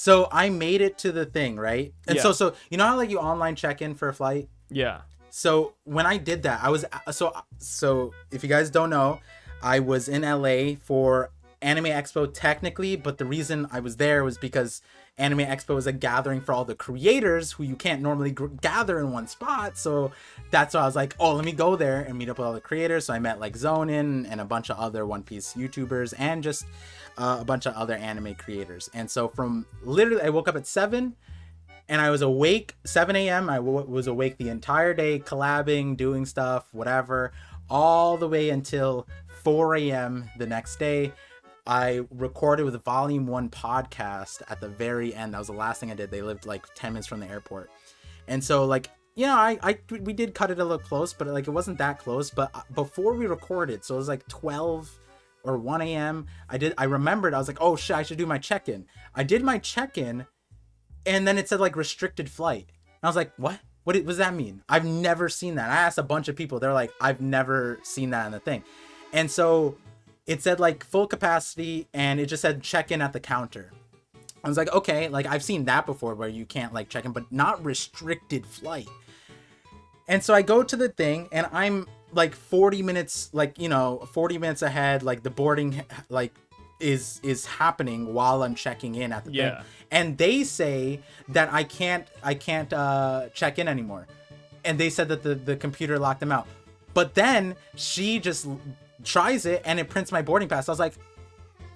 So I made it to the thing, right? And Yeah. so you know how like you online check in for a flight? Yeah. So when I did that, I was so if you guys don't know, I was in LA for Anime Expo technically, but the reason I was there was because Anime Expo is a gathering for all the creators who you can't normally gather in one spot. So that's why I was like, oh, let me go there and meet up with all the creators. So I met like Zonin and a bunch of other One Piece YouTubers and just a bunch of other anime creators. And so from literally, I woke up at 7 and I was awake 7 a.m. I was awake the entire day, collabing, doing stuff, whatever, all the way until 4 a.m. the next day. I recorded with Volume 1 podcast at the very end. That was the last thing I did. They lived like 10 minutes from the airport. And so like, yeah, we did cut it a little close, but like it wasn't that close. But before we recorded, so it was like 12 or 1 a.m. I remembered, I was like, oh shit, I should do my check-in. I did my check-in, and then it said like restricted flight. And I was like, what does that mean? I've never seen that. I asked a bunch of people. They're like, I've never seen that in the thing. And so it said like full capacity, and it just said check in at the counter. I was like, okay, like I've seen that before where you can't like check in, but not restricted flight. And so I go to the thing, and I'm like 40 minutes, like, 40 minutes ahead, like the boarding like is happening while I'm checking in at the thing. And they say that I can't check in anymore. And they said that the computer locked them out. But then she just tries it and it prints my boarding pass. I was like,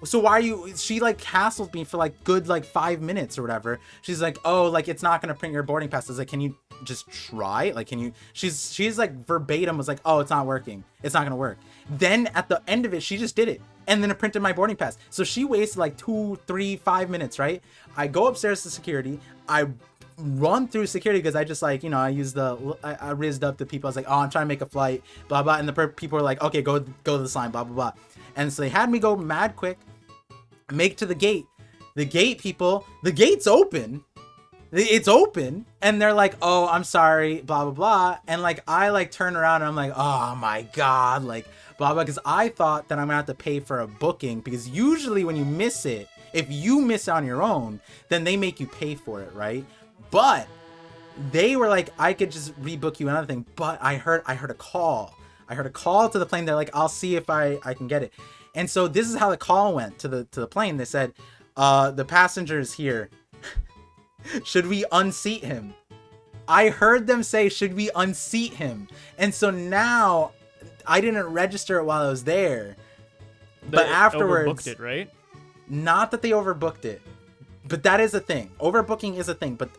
so why are you, she like hassled me for like good like 5 minutes or whatever. She's like, oh, like it's not gonna print your boarding pass. I was like, can you just try? Like, can you, she's like verbatim was like, oh, it's not working, it's not gonna work. Then at the end of it, she just did it, and then it printed my boarding pass. So she wasted like 2, 3, 5 minutes, right? I go upstairs to security, I run through security because I just like, I rizzed up the people. I was like, oh, I'm trying to make a flight, blah blah, and the people were like, okay, go to this line, blah blah blah. And so they had me go mad quick, make to the gate. The gate people, the gate's open. It's open, and they're like, oh, I'm sorry, blah blah blah. And like I like turn around and I'm like, oh my god, like blah blah, because I thought that I'm gonna have to pay for a booking, because usually when you miss it, if you miss on your own, then they make you pay for it, right? But they were like, I could just rebook you another thing. But I heard a call. I heard a call to the plane. They're like, I'll see if I can get it. And so this is how the call went to the plane. They said, the passenger is here. Should we unseat him? I heard them say, should we unseat him? And so now I didn't register it while I was there. But afterwards, overbooked it, right? Not that they overbooked it, but that is a thing. Overbooking is a thing. But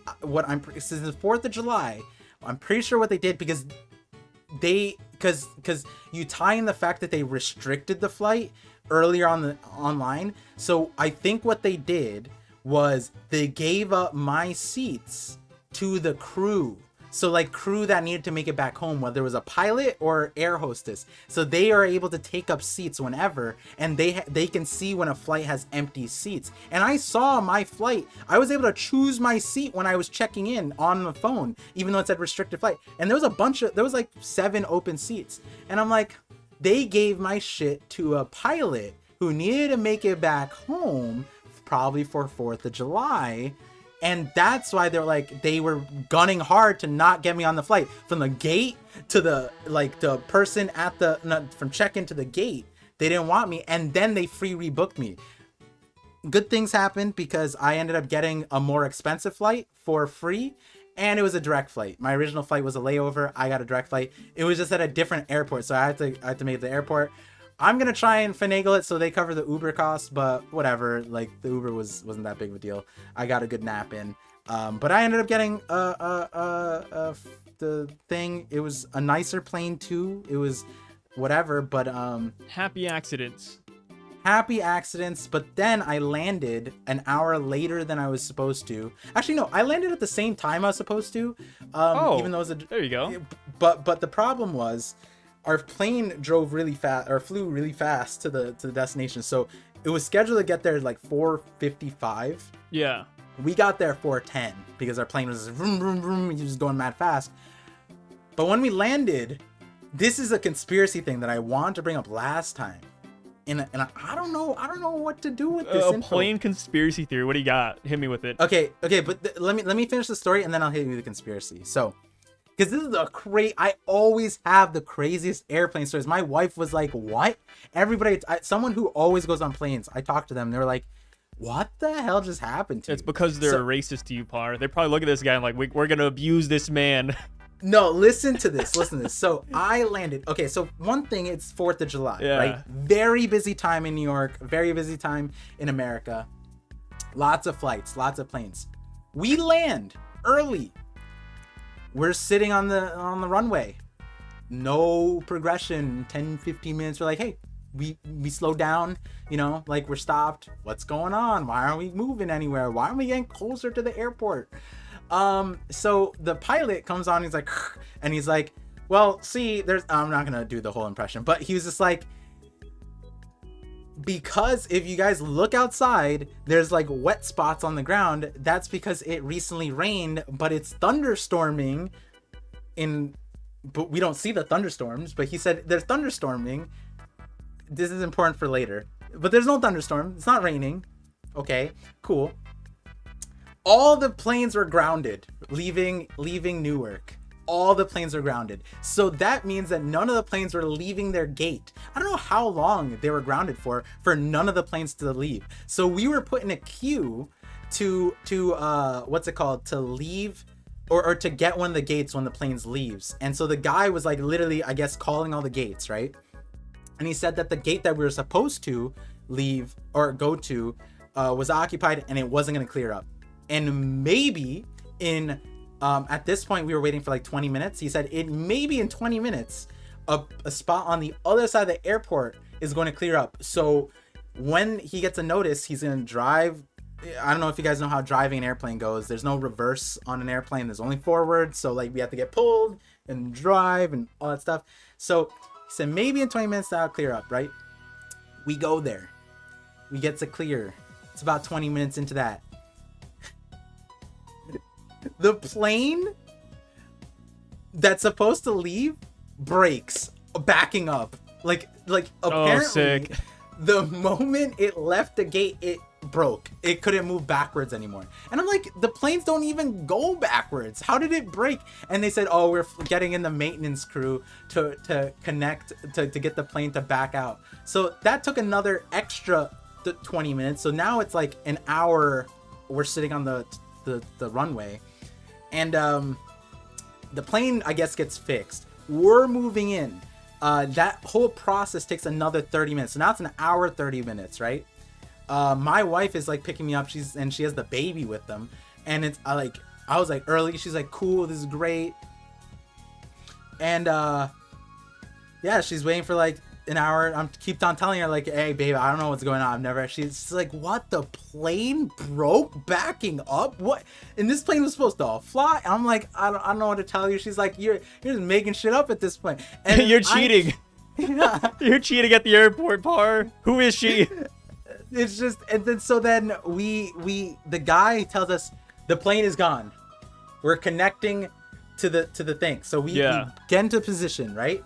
since the 4th of July, I'm pretty sure what they did, because you tie in the fact that they restricted the flight earlier on the online. So I think what they did was they gave up my seats to the crew. So like crew that needed to make it back home, whether it was a pilot or air hostess. So they are able to take up seats whenever, and they can see when a flight has empty seats. And I saw my flight. I was able to choose my seat when I was checking in on the phone, even though it said restricted flight. And there was like 7 open seats. And I'm like, they gave my shit to a pilot who needed to make it back home, probably for 4th of July. And that's why they were gunning hard to not get me on the flight. From the gate to the person at from check-in to the gate, they didn't want me. And then they free rebooked me. Good things happened, because I ended up getting a more expensive flight for free. And it was a direct flight. My original flight was a layover. I got a direct flight. It was just at a different airport. So I had to make it to the airport. I'm going to try and finagle it so they cover the Uber costs, but whatever. Like, the Uber wasn't that big of a deal. I got a good nap in. But I ended up getting the thing. It was a nicer plane too. It was whatever, but happy accidents. But then I landed an hour later than I was supposed to. Actually, no, I landed at the same time I was supposed to. Even though it was there you go. But the problem was, our plane drove really fast, or flew really fast to the destination. So it was scheduled to get there like 4:55. Yeah. We got there 4:10 because our plane was just vroom, vroom, vroom, just going mad fast. But when we landed, this is a conspiracy thing that I wanted to bring up last time. I don't know what to do with this A info. plain conspiracy theory. What do you got? Hit me with it. Okay, but let me finish the story and then I'll hit you with the conspiracy. So, because this is I always have the craziest airplane stories. My wife was like, "What?" Everybody, someone who always goes on planes, I talked to them. They were like, "What the hell just happened to you?" It's because they're racist to you, Par. They probably look at this guy and like, we're gonna abuse this man. No, listen to this. So I landed. Okay, so one thing, it's 4th of July, Yeah. right? Very busy time in New York. Very busy time in America. Lots of flights, lots of planes. We land early. We're sitting on the runway. No progression. 10, 15 minutes. We're like, hey, we slow down. You know, like we're stopped. What's going on? Why aren't we moving anywhere? Why aren't we getting closer to the airport? So the pilot comes on, he's like, well, see, I'm not gonna do the whole impression, but he was just like, because if you guys look outside, there's like wet spots on the ground. That's because it recently rained, but it's thunderstorming but we don't see the thunderstorms, but he said there's thunderstorming. This is important for later, but there's no thunderstorm. It's not raining. Okay, cool. All the planes were grounded, leaving Newark. All the planes were grounded. So that means that none of the planes were leaving their gate. I don't know how long they were grounded for none of the planes to leave. So we were put in a queue to what's it called? To leave or to get one of the gates when the planes leaves. And so the guy was like literally, I guess, calling all the gates, right? And he said that the gate that we were supposed to leave or go to was occupied and it wasn't going to clear up. And maybe at this point we were waiting for like 20 minutes. He said it maybe in 20 minutes a spot on the other side of the airport is going to clear up. So when he gets a notice, he's going to drive. I don't know if you guys know how driving an airplane goes. There's no reverse on an airplane. There's only forward. So like we have to get pulled and drive and all that stuff. So he said maybe in 20 minutes that'll clear up, right? We go there. We get to clear. It's about 20 minutes into that. The plane that's supposed to leave breaks, backing up. Like apparently sick. The moment it left the gate, it broke. It couldn't move backwards anymore. And I'm like, the planes don't even go backwards. How did it break? And they said, oh, we're getting in the maintenance crew to connect to get the plane to back out. So that took another extra 20 minutes. So now it's like an hour we're sitting on the runway. And the plane, I guess, gets fixed. We're moving in. That whole process takes another 30 minutes. So now it's an hour, 30 minutes, right? My wife is like picking me up. She has the baby with them. And I was like early. She's like, cool, this is great. And yeah, she's waiting for like an hour. I'm keep on telling her like, hey babe, I don't know what's going on. She's like, what? The plane broke backing up? What? And this plane was supposed to fly. I'm like, I don't know what to tell you. She's like, you're just making shit up at this point. And You're cheating. You're cheating at the airport, Par. Who is she? It's just, and then so then the guy tells us the plane is gone. We're connecting to the thing. So we get into position, right?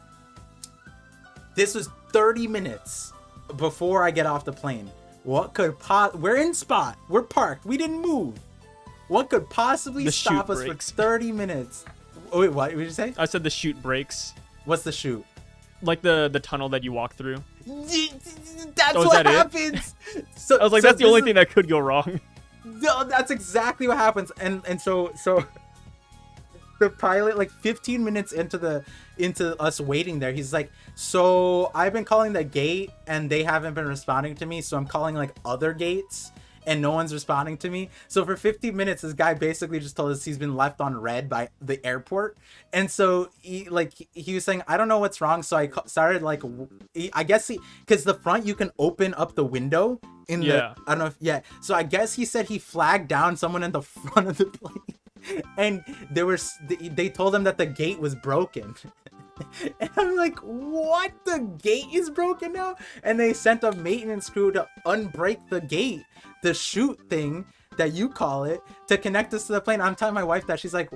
This was 30 minutes before I get off the plane. What could we're in spot. We're parked. We didn't move. What could possibly stop us for 30 minutes? Oh, wait, what did you say? I said the chute breaks. What's the chute? Like the tunnel that you walk through. That's what happens. So I was like, that's the only thing that could go wrong. No, that's exactly what happens. And so the pilot, like 15 minutes into us waiting there, he's like, so I've been calling the gate and they haven't been responding to me, so I'm calling like other gates and no one's responding to me. So for 15 minutes this guy basically just told us he's been left on red by the airport. And so he was saying, I don't know what's wrong. So I started like, I guess because the front you can open up the window in the, I don't know if, so I guess he said he flagged down someone in the front of the plane. And they told him that the gate was broken. And I'm like, what? The gate is broken now? And they sent a maintenance crew to unbreak the gate, the chute thing that you call it, to connect us to the plane. I'm telling my wife that. She's like,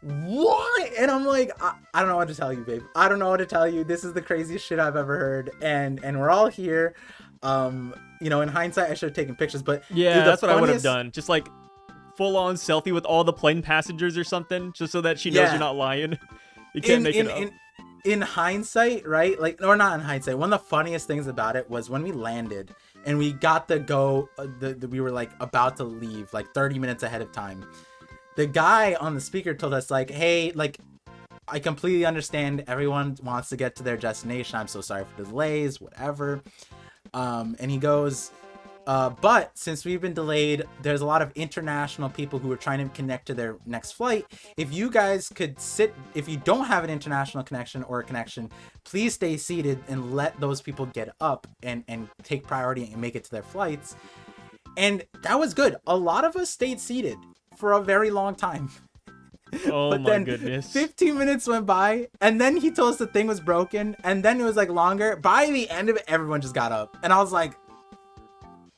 what? And I'm like, I don't know what to tell you, babe. I don't know what to tell you. This is the craziest shit I've ever heard. And we're all here. You know, in hindsight, I should have taken pictures, but yeah, that's what I would have done. Just like full-on selfie with all the plane passengers or something, just so that she knows you're not lying. You can't make it up. In hindsight, right? Like, or not in hindsight. One of the funniest things about it was when we landed and we got the go. We were like about to leave, like 30 minutes ahead of time. The guy on the speaker told us like, "Hey, like, I completely understand. Everyone wants to get to their destination. I'm so sorry for the delays, whatever." And he goes, but since we've been delayed, there's a lot of international people who are trying to connect to their next flight. If you guys could if you don't have an international connection or a connection, please stay seated and let those people get up and take priority and make it to their flights. And that was good. A lot of us stayed seated for a very long time. Oh but my then goodness. 15 minutes went by, and then he told us the thing was broken, and then it was like longer. By the end of it, everyone just got up, and I was like,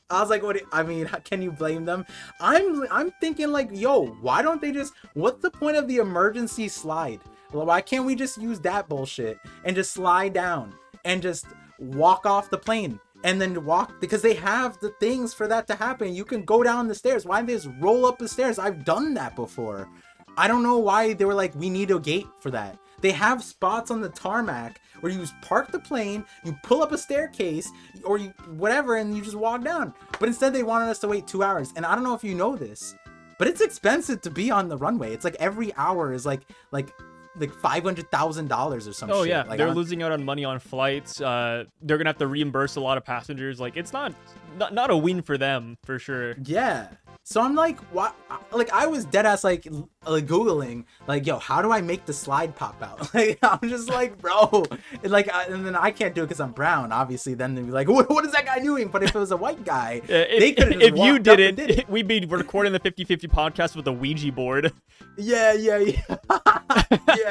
what? I mean, can you blame them? I'm thinking like, yo, why don't they just? What's the point of the emergency slide? Why can't we just use that bullshit and just slide down and just walk off the plane? And then walk, because they have the things for that to happen. You can go down the stairs. Why don't they just roll up the stairs? I've done that before. I don't know why they were like, we need a gate for that. They have spots on the tarmac where you park the plane, you pull up a staircase or you whatever, and you just walk down. But instead they wanted us to wait 2 hours. And I don't know if you know this, but it's expensive to be on the runway. It's like every hour is like $500,000 or some shit. Oh yeah, like, they're losing out on money on flights. They're gonna have to reimburse a lot of passengers. Like, it's not a win for them for sure. Yeah. So I'm like, what? Like, I was dead ass like Googling, like, yo, how do I make the slide pop out? Like, I'm just like, bro, and then I can't do it because I'm brown, obviously. Then they'd be like, what is that guy doing? But if it was a white guy, they could have. If you did it, we'd be recording the 50/50 podcast with a Ouija board. Yeah. Yeah,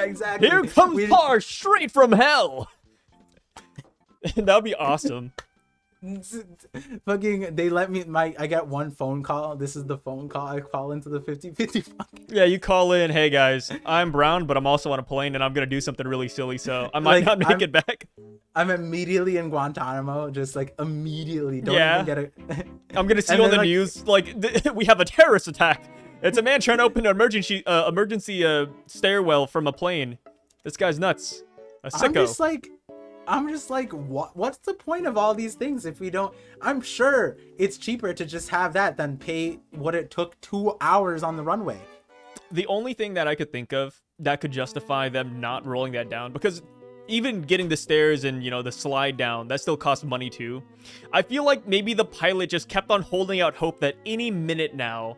exactly. Here comes Par straight from hell. That would be awesome. Fucking, they let me, I got one phone call. This is the phone call I call into the 50/50. Yeah, you call in, hey guys, I'm brown, but I'm also on a plane and I'm gonna do something really silly, so I might not make it back. I'm immediately in Guantanamo, just like immediately. Don't even get it. I'm gonna see on the news, like, we have a terrorist attack. It's a man trying to open an emergency stairwell from a plane. This guy's nuts. A sicko. I'm just like, what's the point of all these things if we don't? I'm sure it's cheaper to just have that than pay what it took 2 hours on the runway. The only thing that I could think of that could justify them not rolling that down, because even getting the stairs and, you know, the slide down, that still costs money too. I feel like maybe the pilot just kept on holding out hope that any minute now,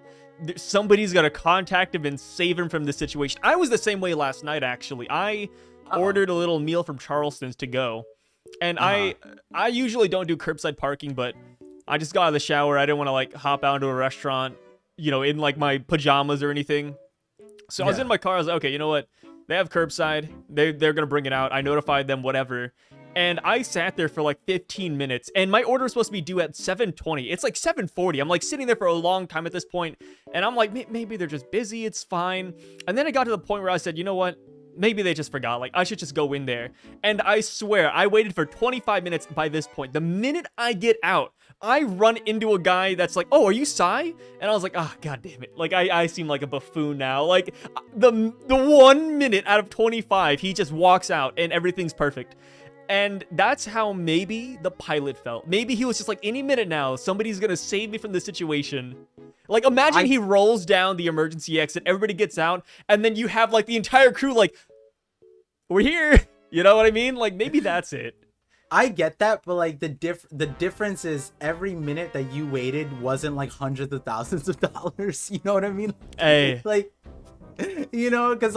somebody's gonna contact him and save him from this situation. I was the same way last night, actually. I ordered a little meal from Charleston's to go, and I usually don't do curbside parking, but I just got out of the shower. I didn't want to like hop out into a restaurant, you know, in like my pajamas or anything. So I was in my car. I was like, okay, you know what? They have curbside. They're gonna bring it out. I notified them, whatever. And I sat there for like 15 minutes, and my order was supposed to be due at 7:20. It's like 7:40. I'm like sitting there for a long time at this point, and I'm like, maybe they're just busy. It's fine. And then it got to the point where I said, you know what? Maybe they just forgot. Like, I should just go in there. And I swear, I waited for 25 minutes by this point. The minute I get out, I run into a guy that's like, oh, are you Psy? And I was like, oh, god damn it. Like, I seem like a buffoon now. Like, the 1 minute out of 25, he just walks out and everything's perfect. And that's how maybe the pilot felt. Maybe he was just like, any minute now, somebody's gonna save me from this situation. Like, imagine he rolls down the emergency exit, everybody gets out, and then you have, like, the entire crew, like, we're here. You know what I mean? Like, maybe that's it. I get that, but, like, the difference is every minute that you waited wasn't, like, hundreds of thousands of dollars. You know what I mean? Hey. Like, you know, because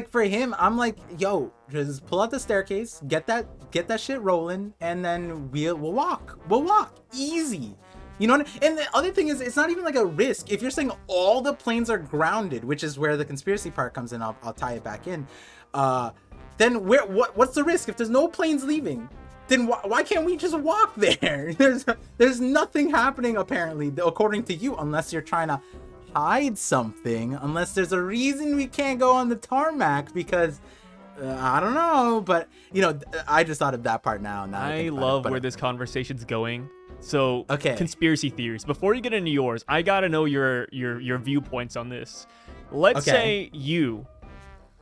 for him, I'm like, yo, just pull out the staircase, get that shit rolling, and then we'll walk. We'll walk. Easy. You know what? And the other thing is, it's not even like a risk. If you're saying all the planes are grounded, which is where the conspiracy part comes in, I'll tie it back in. Then what's the risk if there's no planes leaving? Then why can't we just walk there? There's nothing happening apparently, according to you, unless you're trying to hide something unless there's a reason we can't go on the tarmac because I don't know, but I just thought of that part now. I love where this conversation's going. So, okay. Conspiracy theories. Before you get into yours, I gotta know your viewpoints on this. Let's say you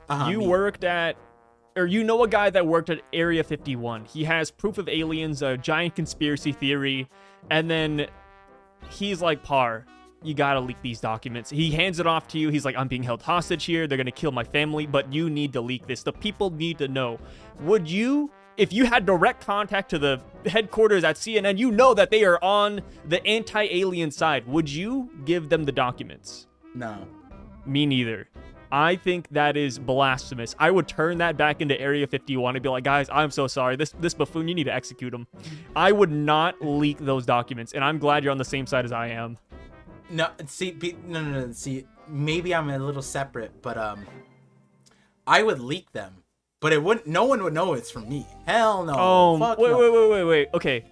worked at, or you know a guy that worked at Area 51. He has proof of aliens, a giant conspiracy theory, and then he's like, Par, you gotta leak these documents. He hands it off to you. He's like, I'm being held hostage here. They're gonna kill my family, but you need to leak this. The people need to know. Would you, if you had direct contact to the headquarters at CNN, you know that they are on the anti-alien side, would you give them the documents? No. Me neither. I think that is blasphemous. I would turn that back into Area 51 and be like, guys, I'm so sorry. This buffoon, you need to execute him. I would not leak those documents, and I'm glad you're on the same side as I am. No, see, no. See, maybe I'm a little separate, but I would leak them, but it wouldn't. No one would know it's from me. Hell no. Oh, fuck wait, no. wait. Okay,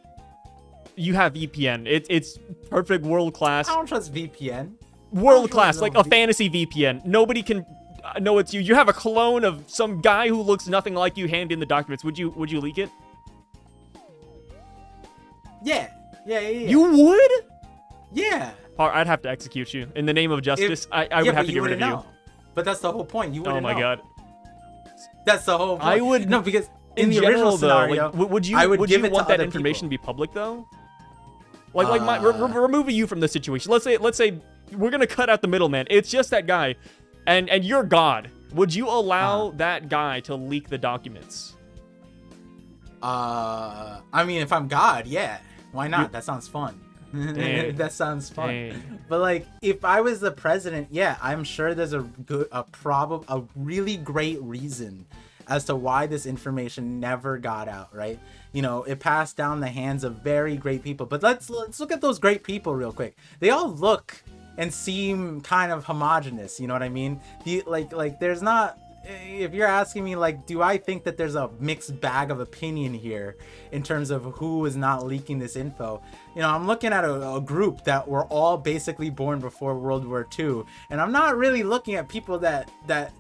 you have VPN. It's perfect, world class. I don't trust VPN. World class, like a fantasy VPN. Nobody can know it's you. You have a clone of some guy who looks nothing like you. Hand in the documents. Would you leak it? Yeah. You would? Yeah. I'd have to execute you in the name of justice. I would have to get rid of you. But that's the whole point. You wouldn't know. Oh my god. That's the whole point. I would no, because in the general, original scenario, though, would you want that information to be public though? Removing you from the situation. Let's say we're gonna cut out the middleman. It's just that guy, and you're God. Would you allow that guy to leak the documents? I mean, if I'm God, yeah. Why not? That sounds fun. That sounds fun. Dang. But like, if I was the president, yeah, I'm sure there's a really great reason as to why this information never got out, right? It passed down the hands of very great people. But let's look at those great people real quick. They all look and seem kind of homogenous, you know what I mean? Like there's not, if you're asking me, like, do I think that there's a mixed bag of opinion here in terms of who is not leaking this info? I'm looking at a group that were all basically born before World War II, and I'm not really looking at people that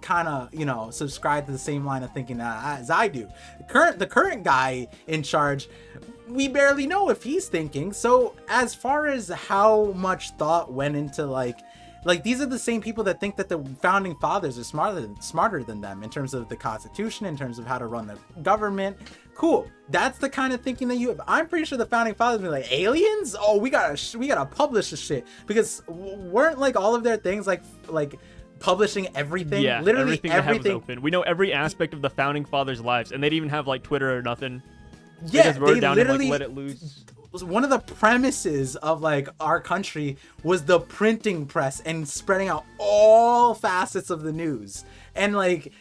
kind of subscribe to the same line of thinking as I do. The current guy in charge, we barely know if he's thinking. So as far as how much thought went into like these are the same people that think that the founding fathers are smarter than them in terms of the Constitution, in terms of how to run the government. Cool. That's the kind of thinking that you have. I'm pretty sure the founding fathers were like, aliens? Oh, we gotta publish this shit, because weren't like all of their things like publishing everything? Yeah, literally everything was open. We know every aspect of the founding fathers' lives, and they didn't even have like Twitter or nothing. Yeah, they just wrote it down and literally let it loose. One of the premises of like our country was the printing press and spreading out all facets of the news. And like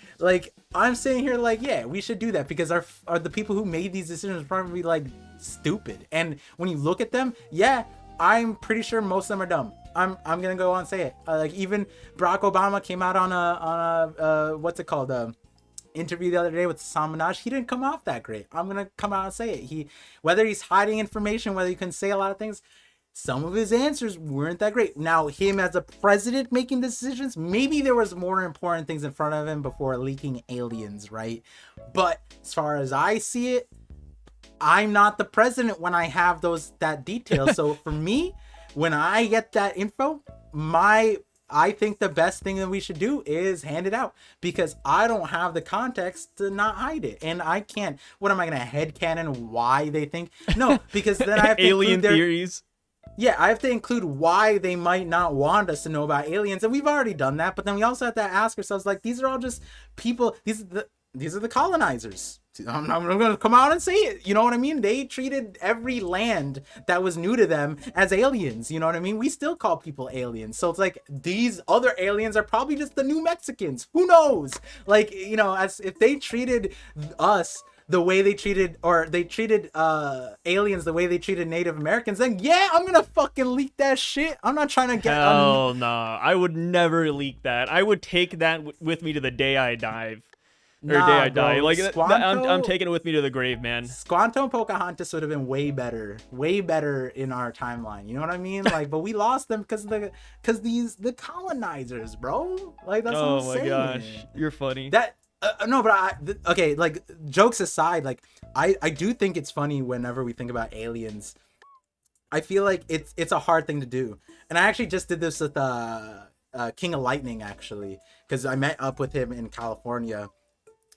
I'm saying here, like, yeah, we should do that, because are the people who made these decisions probably like stupid. And when you look at them, yeah, I'm pretty sure most of them are dumb. I'm gonna go on and say it. Like, even Barack Obama came out on a what's it called, interview the other day with Sam Minaj. He didn't come off that great. I'm gonna come out and say it. Whether he's hiding information, whether he can say a lot of things, some of his answers weren't that great. Now, him as a president making decisions, maybe there was more important things in front of him before leaking aliens, right? But as far as I see it, I'm not the president when I have that detail. So for me, when I get that info, I think the best thing that we should do is hand it out, because I don't have the context to not hide it. And I can't. What am I going to headcanon why they think? No, because then I have to alien theories. Yeah, I have to include why they might not want us to know about aliens. And we've already done that. But then we also have to ask ourselves, like, these are all just people. These are the colonizers. I'm going to come out and say it. You know what I mean? They treated every land that was new to them as aliens. You know what I mean? We still call people aliens. So it's like, these other aliens are probably just the new Mexicans. Who knows? Like, as if they treated us the way they treated aliens the way they treated Native Americans, then yeah, I'm gonna fucking leak that shit. I'm not trying to get. Hell no, I would never leak that. I would take that with me to the day I dive. or day I die. bro. Like Squanto, I'm taking it with me to the grave, man. Squanto and Pocahontas would have been way better in our timeline. You know what I mean? Like, but we lost them because the colonizers, bro. Like that's what I'm Oh my saying. gosh, you're funny. That no, but okay. Like jokes aside, like I do think it's funny whenever we think about aliens. I feel like it's a hard thing to do, and I actually just did this with King of Lightning actually, because I met up with him in California,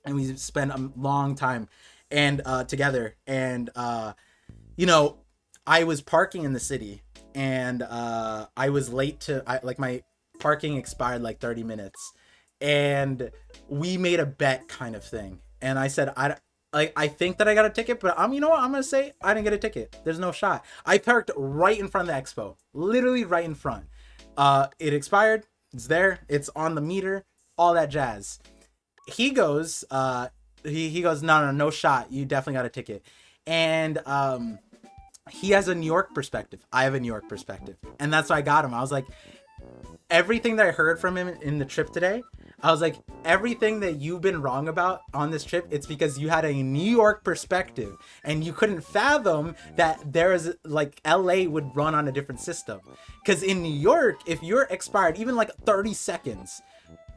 and we spent a long time and together, and you know, I was parking in the city, and I was late to like my parking expired like 30 minutes, and we made a bet kind of thing, and I said I think that I got a ticket, but you know what? I'm gonna say I didn't get a ticket. There's no shot. I parked right in front of the expo, literally right in front. It expired. It's there. It's on the meter. All that jazz. He goes. He goes. No shot. You definitely got a ticket. And he has a New York perspective. I have a New York perspective, and that's why I got him. I was like, everything that I heard from him in the trip today. I was like, everything that you've been wrong about on this trip, it's because you had a New York perspective and you couldn't fathom that there is like LA would run on a different system. Because in New York, if you're expired even like 30 seconds,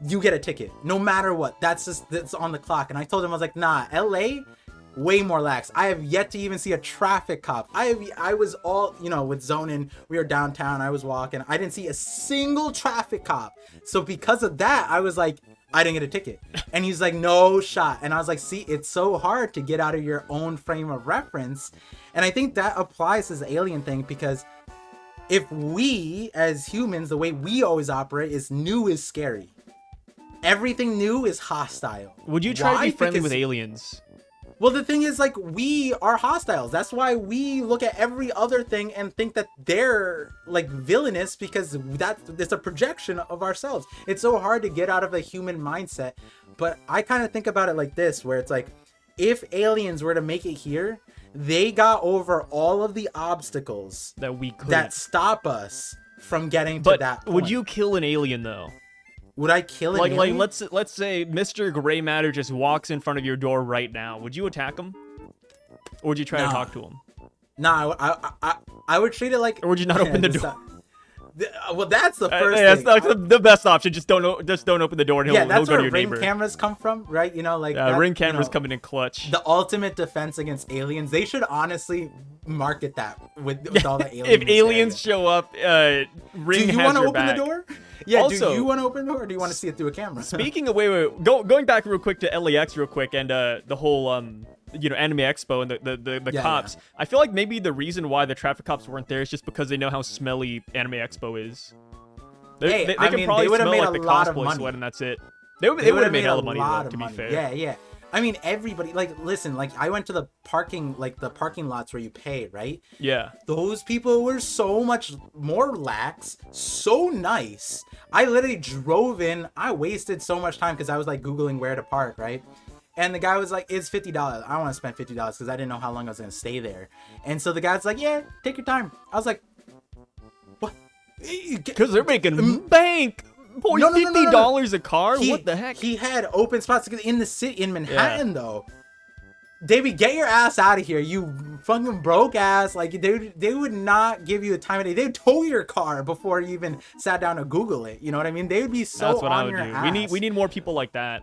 you get a ticket no matter what. That's on the clock. And I told him, I was like, nah, LA, way more lax. I have yet to even see a traffic cop. I was all, you know, with zoning, we were downtown, I was walking, I didn't see a single traffic cop. So because of that, I was like, I didn't get a ticket. And he's like, no shot. And I was like, see, it's so hard to get out of your own frame of reference. And I think that applies to this alien thing, because if we as humans, the way we always operate is new is scary. Everything new is hostile. Would you try to be friendly with Because aliens? well, the thing is, like, we are hostiles. That's why we look at every other thing and think that they're, like, villainous, because it's a projection of ourselves. It's so hard to get out of a human mindset. But I kind of think about it like this, where it's like, if aliens were to make it here, they got over all of the obstacles That we could. that stop us from getting to that point. Would you kill an alien, though? Would I kill an Like alien? let's say Mr. Gray Matter just walks in front of your door right now. Would you attack him, or would you try to talk to him? Nah, I would treat it like. Or would you not open the door? Well, that's the first That's thing. the best option. Just don't open the door, and he'll That's go to where your ring neighbor. cameras come from, right? You know, like Ring cameras you know, coming in clutch. the ultimate defense against aliens. They should honestly market that with all the aliens. If aliens show up, Ring do you has want to your open back. the door? Yeah. Also, do you want to open the door, or do you want to see it through a camera? Speaking of going back real quick to LAX real quick, and the whole you know, Anime Expo and the cops. Yeah. I feel like maybe the reason why the traffic cops weren't there is just because they know how smelly Anime Expo is. They could probably would've smell made like a the lot of cosplay money. sweat, and that's it. They would have made hella money, though, to be fair. Yeah. I mean, everybody, like, listen, like, I went to the parking lots where you pay, right? Yeah. Those people were so much more lax, so nice. I literally drove in. I wasted so much time because I was, like, Googling where to park, right? And the guy was like, it's $50. I don't want to spend $50 because I didn't know how long I was going to stay there. And so the guy's like, yeah, take your time. I was like, what? Because they're making bank. Boy, No. $50 a car? What the heck? He had open spots in the city, in Manhattan, though. David, get your ass out of here, you fucking broke ass. Like, they would not give you a time of day. They would tow your car before you even sat down to Google it. You know what I mean? They would be so That's what I on would your do. ass. We need more people like that.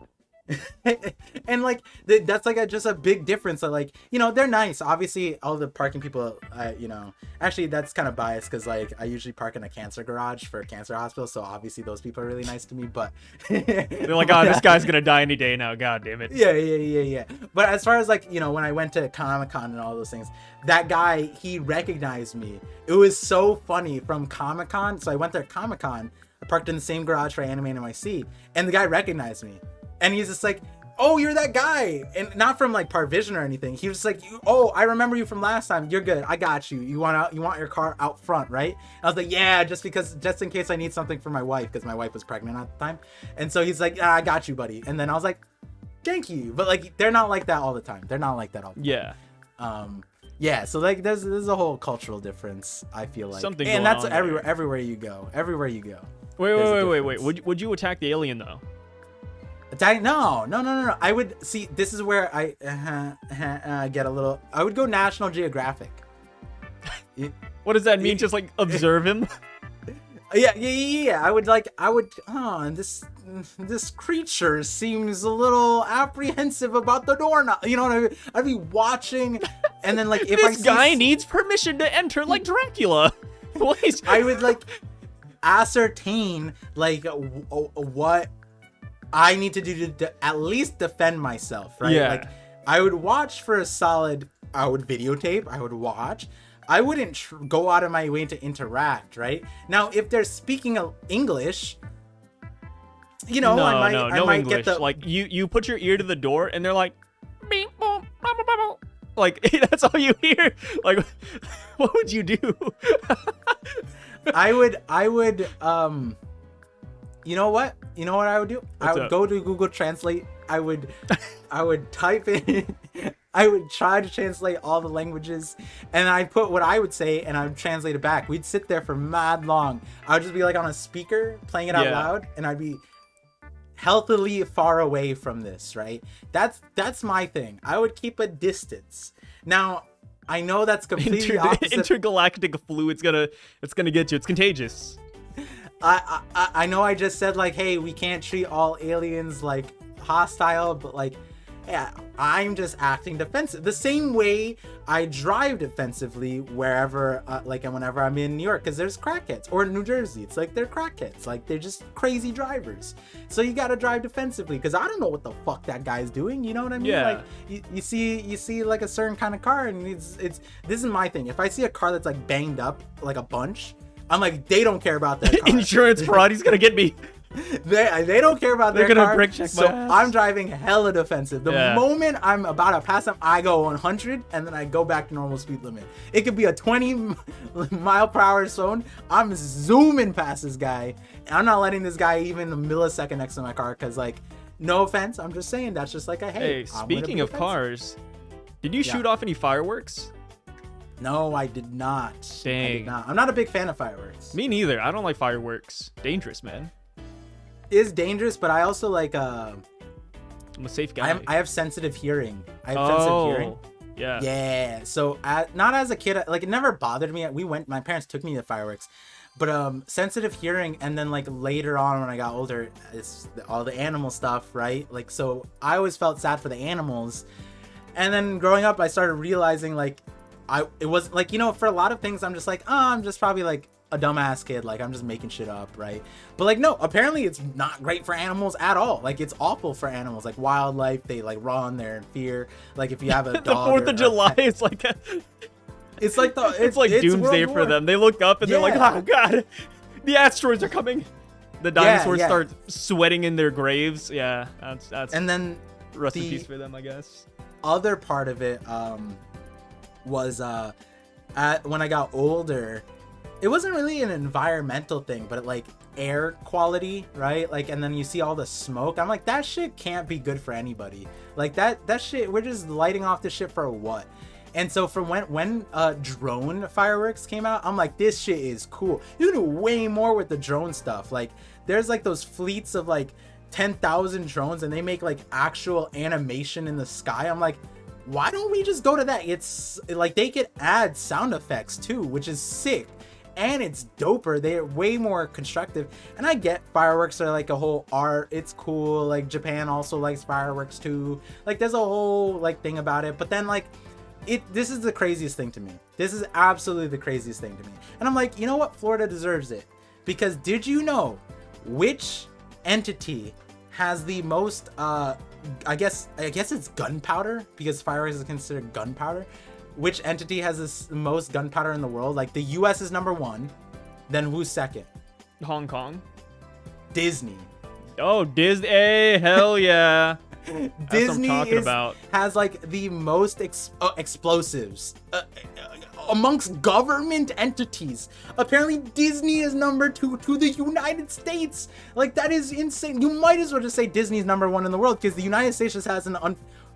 And like that's like just a big difference. Like, you know, they're nice. Obviously, all the parking people, you know, actually that's kind of biased because like I usually park in a cancer garage for a cancer hospital, so obviously those people are really nice to me. But They're like, oh, this guy's gonna die any day now. God damn it. Yeah. But as far as like, you know, when I went to Comic-Con and all those things, that guy, he recognized me. It was so funny from Comic-Con. So I went there at Comic-Con. I parked in the same garage for Anime NYC, and the guy recognized me. And he's just like, oh, you're that guy. And not from like Part Vision or anything. He was just like, oh, I remember you from last time. You're good. I got you. You want your car out front, right? I was like, yeah, just in case I need something for my wife, because my wife was pregnant at the time. And so he's like, I got you, buddy. And then I was like, thank you. But like, they're not like that all the time. Yeah. Yeah, so like there's a whole cultural difference, I feel like. Something and going that's on everywhere you go. Wait. Would you attack the alien though? No. I would see. This is where I get a little. I would go National Geographic. What does that mean? Just like observe him? Yeah. I would. This creature seems a little apprehensive about the doorknob. You know what I mean? I'd be watching, and then like if this guy needs permission to enter, like Dracula. Please. I would like ascertain like what I need to do to at least defend myself, right? Yeah. Like I would watch for a solid. I would videotape. I would watch. I wouldn't go out of my way to interact, right? Now, if they're speaking English, you know, I might English. get the like you put your ear to the door and they're like, beep, boom, blah, blah, blah, blah. Like that's all you hear. Like, what would you do? I would you know what I would do? I would go to Google Translate. I would type in I would try to translate all the languages, and I'd put what I would say and I would translate it back. We'd sit there for mad long. I would just be like on a speaker playing it out loud, and I'd be healthily far away from this, right? That's my thing. I would keep a distance. Now, I know that's completely opposite. Intergalactic flu, it's gonna get you. It's contagious. I know I just said like, hey, we can't treat all aliens like hostile, but like, yeah, I'm just acting defensive. The same way I drive defensively wherever, like, and whenever I'm in New York, because there's crackheads, or New Jersey, it's like they're crackheads, like they're just crazy drivers. So you gotta drive defensively, because I don't know what the fuck that guy's doing. You know what I mean? Yeah. Like you see like a certain kind of car, and it's this is my thing. If I see a car that's like banged up like a bunch, I'm like, they don't care about that car. Insurance fraud, he's gonna get me. They don't care about their car. They're gonna brick check my ass. I'm driving hella defensive. The moment I'm about to pass them, I go 100 and then I go back to normal speed limit. It could be a 20 mile per hour zone. I'm zooming past this guy. And I'm not letting this guy even a millisecond next to my car, because like, no offense, I'm just saying that's just like a hey. Speaking of cars, did you shoot off any fireworks? No, I did not. Dang. I did not. I'm not a big fan of fireworks. Me neither. I don't like fireworks. Dangerous, man. Is dangerous, but I also like I'm a safe guy. I have sensitive hearing. Sensitive hearing. Yeah. So not as a kid, like it never bothered me. My parents took me to fireworks, but sensitive hearing, and then like later on when I got older, it's all the animal stuff, right? Like, so I always felt sad for the animals, and then growing up, I started realizing like it was like, you know, for a lot of things, I'm just like, oh, I'm just probably like a dumbass kid, like I'm just making shit up, right? But like, no, apparently it's not great for animals at all. Like, it's awful for animals, like wildlife. They like run there in fear. Like if you have a dog, the 4th of July is like it's like it's like doomsday for them. They look up and they're like, oh god, the asteroids are coming. The dinosaurs start sweating in their graves. Yeah, that's and then rest in peace for them, I guess. Other part of it was when I got older, it wasn't really an environmental thing, but like air quality, right? Like, and then you see all the smoke. I'm like, that shit can't be good for anybody. Like that shit, we're just lighting off the shit for what? And so for when drone fireworks came out, I'm like, this shit is cool. You can do way more with the drone stuff. Like there's like those fleets of like 10,000 drones, and they make like actual animation in the sky. I'm like, why don't we just go to that? It's like they could add sound effects too, which is sick. And it's doper. They're way more constructive. And I get fireworks are like a whole art. It's cool. Like Japan also likes fireworks too. Like there's a whole like thing about it. But then like this is the craziest thing to me. This is absolutely the craziest thing to me. And I'm like, you know what? Florida deserves it. Because did you know which entity has the most I guess it's gunpowder, because fireworks is considered gunpowder. Which entity has the most gunpowder in the world? Like the US is number 1. Then who's second? Hong Kong. Disney. Oh, Disney! Hey, hell yeah! Disney about. Has like the most explosives amongst government entities. Apparently, Disney is number 2 to the United States. Like that is insane. You might as well just say Disney's number 1 in the world, because the United States just has an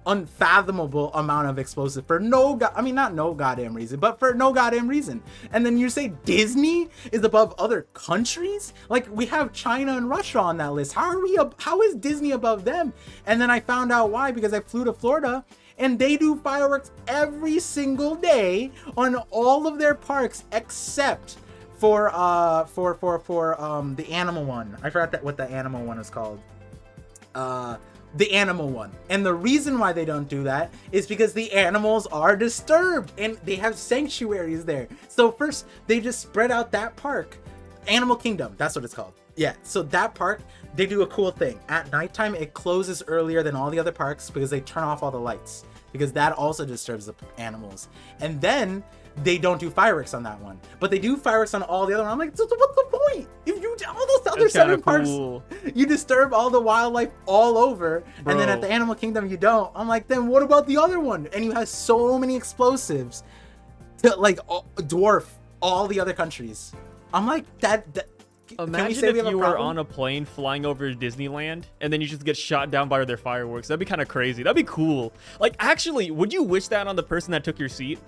unfathomable amount of explosive for not no goddamn reason, but for no goddamn reason. And then you say Disney is above other countries? Like, we have China and Russia on that list. How is Disney above them? And then I found out why, because I flew to Florida and they do fireworks every single day on all of their parks except for the animal one. I forgot what the animal one is called. The animal one. And the reason why they don't do that is because the animals are disturbed and they have sanctuaries there. So first they just spread out that park. Animal Kingdom, that's what it's called. Yeah, so that park, they do a cool thing. At nighttime, it closes earlier than all the other parks because they turn off all the lights, because that also disturbs the animals. And then they don't do fireworks on that one, but they do fireworks on all the other ones. I'm like, so what's the point? If you all those other 7 parks, you disturb all the wildlife all over, bro. And then at the Animal Kingdom you don't. I'm like, then what about the other one? And you have so many explosives to like dwarf all the other countries. I'm like, that imagine if you were on a plane flying over Disneyland and then you just get shot down by their fireworks. That'd be kind of crazy. That'd be cool. Like, actually, would you wish that on the person that took your seat?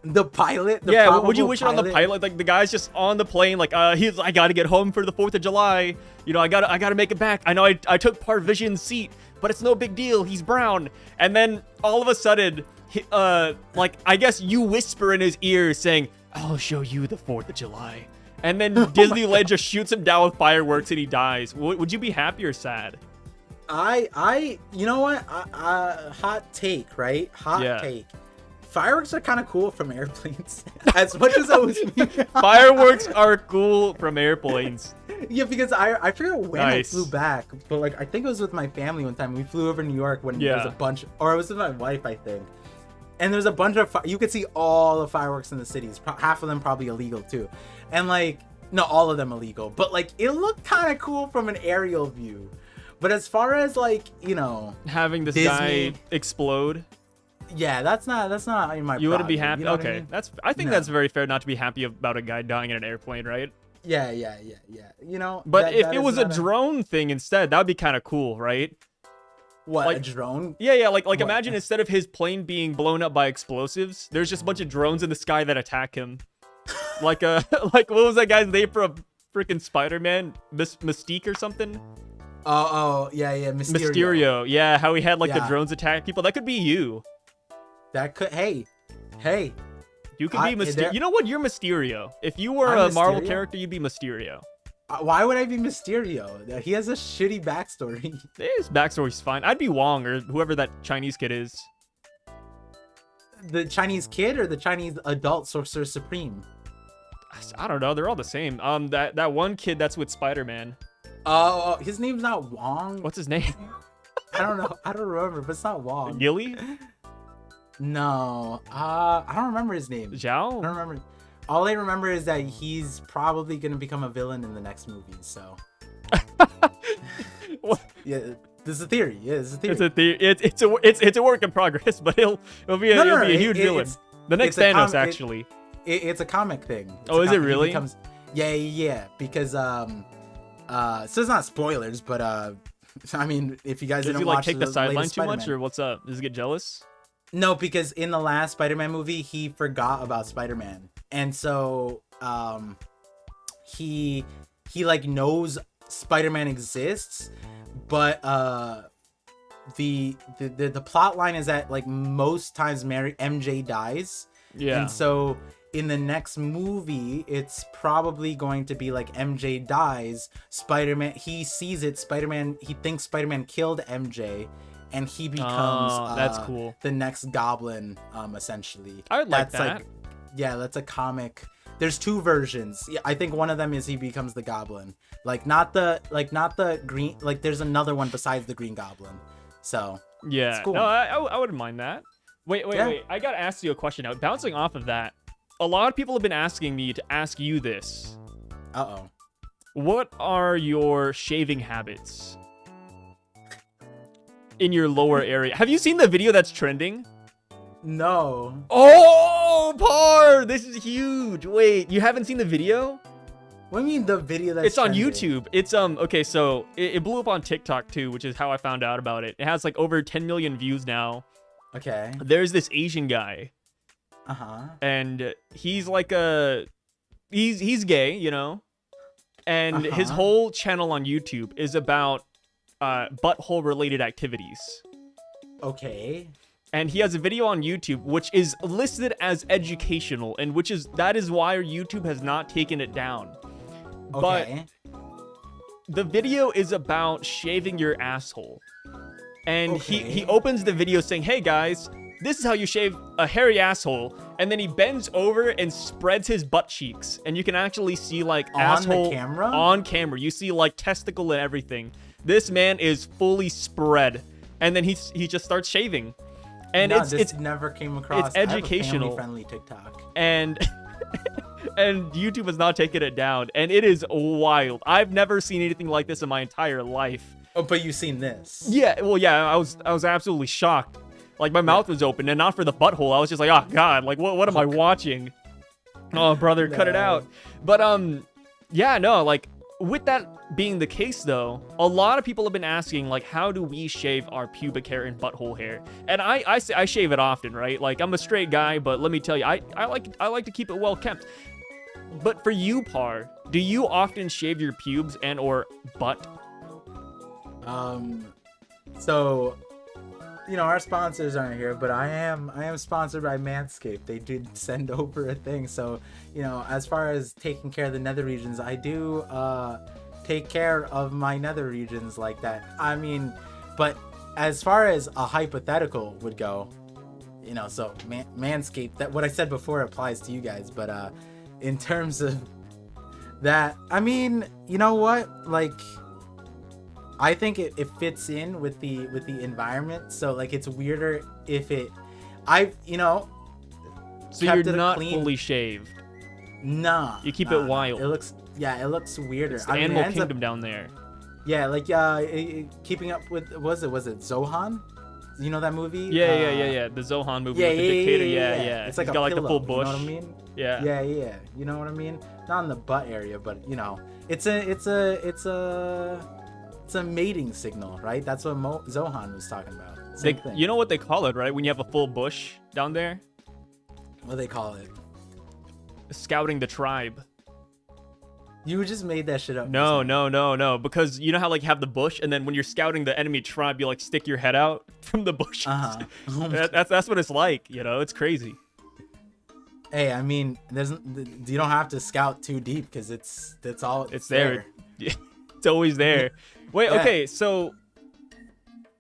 The pilot? Yeah, would you wish it on the pilot? Like, the guy's just on the plane, like, he's, I gotta get home for the 4th of July. You know, I gotta make it back. I know I took Parvision's seat, but it's no big deal. He's brown. And then all of a sudden, like, I guess you whisper in his ear saying, I'll show you the 4th of July. And then Disneyland just shoots him down with fireworks and he dies. Would you be happy or sad? You know what? Hot take, right? Hot take. Fireworks are kind of cool from airplanes. As much as I was fireworks are cool from airplanes. Yeah, because I forget when I flew back, but like I think it was with my family one time. We flew over New York when there was a bunch, or it was with my wife, I think. And there's a bunch of you could see all the fireworks in the cities. Half of them probably illegal too, and like no, all of them illegal. But like it looked kind of cool from an aerial view. But as far as like having this Disney, guy explode. Yeah, that's not my. You wouldn't be happy. You know okay, I mean? I think that's very fair not to be happy about a guy dying in an airplane, right? Yeah. But if it was a drone thing instead, that would be kind of cool, right? What, like, a drone? Yeah, like imagine instead of his plane being blown up by explosives, there's just a bunch of drones in the sky that attack him. like what was that guy's name for a freaking Spider-Man? Mystique or something? Oh, yeah, Mysterio. Yeah, how he had like the drones attack people. That could be you. That could. Hey. You could be Mysterio. You know what? You're Mysterio. If you were a Marvel character, you'd be Mysterio. Why would I be Mysterio? He has a shitty backstory. His backstory's fine. I'd be Wong or whoever that Chinese kid is. The Chinese kid or the Chinese adult Sorcerer Supreme? I don't know. They're all the same. That one kid that's with Spider-Man. Oh, his name's not Wong. What's his name? I don't know. I don't remember, but it's not Wong. Gilly? No. I don't remember his name. Zhao? I don't remember. All I remember is that he's probably gonna become a villain in the next movie. So. Yeah, this is a theory. Yeah, this is a theory. It's a theory. It's a work in progress, but he'll be a huge villain. The next Thanos, actually. It's a comic thing. Is it really? Yeah. Because so it's not spoilers, but I mean, if you guys didn't watch, take the sideline too much, or what's up? Does he get jealous? No, because in the last Spider-Man movie, he forgot about Spider-Man, and so he like knows Spider-Man exists, but the plot line is that like most times MJ dies. Yeah. And so in the next movie, it's probably going to be like MJ dies, Spider-Man, he sees it, he thinks Spider-Man killed MJ, and he becomes that's cool. The next Goblin, essentially. I would like that. That's a comic. There's 2 versions. Yeah, I think one of them is he becomes the Goblin. Not the green, like there's another one besides the Green Goblin. So yeah, it's cool. No, I wouldn't mind that. Wait. I gotta ask you a question now. Bouncing off of that, a lot of people have been asking me to ask you this. Uh-oh. What are your shaving habits in your lower area? Have you seen the video that's trending? No. Oh, Par! This is huge. Wait, you haven't seen the video? What do you mean the video that's It's on trending? YouTube. It's okay, so it blew up on TikTok too, which is how I found out about it. It has like over 10 million views now. Okay. There's this Asian guy, and he's like he's gay, you know, and his whole channel on YouTube is about butthole related activities. Okay. And he has a video on YouTube which is listed as educational, and that is why YouTube has not taken it down. Okay. But the video is about shaving your asshole. And he opens the video saying, "Hey guys, this is how you shave a hairy asshole." And then he bends over and spreads his butt cheeks, and you can actually see like asshole the camera? on camera. You see like testicle and everything. This man is fully spread, and then he just starts shaving. And it's never came across. It's educational. I have a family-friendly TikTok. And and YouTube has not taken it down, and it is wild. I've never seen anything like this in my entire life. Oh, but you've seen this. Yeah, well, yeah, I was absolutely shocked. Like, my mouth was open, and not for the butthole. I was just like, oh god, like what am I watching? Oh brother, cut it out. But yeah, no, like, with that being the case though, a lot of people have been asking, like, how do we shave our pubic hair and butthole hair? And I shave it often, right? Like, I'm a straight guy, but let me tell you, I like to keep it well kept. But for you, Par, do you often shave your pubes and or butt? So, you know, our sponsors aren't here, but I am sponsored by Manscaped. They did send over a thing. So, you know, as far as taking care of the nether regions, I do take care of my nether regions like that. I mean, but as far as a hypothetical would go, you know, so Manscaped, that what I said before applies to you guys, but in terms of that, I mean, you know what, like, I think it fits in with the environment. So like, it's weirder if you know, so you're not fully shaved. Nah, you keep it wild. It looks weirder. It's the Animal Kingdom down there. Yeah, like keeping up with, was it Zohan? You know that movie? Yeah. The Zohan movie with the dictator. Yeah. It's like He's got like the full bush. You know what I mean? Yeah. You know what I mean? Not in the butt area, but you know, it's a mating signal, right? That's what Zohan was talking about. Same thing. You know what they call it, right? When you have a full bush down there? What do they call it? Scouting the tribe. You just made that shit up. No. Because you know how like you have the bush, and then when you're scouting the enemy tribe, you like stick your head out from the bush. That's what it's like. You know, it's crazy. Hey, I mean, you don't have to scout too deep because it's there. It's always there. Wait, yeah. Okay, so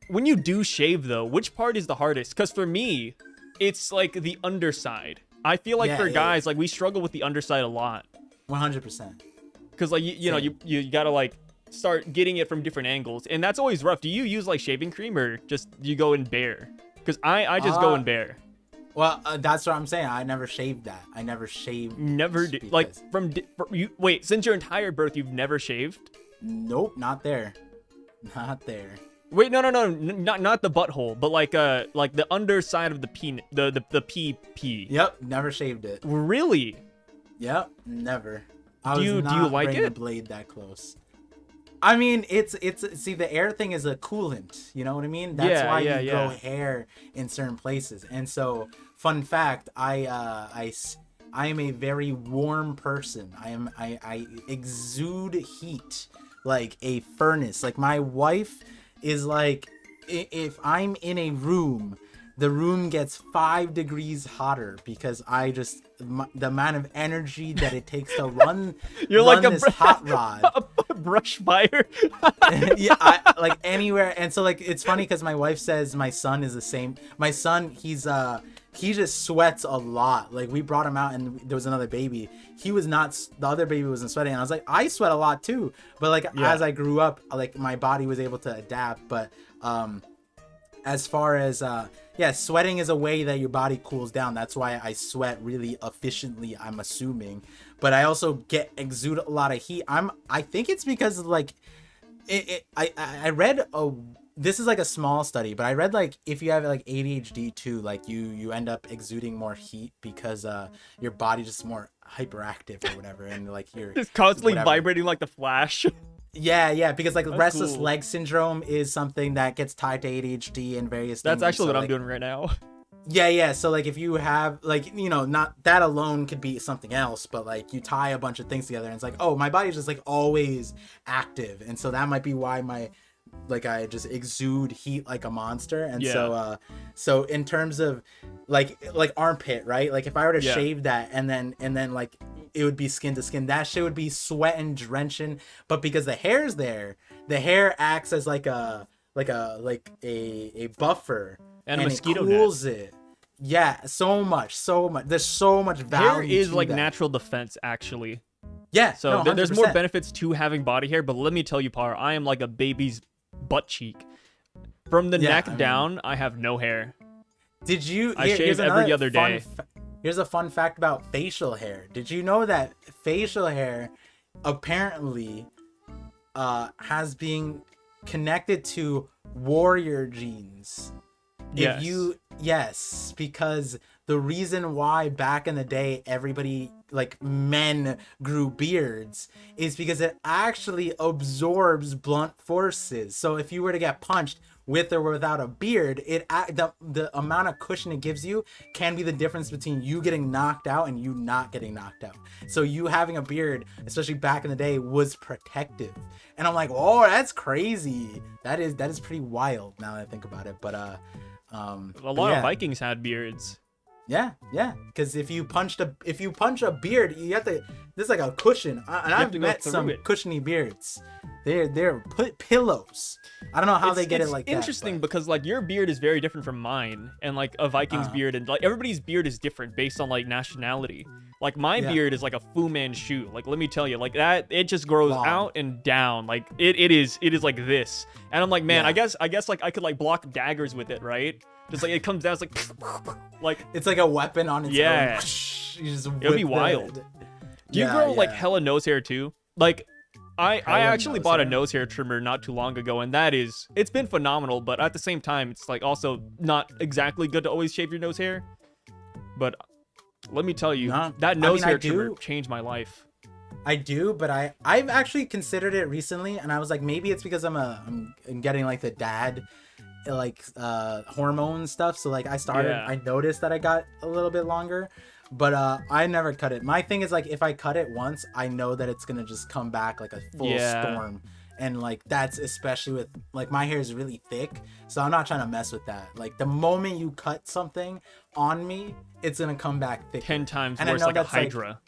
when you do shave though, which part is the hardest? Because for me, it's like the underside. I feel like for guys, like we struggle with the underside a lot. 100%. Because like you know you gotta like start getting it from different angles, and that's always rough. Do you use like shaving cream or just you go in bare? Because I just go in bare. Well, that's what I'm saying. I never shaved that. I never shaved. Never did. Like wait, since your entire birth, you've never shaved? Nope, not there. Not there. Wait, no, not the butthole, but like the underside of the penis, the PP. Yep, never shaved it. Really? Yep, never. Do you like it? The blade that close. I mean, it's see, the air thing is a coolant. You know what I mean? That's why you grow hair in certain places. And so, fun fact, I am a very warm person. I exude heat like a furnace. Like my wife is like, if I'm in a room, the room gets 5 degrees hotter because the amount of energy that it takes to run this hot rod. A brush fire. Yeah, like anywhere. And so like, it's funny because my wife says my son is the same. My son, he just sweats a lot. Like we brought him out and there was another baby. The other baby wasn't sweating. And I was like, I sweat a lot too. But like, as I grew up, like my body was able to adapt. But as far as sweating is a way that your body cools down. That's why I sweat really efficiently, I'm assuming. But I also exude a lot of heat. I think it's because like I read this is like a small study, but I read like if you have like ADHD too, like you end up exuding more heat because your body just more hyperactive or whatever, and like you're Just constantly whatever. vibrating like the Flash. Yeah, because like That's restless cool. leg syndrome is something that gets tied to ADHD and various things. That's actually So, what I'm like, doing right now. Yeah. So like if you have like, not that alone could be something else, but like you tie a bunch of things together and it's like, oh, my body's just like always active. And so that might be why I just exude heat like a monster. And Yeah. so in terms of like armpit, right? Like if I were to Yeah. shave that and then like it would be skin to skin, that shit would be sweating, drenching. But because the hair's there, the hair acts as like a buffer, And a mosquito it net. cools it. Yeah, so much. There's so much value. Hair is to like that. natural defense, actually. Yeah. So no, there's more 100%. benefits to having body hair, but let me tell you, Par, I am like a baby's butt cheek. From the Yeah, neck I mean- down, I have no hair. Did you? I shave here's every another other fun day. Here's a fun fact about facial hair. Did you know that facial hair apparently has been connected to warrior genes? Yes. Yes, because the reason why back in the day everybody, like men, grew beards is because it actually absorbs blunt forces. So if you were to get punched with or without a beard, the amount of cushion it gives you can be the difference between you getting knocked out and you not getting knocked out. So you having a beard, especially back in the day, was protective. And I'm like, oh, that's crazy. That is pretty wild now that I think about it. But A but lot yeah. of Vikings had beards. Yeah, because if you punch a beard, you have to. This is like a cushion, and have I've to go met through some it. cushiony beards. They're put pillows. I don't know how they get it like that. Interesting but- because like your beard is very different from mine, and like a Viking's beard, and like everybody's beard is different based on like nationality. Like my Yeah. beard is like a Fu Manchu. Like let me tell you, like that it just grows Long. out and down. Like it is like this. And I'm like, man, Yeah. I guess like I could like block daggers with it, right? Just like it comes down, it's like It's like a weapon on its Yeah. own. You just It'd be whip wild. the- Do you Yeah, grow like yeah. hella nose hair too? Like I Hella actually nose bought a hair? nose hair trimmer not too long ago, and it's been phenomenal, but at the same time it's like also not exactly good to always shave your nose hair. But let me tell you, No, that I nose mean, I hair trimmer do. changed my life. I do, but I've actually considered it recently, and I was like, maybe it's because I'm getting like the dad like hormone stuff. So like Yeah. I noticed that I got a little bit longer, but I never cut it. My thing is like if I cut it once, I know that it's gonna just come back like a full Yeah. storm. And like that's especially with like my hair is really thick, so I'm not trying to mess with that. Like the moment you cut something on me, it's gonna come back thick. 10 times And I worse, know like a that's, like, hydra.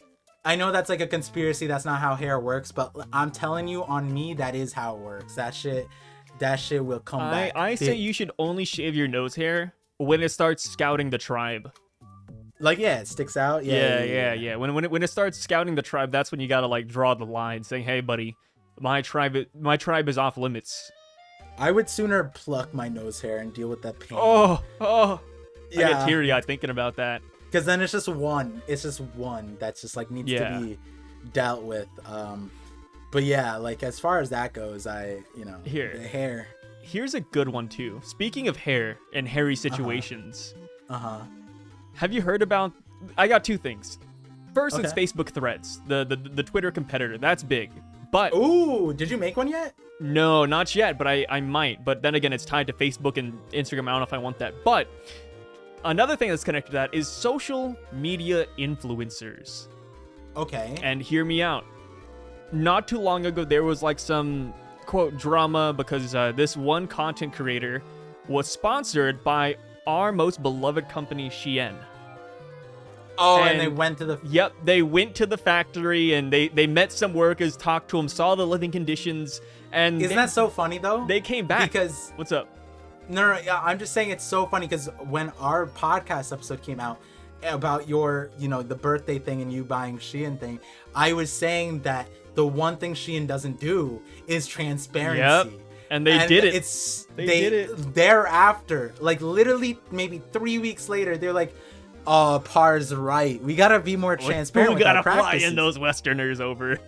I know that's like a conspiracy. That's not how hair works, but I'm telling you, on me, that is how it works. That shit will come back. I say thick. you should only shave your nose hair when it starts scouting the tribe. Like yeah, it sticks out. Yeah. When it starts scouting the tribe, that's when you gotta like draw the line, saying, "Hey, buddy, my tribe is off limits." I would sooner pluck my nose hair and deal with that pain. Oh, I Yeah. get teary-eyed thinking about that. Because then it's just one. It's just one that's just like needs Yeah. to be dealt with. But yeah, like as far as that goes, Here. the hair. Here's a good one too. Speaking of hair and hairy situations, have you heard about? I got two things. First, it's Okay. Facebook Threads, the Twitter competitor. That's big. But Ooh, did you make one yet? no, not yet. But I might. But then again, it's tied to Facebook and Instagram. I don't know if I want that. But another thing that's connected to that is social media influencers. Okay. And hear me out. Not too long ago, there was like some quote drama because this one content creator was sponsored by our most beloved company, Shein. Oh, and they and- went to the. Yep, they went to the factory and they met some workers, talked to them, saw the living conditions, and Isn't that so funny though? they came back. Because What's up? no, yeah, I'm just saying it's so funny because when our podcast episode came out about your, the birthday thing and you buying Shein thing, I was saying that the one thing Shein doesn't do is transparency. Yep, and they did it. They did it. Thereafter, like literally maybe 3 weeks later, they're like, "Oh, Par's right. We gotta be more transparent." We with our gotta fly practices." in those Westerners over.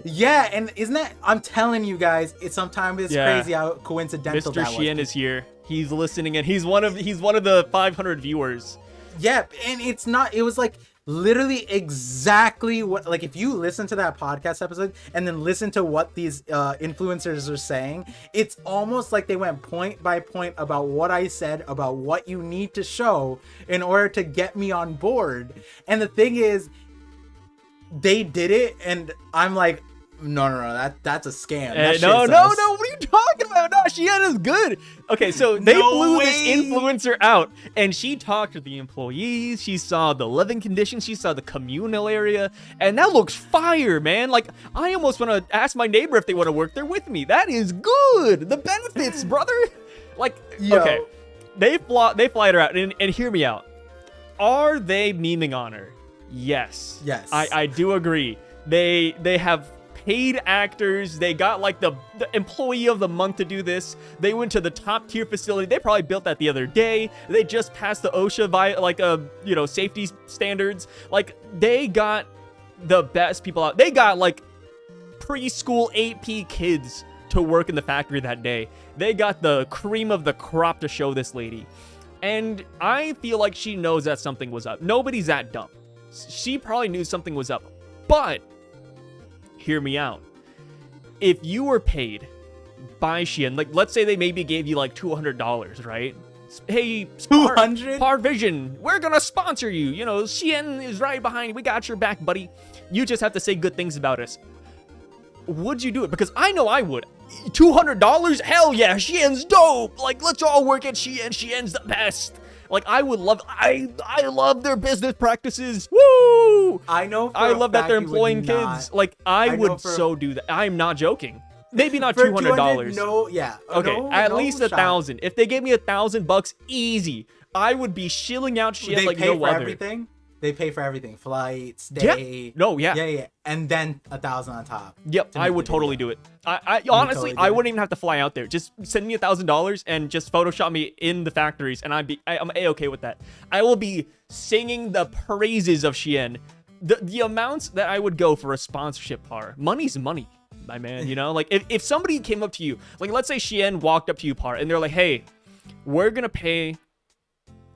Yeah, and isn't that? I'm telling you guys, sometimes it's crazy how coincidental Mr. that Shein was. is here. He's listening, and he's one of the 500 viewers. Yeah, and it's not. It was like literally exactly what. Like if you listen to that podcast episode and then listen to what these influencers are saying, it's almost like they went point by point about what I said about what you need to show in order to get me on board. And the thing is, they did it, and I'm like, no, that's a scam. No, what are you talking about? No, Shein is good. Okay, so they flew this influencer out, and she talked to the employees. She saw the living conditions. She saw the communal area, and that looks fire, man. Like, I almost want to ask my neighbor if they want to work there with me. That is good. The benefits, brother. Like, okay, they fly her out, and hear me out. Are they memeing on her? Yes. I do agree. They have paid actors. They got like the employee of the month to do this. They went to the top tier facility. They probably built that the other day. They just passed the OSHA safety standards. Like, they got the best people out. They got like preschool AP kids to work in the factory that day. They got the cream of the crop to show this lady. And I feel like she knows that something was up. Nobody's that dumb. She probably knew something was up. But hear me out. If you were paid by Shein, like let's say they maybe gave you like $200, right? Hey, 200? Par Vision, we're gonna sponsor you. You know, Shein is right behind you. We got your back, buddy. You just have to say good things about us. Would you do it? Because I know I would. $200? Hell yeah, Shein's dope. Like, let's all work at Shein. Shein's the best. Like, I would love, I love their business practices. Woo! I know. I love that they're employing kids. Like, I would so do that. I'm not joking. Maybe not $200. No, yeah. Okay, at least 1,000. If they gave me $1,000 easy, I would be shilling out shit like no other. They pay for everything. They pay for everything. Flight, stay. Yeah. No, yeah. Yeah. And then 1,000 on top. Yep, I would totally do it. I honestly, I wouldn't even have to fly out there. Just send me $1,000 and just Photoshop me in the factories, and I'm A-okay with that. I will be singing the praises of Shein. The amounts that I would go for a sponsorship Par. Money's money, my man. You know, like if somebody came up to you, like let's say Shein walked up to you, Par, and they're like, hey, we're gonna pay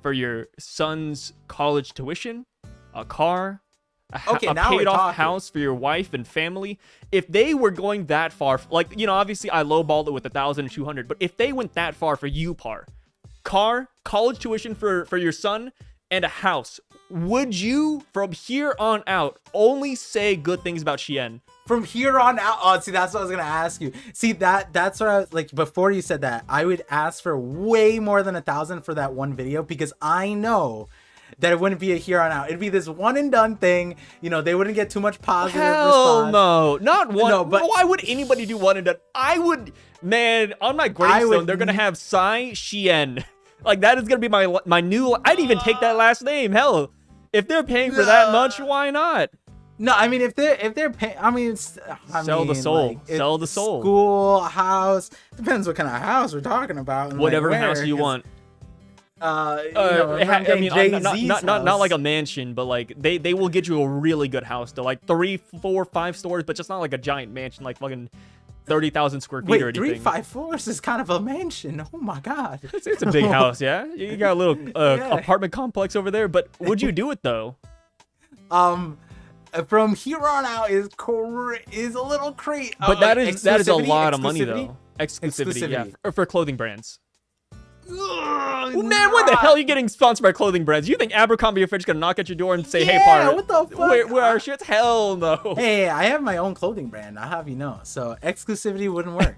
for your son's college tuition, a car, a paid off house for your wife and family. If they were going that far, like, you know, obviously I lowballed it with 1,000 and 200, but if they went that far for you, Par, car, college tuition for your son, and a house, would you from here on out only say good things about Shein? From here on out, oh, see, that's what I was gonna ask you. See, that's what I was like before you said that. I would ask for way more than 1,000 for that one video, because I know that it wouldn't be a here on out. It'd be this one and done thing. You know, they wouldn't get too much positive response. No, not one. No, but why would anybody do one and done? I would, man, on my gravestone, they're gonna have Sai Shein. Like, that is gonna be my new. I'd even take that last name. Hell, if they're paying for that much, why not? No, I mean, if they're paying, I mean, sell the soul. Like, sell the soul. School, house, depends what kind of house we're talking about. And whatever like house you want. You know, I mean, not like a mansion, but like they will get you a really good house to like 3, 4, 5 stories, but just not like a giant mansion, like fucking 30,000 square feet or anything. 3, 5 floors is kind of a mansion. Oh my god, it's a big house, yeah. You got a little apartment complex over there, but would you do it though? From here on out is a little crazy. But that is a lot of money though. Exclusivity. Yeah, for clothing brands. Well, man, where the hell are you getting sponsored by clothing brands? You think Abercrombie & Fitch gonna knock at your door and say, "Hey, Par, what the fuck? Where are shirts?" Hell no. Hey, I have my own clothing brand. I'll have you know. So exclusivity wouldn't work.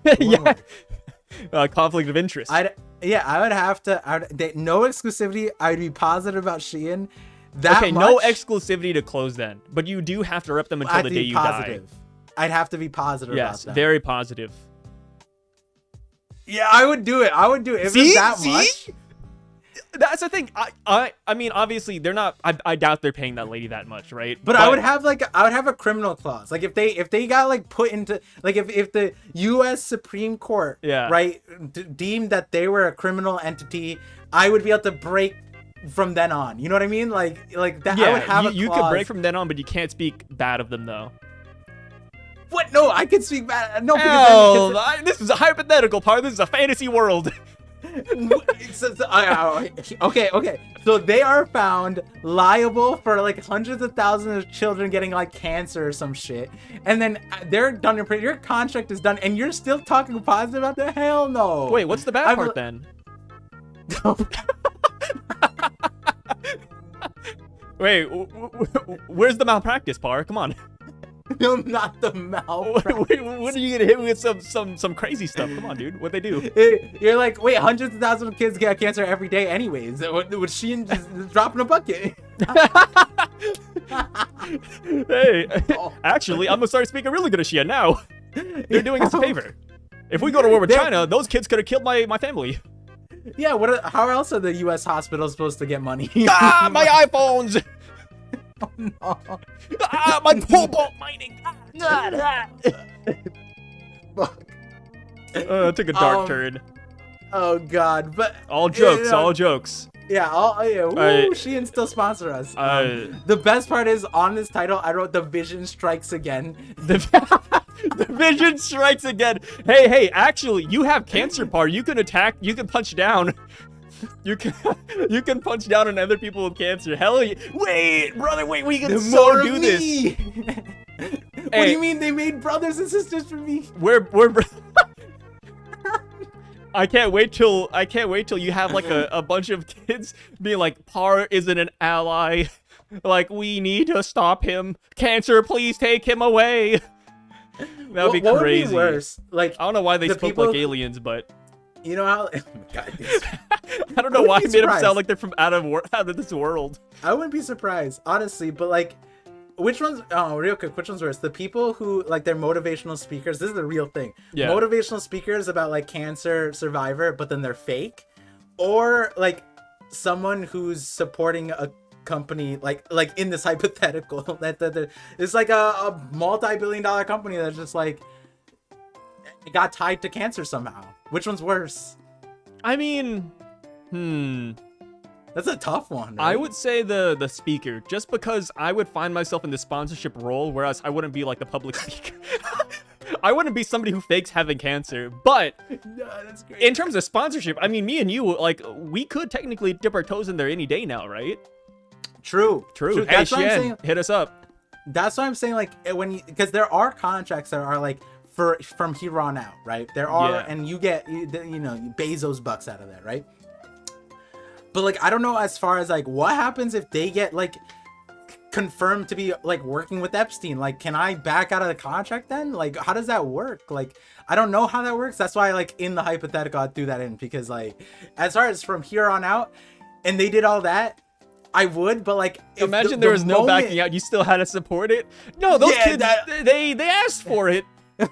Conflict of interest. I would have to. No exclusivity. I'd be positive about Shein. No exclusivity to clothes then, but you do have to rep them until the day you die. I'd have to be positive about that. Yes, very positive. Yeah, I would do it. If it's that much. That's the thing. I mean, obviously they're not. I doubt they're paying that lady that much, right? But I would have a criminal clause. Like if they got like put into like if the U.S. Supreme Court deemed that they were a criminal entity, I would be able to break from then on. You know what I mean? Like that. Yeah, I would have a clause. You could break from then on, but you can't speak bad of them though. What? No, I can speak bad. No, Hell, this is a hypothetical part. This is a fantasy world. Okay. So they are found liable for like hundreds of thousands of children getting like cancer or some shit, and then they're done. Your contract is done, and you're still talking positive about the hell no. Wait, what's the bad part then? Wait, where's the malpractice part? Come on. No, not the malpractice. Wait, when are you gonna hit me with some crazy stuff? Come on, dude. What they do? You're like, wait, hundreds of thousands of kids get cancer every day, anyways. Would Shein just drop in a bucket? Hey, actually, I'm gonna start speaking really good of Shein now. They're doing us a favor. If we go to war with China, those kids could have killed my family. Yeah, how else are the U.S. hospitals supposed to get money? My iPhones! Oh, no. My cobalt mining! Fuck. It took a dark turn. Oh, God. But all jokes, all jokes. Yeah, Shein still sponsor us. The best part is, on this title, I wrote "The Vision Strikes Again." The vision strikes again. Hey, actually, you have cancer part. You can attack, you can punch down. You can punch down on other people with cancer. Hell yeah. Wait, brother, wait, we can do this. What do you mean they made brothers and sisters for me? We're I can't wait till you have like a bunch of kids being like, Par isn't an ally. Like, we need to stop him. Cancer, please take him away. That would be crazy. What would be worse? Like, I don't know why they spoke like aliens, but you know how? Oh God, I don't know why I made them sound like they're from out of this world. I wouldn't be surprised, honestly. But like, which ones? Oh, real quick, which one's worse? The people who like they're motivational speakers. This is the real thing. Yeah. Motivational speakers about like cancer survivor, but then they're fake, or like someone who's supporting a company like in this hypothetical that it's like a multi-billion-dollar company that's just like it got tied to cancer somehow. Which one's worse? I mean, that's a tough one, right? I would say the speaker, just because I would find myself in the sponsorship role, whereas I wouldn't be like the public speaker. I wouldn't be somebody who fakes having cancer, but that's great. In terms of sponsorship, I mean, me and you, like, we could technically dip our toes in there any day now, right? True. Hey, Shein, hit us up. That's why I'm saying, like, because there are contracts that are like from here on out, right? There are, and you get Bezos bucks out of that, right? But like, I don't know as far as like what happens if they get like confirmed to be like working with Epstein. Like, can I back out of the contract then? Like, how does that work? Like, I don't know how that works. That's why like in the hypothetical I threw that in, because like as far as from here on out, and they did all that, I would, but like, imagine there was no backing out. You still had to support it. No, those kids, they asked for it. They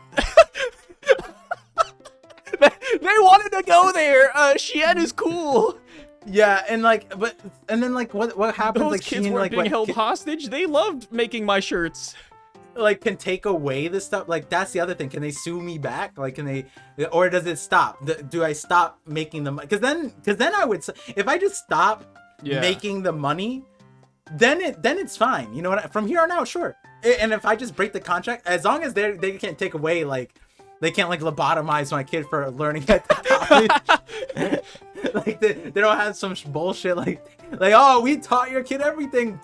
wanted to go there. Shein is cool. Yeah, and like, and then like, what happens? Those like, kids Shein, weren't like, being held hostage. They loved making my shirts. Like, can take away this stuff. Like, that's the other thing. Can they sue me back? Like, can they, or does it stop? Do I stop making them? Because then I would, if I just stop making the money, then it's fine. You know what? From here on out, sure. And if I just break the contract, as long as they can't take away, like, they can't like lobotomize my kid for learning at college. Like, they don't have some bullshit like, oh, we taught your kid everything.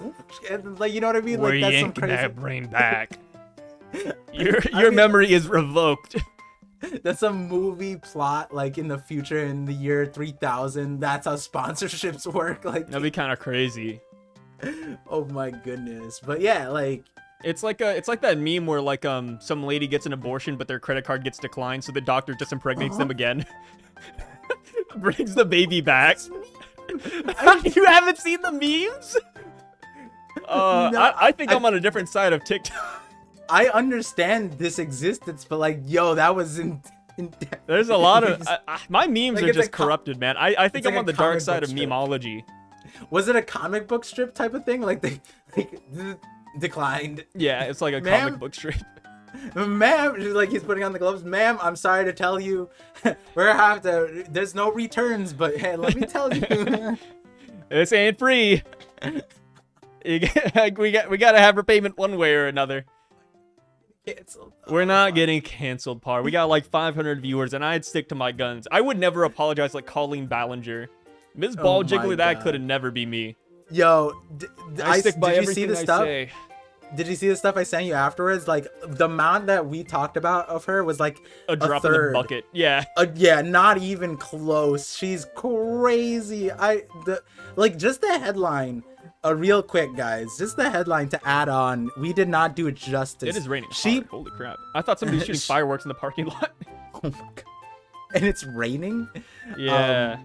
And, like, you know what I mean? We're like, that's yanking some crazy that brain back. Your memory is revoked. That's a movie plot, like in the future, in the year 3000. That's how sponsorships work. Like, that'd be kind of crazy. Oh my goodness. But yeah, like, it's like that meme where like some lady gets an abortion but their credit card gets declined, so the doctor just impregnates them again. Brings the baby back. You haven't seen the memes? No, I think I'm on a different side of TikTok. I understand this existence, but like, yo, that was in there's a lot of my memes like, are just corrupted, man. I think I'm like on the dark side of memology. Was it a comic book strip type of thing? Like, they declined. Yeah, it's like a comic book strip. Ma'am, like, he's putting on the gloves. Ma'am, I'm sorry to tell you, there's no returns, but hey, let me tell you. This ain't free. We gotta have repayment one way or another. Canceled. We're not getting canceled, Par. We got like 500 viewers, and I'd stick to my guns. I would never apologize like Colleen Ballinger. Ms. Ball Oh my Jiggler, that God. could have never be me. Yo, I stick by did you see everything the I stuff? say. Did you see the stuff I sent you afterwards? Like the amount that we talked about of her was like A drop in third. the bucket. Yeah. Yeah, not even close. She's crazy. Like just the headline. Real quick, guys, just the headline to add on. We did not do it justice. It is raining hard. Holy crap. I thought somebody was shooting fireworks in the parking lot. Oh my God. And it's raining. Yeah.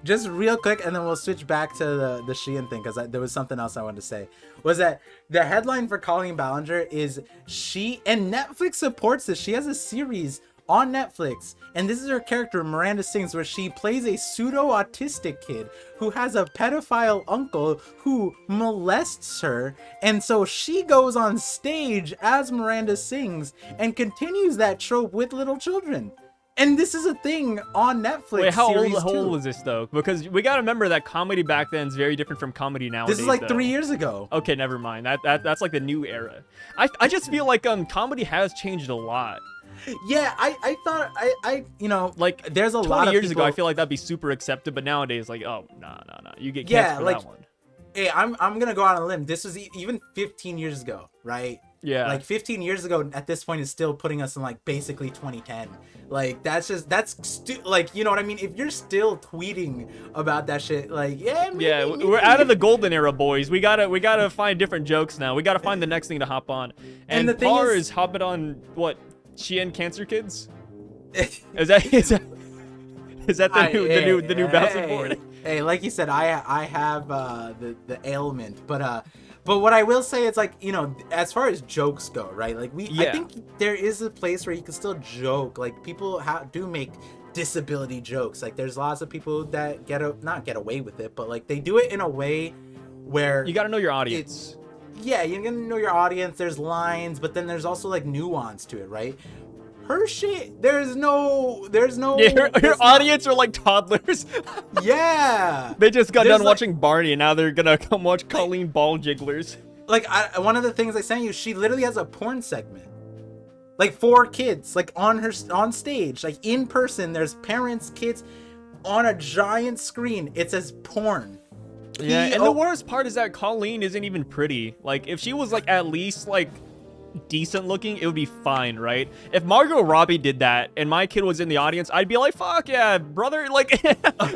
Just real quick, and then we'll switch back to the Shein thing, because there was something else I wanted to say. Was that the headline for Colleen Ballinger is she, and Netflix supports this. She has a series on Netflix, and this is her character, Miranda Sings, where she plays a pseudo-autistic kid who has a pedophile uncle who molests her, and so she goes on stage as Miranda Sings and continues that trope with little children. And this is a thing on Netflix. Wait, how series old too. was this though? Because we gotta remember that comedy back then is very different from comedy nowadays. This is like though. 3 years ago. Okay, never mind. That's like the new era. I just feel like comedy has changed a lot. Yeah, I thought I you know, Like there's a 20 lot of years people, ago, I feel like that'd be super accepted, but nowadays, like, oh, nah, you get canceled Yeah, for like, that one. hey, I'm gonna go on a limb. This was even 15 years ago, right? Yeah. Like 15 years ago at this point is still putting us in like basically 2010. Like like, you know what I mean? If you're still tweeting about that shit, like, yeah, maybe. We're out of the golden era, boys. We gotta find different jokes now. We gotta find the next thing to hop on. And the thing Par is- is hopping on what? Shein Cancer Kids? Is that the new bouncing board? Hey, like you said, I have the ailment, but what I will say, it's like, you know, as far as jokes go, right? Like I think there is a place where you can still joke. Like people do make disability jokes. Like there's lots of people that not get away with it, but like they do it in a way where You gotta know your audience. yeah, you're gonna know your audience. There's lines, but then there's also like nuance to it, right? Her shit, there's no. Yeah, her audience are like toddlers. Yeah. They just got There's done watching Barney, and now they're gonna come watch Colleen Ball Jigglers. Like one of the things I sent you, she literally has a porn segment, like for kids, like on stage, like in person. There's parents, kids, on a giant screen. It says porn. Yeah, and the worst part is that Colleen isn't even pretty. Like, if she was like at least like decent looking, it would be fine, right? If Margot Robbie did that and my kid was in the audience, I'd be like, fuck yeah, brother. Like,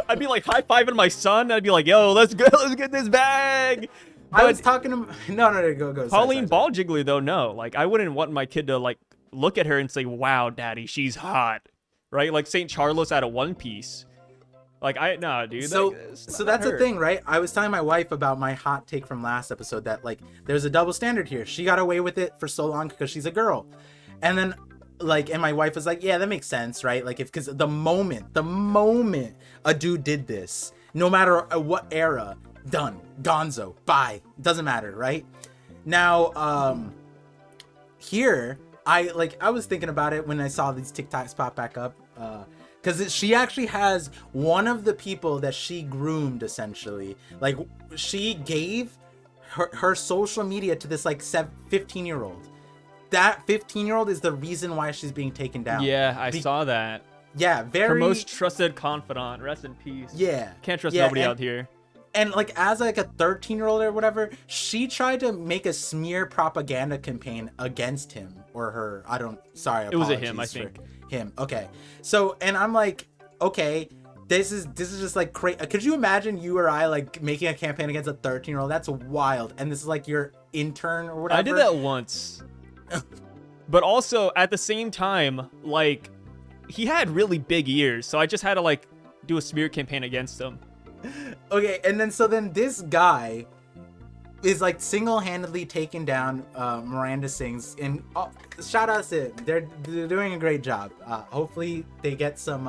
I'd be like high-fiving my son. I'd be like, yo, let's get this bag. I was talking to no, go. Colleen Ball Jiggler though, no. Like, I wouldn't want my kid to like look at her and say, wow, daddy, she's hot, right? Like St. Charles out of One Piece. Like, nah, dude. So that's the thing, right? I was telling my wife about my hot take from last episode that like there's a double standard here. She got away with it for so long because she's a girl, and then like, and my wife was like, yeah, that makes sense, right? Like, because the moment a dude did this, no matter what era, done, gonzo, bye, doesn't matter, right? Now, here I was thinking about it when I saw these TikToks pop back up. Because she actually has one of the people that she groomed, essentially. Like, she gave her social media to this, like, 15-year-old. That 15-year-old is the reason why she's being taken down. Yeah, I saw that. Yeah, Her most trusted confidant. Rest in peace. Yeah. Can't trust nobody out here. And, like, as, like, a 13-year-old or whatever, she tried to make a smear propaganda campaign against him or her. It was a him, I think. Him. Okay. So, and I'm like, okay, this is just like crazy. Could you imagine you or I like making a campaign against a 13-year-old? That's wild. And this is like your intern or whatever. I did that once. But also at the same time, like, he had really big ears, so I just had to like do a smear campaign against him. Okay, and then this guy is like single-handedly taking down Miranda Sings, and shout out to them. They're doing a great job. Hopefully they get some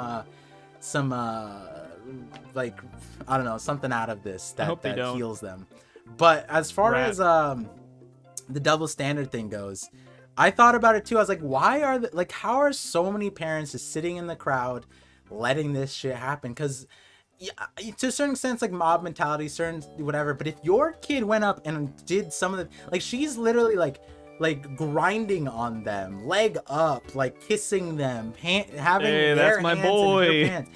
like, I don't know, something out of this that heals them. But as far as the double standard thing goes, I thought about it too. I was like, how are so many parents just sitting in the crowd letting this shit happen? Because to a certain extent, it's like mob mentality, certain whatever. But if your kid went up and did some of the, like, she's literally like like grinding on them, leg up, like kissing them, having Hey, their that's my hands in boy. her pants.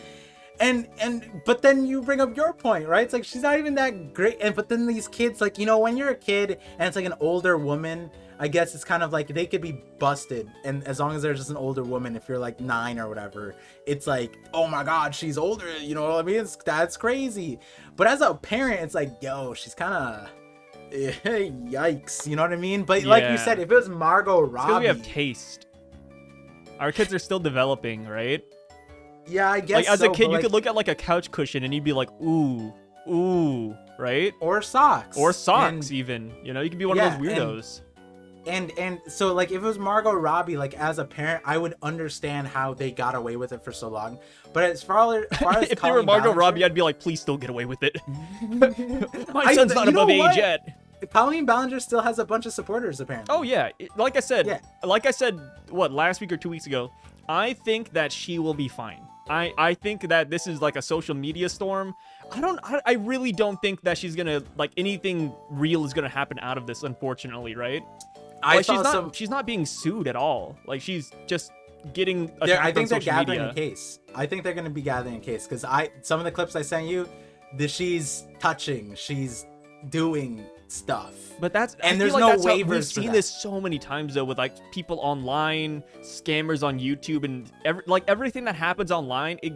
And but then you bring up your point, right? It's like she's not even that great. And but then these kids, like, you know, when you're a kid and it's like an older woman, I guess it's kind of like they could be busted, and as long as there's just an older woman, if you're like 9 or whatever, it's like, oh my god, she's older, you know what I mean? That's crazy. But as a parent, it's like, yo, she's kind of yikes, you know what I mean? But like you said, if it was Margot Robbie, because we have taste. Our kids are still developing, right? Yeah, I guess like as so, a kid, you like, could look at like a couch cushion and you'd be like, ooh, right? or socks, And, even, you know, you could be one of those weirdos. And so like if it was Margot Robbie, like as a parent, I would understand how they got away with it for so long. But as far as if they were Margot Robbie, I'd be like, please don't get away with it. My son's not above age yet. Colleen Ballinger still has a bunch of supporters apparently. Oh yeah, like I said, what, last week or 2 weeks ago, I think that she will be fine. I think that this is like a social media storm. I really don't think that she's gonna, like, anything real is gonna happen out of this, unfortunately, right? She's not being sued at all. Like, she's just getting attacked I think on they're gathering media. a case. I think they're gonna be gathering a case because some of the clips I sent you, she's touching, she's doing stuff. But there's no waivers. We've seen this so many times though, with like people online, scammers on YouTube, and everything that happens online, it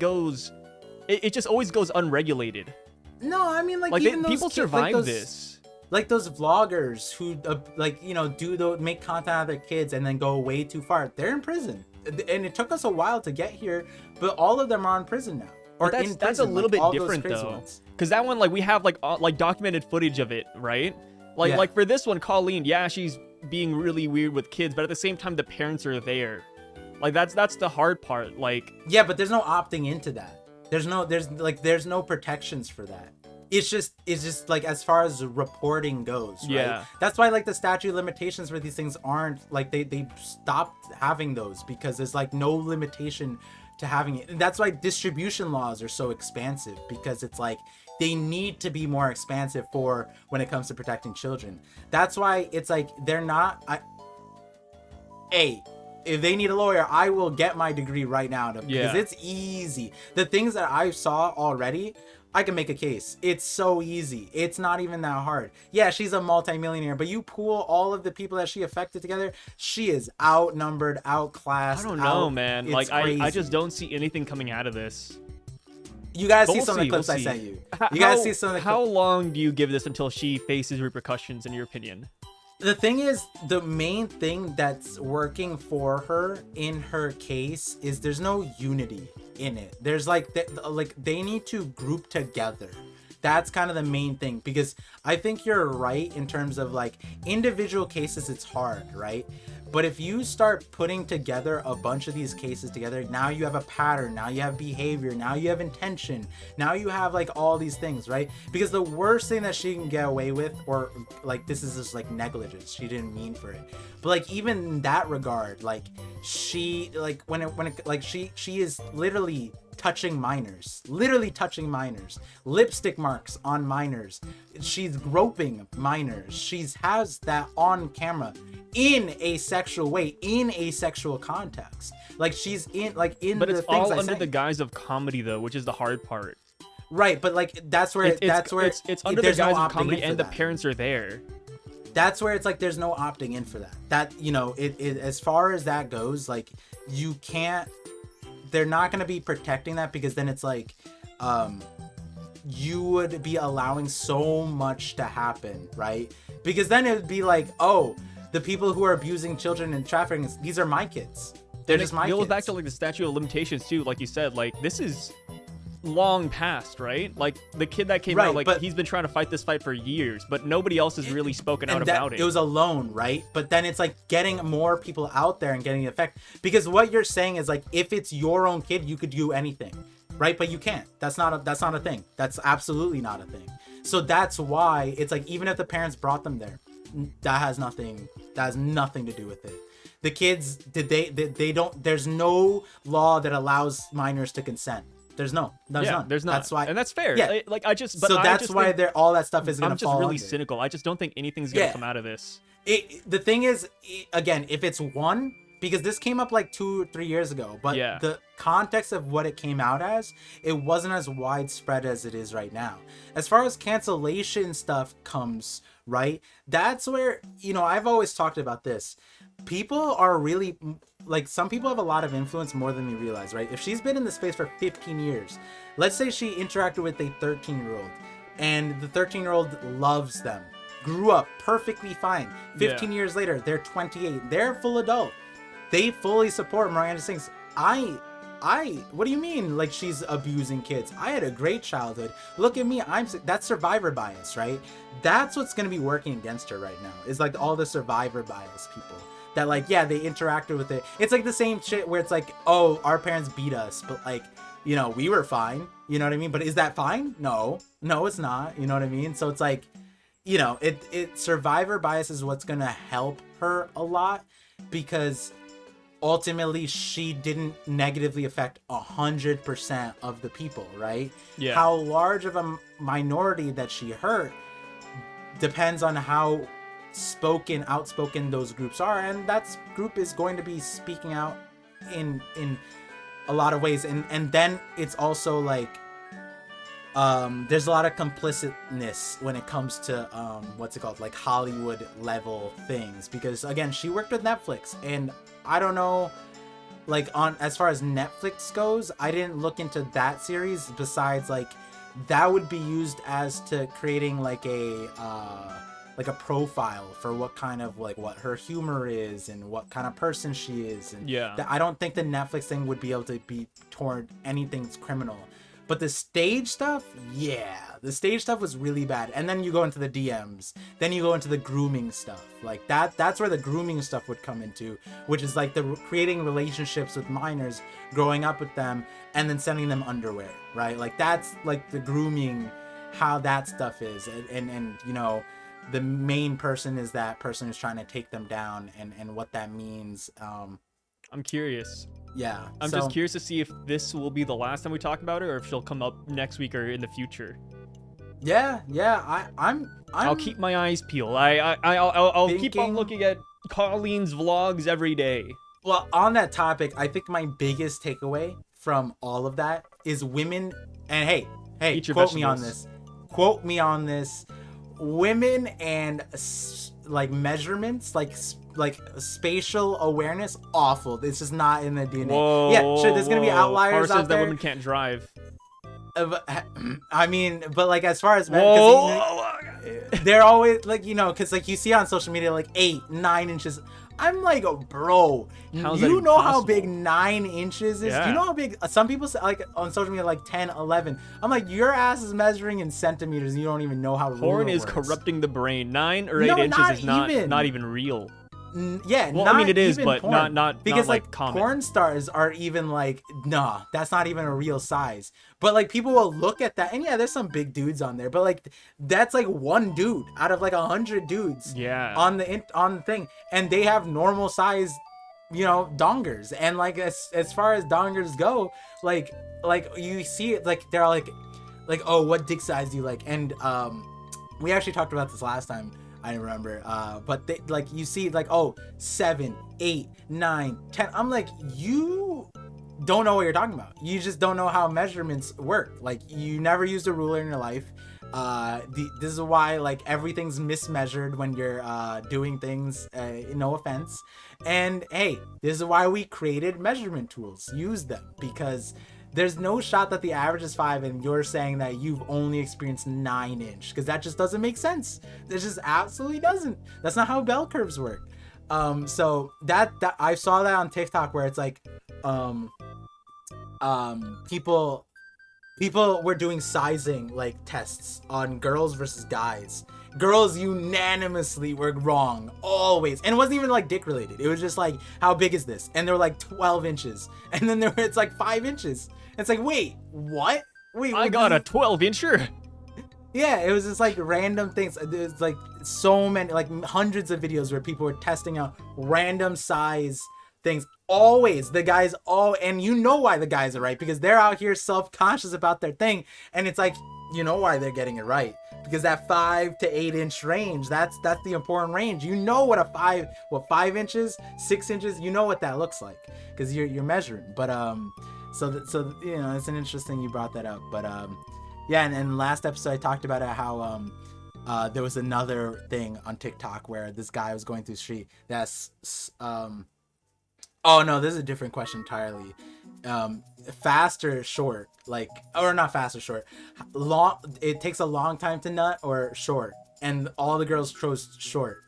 just always goes unregulated. No, I mean, like even people those survive this. Like those vloggers who like, you know, make content out of their kids and then go way too far. They're in prison, and it took us a while to get here, but all of them are in prison now. Or that's a little bit different though, because that one, like, we have like documented footage of it, right? Like for this one, Colleen, yeah, she's being really weird with kids, but at the same time, the parents are there. Like that's the hard part. Like, yeah, but there's no opting into that. There's no protections for that. It's just like, as far as reporting goes, right? Yeah. That's why like the statute of limitations for these things aren't like, they stopped having those because there's like no limitation to having it. And that's why distribution laws are so expansive, because it's like they need to be more expansive for when it comes to protecting children. That's why it's like they're not. If they need a lawyer, I will get my degree right now because it's easy. The things that I saw already, I can make a case. It's so easy. It's not even that hard. Yeah, she's a multimillionaire, but you pool all of the people that she affected together, she is outnumbered, outclassed. I don't know, man. It's like, crazy. I just don't see anything coming out of this. You guys see some of the clips I sent you. You guys see some of the clips. How long do you give this until she faces repercussions, in your opinion? The thing is, the main thing that's working for her in her case is there's no unity in it. There's like they need to group together. That's kind of the main thing, because I think you're right in terms of like individual cases, it's hard, right? But if you start putting together a bunch of these cases together, now you have a pattern, now you have behavior, now you have intention, now you have like all these things, right? Because the worst thing that she can get away with, or like, this is just like negligence, she didn't mean for it, but like even in that regard, like she, like when it like she is literally touching minors, lipstick marks on minors, she's groping minors, she's has that on camera in a sexual way, in a sexual context, like she's in like in but the it's things all I under say. the guise of comedy though, which is the hard part, right? But like that's where it's under the guise of comedy, and the parents are there. That's where it's like there's no opting in for that, you know, it as far as that goes, like you can't, they're not going to be protecting that, because then it's like you would be allowing so much to happen, right? Because then it would be like, oh, the people who are abusing children and trafficking, these are my kids, they're just my kids. It goes back to like the statute of limitations too, like you said, like this is long past, right? Like the kid that came out, like, but he's been trying to fight this fight for years, but nobody else has really spoken out about it. It was alone, right? But then it's like getting more people out there and getting the effect, because what you're saying is like, if it's your own kid, you could do anything, right? But you can't. That's not a thing. That's absolutely not a thing. So that's why it's like, even if the parents brought them there, that has nothing to do with it. The kids, they don't, there's no law that allows minors to consent. There's none. There's not. That's why, and that's fair. Yeah. Like I just, so that's why all that stuff is gonna. I'm just fall really under. cynical. I just don't think anything's gonna come out of this. The thing is, again, if it's one, because this came up like 2 or 3 years ago, but the context of what it came out as, it wasn't as widespread as it is right now. As far as cancellation stuff comes, right? That's where, you know, I've always talked about this. People are really, like, some people have a lot of influence more than we realize, right? If she's been in the space for 15 years, let's say she interacted with a 13-year-old, and the 13-year-old loves them, grew up perfectly fine. 15 years later, they're 28. They're full adult. They fully support Miranda Sings. What do you mean? Like, she's abusing kids? I had a great childhood. Look at me. That's survivor bias, right? That's what's going to be working against her right now. Is like all the survivor bias people that, like, yeah, they interacted with it. It's like the same shit where it's like, oh, our parents beat us, but like, you know, we were fine. You know what I mean? But is that fine? No, it's not. You know what I mean? So it's like, you know, it survivor bias is what's gonna help her a lot, because ultimately she didn't negatively affect 100% of the people, right? Yeah. How large of a minority that she hurt depends on how outspoken those groups are, and that group is going to be speaking out in a lot of ways, and then it's also like, there's a lot of complicitness when it comes to what's it called, like Hollywood level things, because again, she worked with Netflix, and I don't know, like, on as far as Netflix goes, I didn't look into that series, besides like that would be used as to creating like a profile for what kind of, like, what her humor is and what kind of person she is, and I don't think the Netflix thing would be able to be toward anything criminal. But the stage stuff, the stage stuff was really bad. And then you go into the DMs, then you go into the grooming stuff. Like that's where the grooming stuff would come into, which is like the creating relationships with minors, growing up with them, and then sending them underwear, right? Like that's like the grooming, how that stuff is. And you know, the main person is that person who's trying to take them down, and what that means. I'm curious. Yeah, I'm just curious to see if this will be the last time we talk about her, or if she'll come up next week or in the future. I'll keep my eyes peeled. I'll keep on looking at Colleen's vlogs every day. Well, on that topic, I think my biggest takeaway from all of that is women. And hey, quote me on this. Quote me on this. Women and like measurements, like spatial awareness, awful. This is not in the DNA. Whoa, yeah, sure, there's gonna be outliers Parses out there. that women can't drive. I mean, but like as far as men, they're always like, you know, because like you see on social media like 8, 9 inches. I'm like, bro, you know how big 9 inches is? Do you know how big? Some people say, like on social media, like 10, 11. I'm like, your ass is measuring in centimeters, and you don't even know how. Porn is corrupting the brain. 9 or 8 inches is not even real. Yeah, well, I mean it is, but porn. not because like common. Porn stars are even like, nah, that's not even a real size. But like people will look at that, and yeah, there's some big dudes on there, but like that's like one dude out of like 100 dudes. Yeah. On the thing, and they have normal size, you know, dongers, and like as far as dongers go, like you see it, like they're like, oh, what dick size do you like? And we actually talked about this last time. I remember, but they, like, you see like, oh, 7, 8, 9, 10. I'm like, you don't know what you're talking about. You just don't know how measurements work. Like, you never used a ruler in your life. This is why like everything's mismeasured when you're doing things. No offense. And hey, this is why we created measurement tools. Use them, because there's no shot that the average is 5 and you're saying that you've only experienced 9 inch, because that just doesn't make sense. It just absolutely doesn't. That's not how bell curves work. So that I saw that on TikTok, where it's like people were doing sizing like tests on girls versus guys. Girls unanimously were wrong, always. And it wasn't even like dick related. It was just like, how big is this? And they were like 12 inches. And then it's like 5 inches. It's like, wait, what? Wait, I got a 12-incher. Yeah, it was just like random things. There's like so many, like hundreds of videos where people were testing out random size things. always the guys all, and you know why the guys are right, because they're out here self-conscious about their thing, and it's like, you know why they're getting it right, because that 5 to 8 inch range, that's the important range. You know what 5 inches, 6 inches, you know what that looks like, because you're measuring. But so you know, it's an interesting you brought that up. But yeah, and last episode I talked about how there was another thing on TikTok where this guy was going through the street that's oh no, this is a different question entirely. Fast or short? Like, or not fast or short. Long. It takes a long time to nut, or short. And all the girls chose short.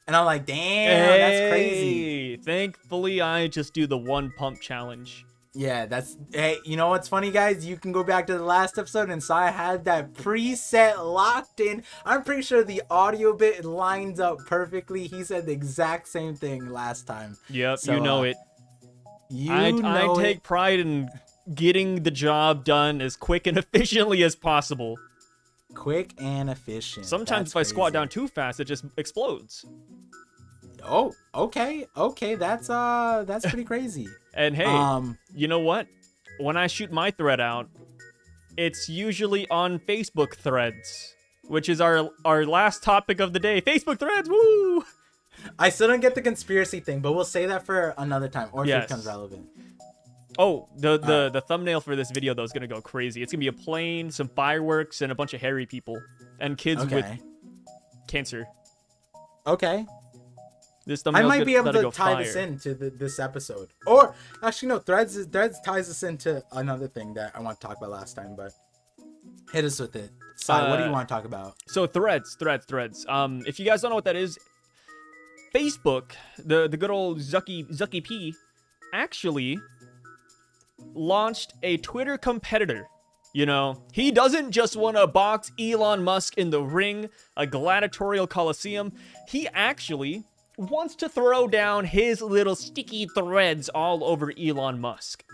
And I'm like, damn, that's crazy. Thankfully, I just do the 1 pump challenge. Yeah, that's. Hey, you know what's funny, guys? You can go back to the last episode and Sai had that preset locked in. I'm pretty sure the audio bit lines up perfectly. He said the exact same thing last time. Yep, so, you know it. I take pride in getting the job done as quick and efficiently as possible. Quick and efficient. Sometimes if I squat down too fast, it just explodes. Oh, okay, that's pretty crazy. And hey, you know what? When I shoot my thread out, it's usually on Facebook threads, which is our last topic of the day. Facebook threads, woo! I still don't get the conspiracy thing, but we'll say that for another time, or if it becomes relevant. Oh, the thumbnail for this video, though, is going to go crazy. It's going to be a plane, some fireworks, and a bunch of hairy people. And kids with cancer. Okay. This I might be able to tie this into this episode. Or, actually, no, Threads ties us into another thing that I want to talk about last time, but hit us with it. Sai, what do you want to talk about? So, Threads. If you guys don't know what that is, Facebook, the good old Zucky P, actually launched a Twitter competitor. You know, he doesn't just want to box Elon Musk in the ring, a gladiatorial coliseum. He actually wants to throw down his little sticky threads all over Elon Musk.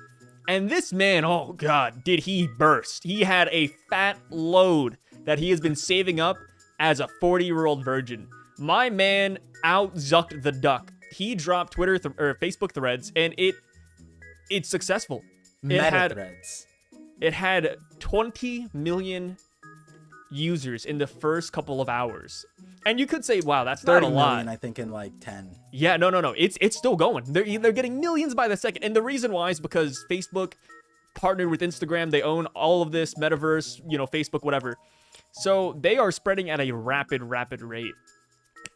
And this man, oh god, did he burst. He had a fat load that he has been saving up as a 40-year-old virgin. My man out-zucked the duck. He dropped Twitter or Facebook threads, and it's successful. Threads. It had 20 million users in the first couple of hours. And you could say, wow, that's not a lot. 30 million, I think, in like 10. Yeah, no. It's still going. They're getting millions by the second. And the reason why is because Facebook partnered with Instagram. They own all of this metaverse, you know, Facebook, whatever. So they are spreading at a rapid rate.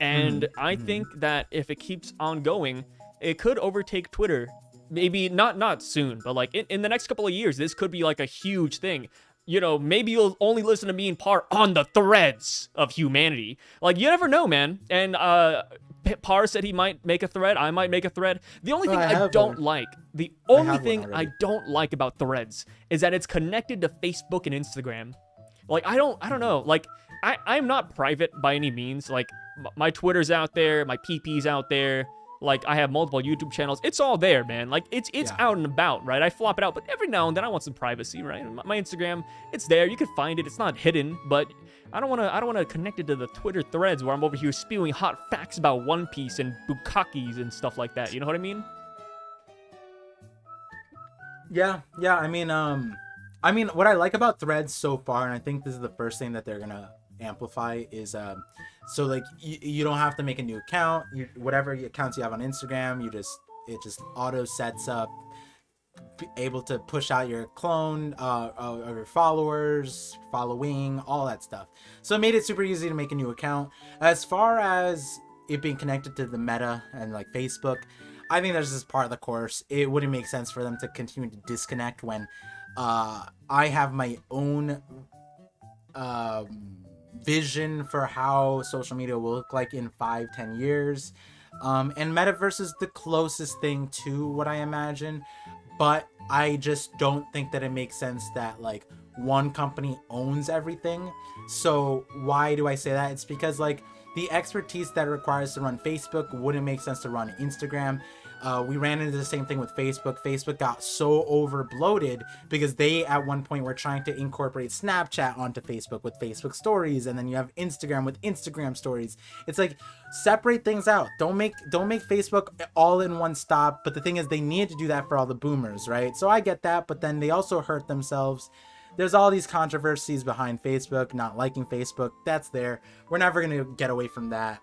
And I think that if it keeps on going, it could overtake Twitter. Maybe not soon, but like in the next couple of years, this could be like a huge thing. You know, maybe you'll only listen to me and Par on the threads of humanity. Like, you never know, man. And Par said he might make a thread. I might make a thread. The only thing I don't like about threads is that it's connected to Facebook and Instagram. Like, I don't know. Like, I'm not private by any means. Like, my Twitter's out there, my PP's out there. Like, I have multiple YouTube channels. It's all there, man. Like, it's out and about, right? I flop it out, but every now and then I want some privacy, right? My Instagram, it's there. You can find it. It's not hidden, but I don't want to connect it to the Twitter threads where I'm over here spewing hot facts about One Piece and bukakis and stuff like that. You know what I mean? Yeah. I mean, what I like about threads so far, and I think this is the first thing that they're gonna amplify, is so like you don't have to make a new account. Whatever accounts you have on Instagram, it just auto sets up, able to push out your clone of your followers, following, all that stuff. So it made it super easy to make a new account. As far as it being connected to the meta and like Facebook, I think that's just part of the course. It wouldn't make sense for them to continue to disconnect when I have my own vision for how social media will look like in 5-10 years, and metaverse is the closest thing to what I imagine, but I just don't think that it makes sense that like one company owns everything. So why do I say that? It's because like the expertise that it requires to run Facebook wouldn't make sense to run Instagram. We ran into the same thing with Facebook. Facebook got so over bloated because they at one point were trying to incorporate Snapchat onto Facebook with Facebook stories, and then you have Instagram with Instagram stories. It's like, separate things out. Don't make Facebook all in one stop. But the thing is, they need to do that for all the boomers, right? So I get that, but then they also hurt themselves. There's all these controversies behind Facebook, not liking Facebook. That's there. We're never going to get away from that.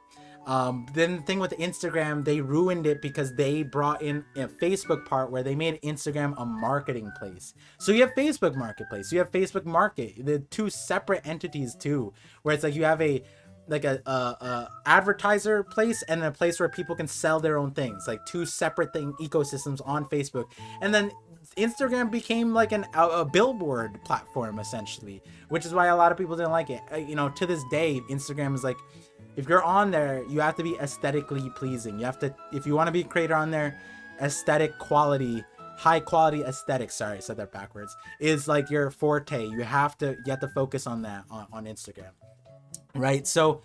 Then the thing with Instagram, they ruined it because they brought in a Facebook part where they made Instagram a marketing place. So you have Facebook Marketplace, you have Facebook Market, the two separate entities too, where it's like you have a advertiser place and a place where people can sell their own things, like two separate ecosystems on Facebook. And then Instagram became like a billboard platform essentially, which is why a lot of people didn't like it. To this day, Instagram is like, if you're on there, you have to be aesthetically pleasing. You have to, if you want to be a creator on there, aesthetic quality, high quality aesthetic, sorry, I said that backwards, is like your forte. You have to focus on that on Instagram, right? So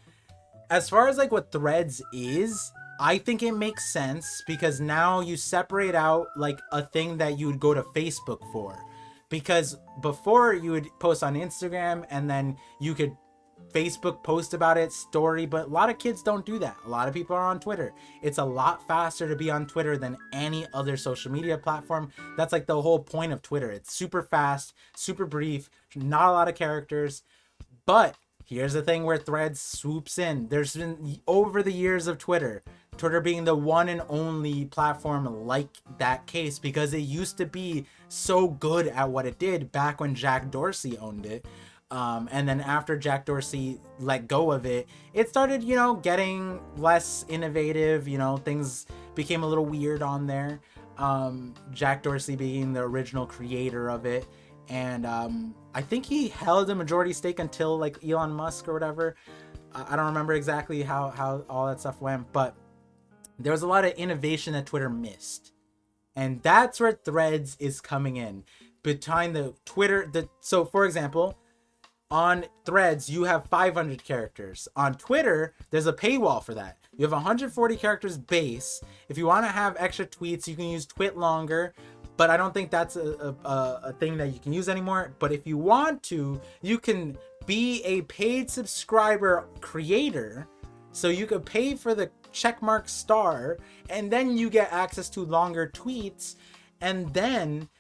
as far as like what Threads is, I think it makes sense because now you separate out like a thing that you would go to Facebook for, because before you would post on Instagram and then you could Facebook post about it, story, but a lot of kids don't do that. A lot of people are on Twitter. It's a lot faster to be on Twitter than any other social media platform. That's like the whole point of Twitter. It's super fast, super brief, not a lot of characters. But here's the thing where Threads swoops in. There's been, over the years of Twitter being the one and only platform like that case, because it used to be so good at what it did back when Jack Dorsey owned it. And then after Jack Dorsey let go of it, it started, getting less innovative. Things became a little weird on there. Jack Dorsey being the original creator of it. And I think he held a majority stake until like Elon Musk or whatever. I don't remember exactly how all that stuff went, but there was a lot of innovation that Twitter missed. And that's where Threads is coming in. Behind the Twitter, so for example, on Threads, you have 500 characters. On Twitter, there's a paywall for that. You have 140 characters base. If you want to have extra tweets, you can use Twit longer, but I don't think that's a thing that you can use anymore. But if you want to, you can be a paid subscriber creator. So you could pay for the checkmark star, and then you get access to longer tweets. And then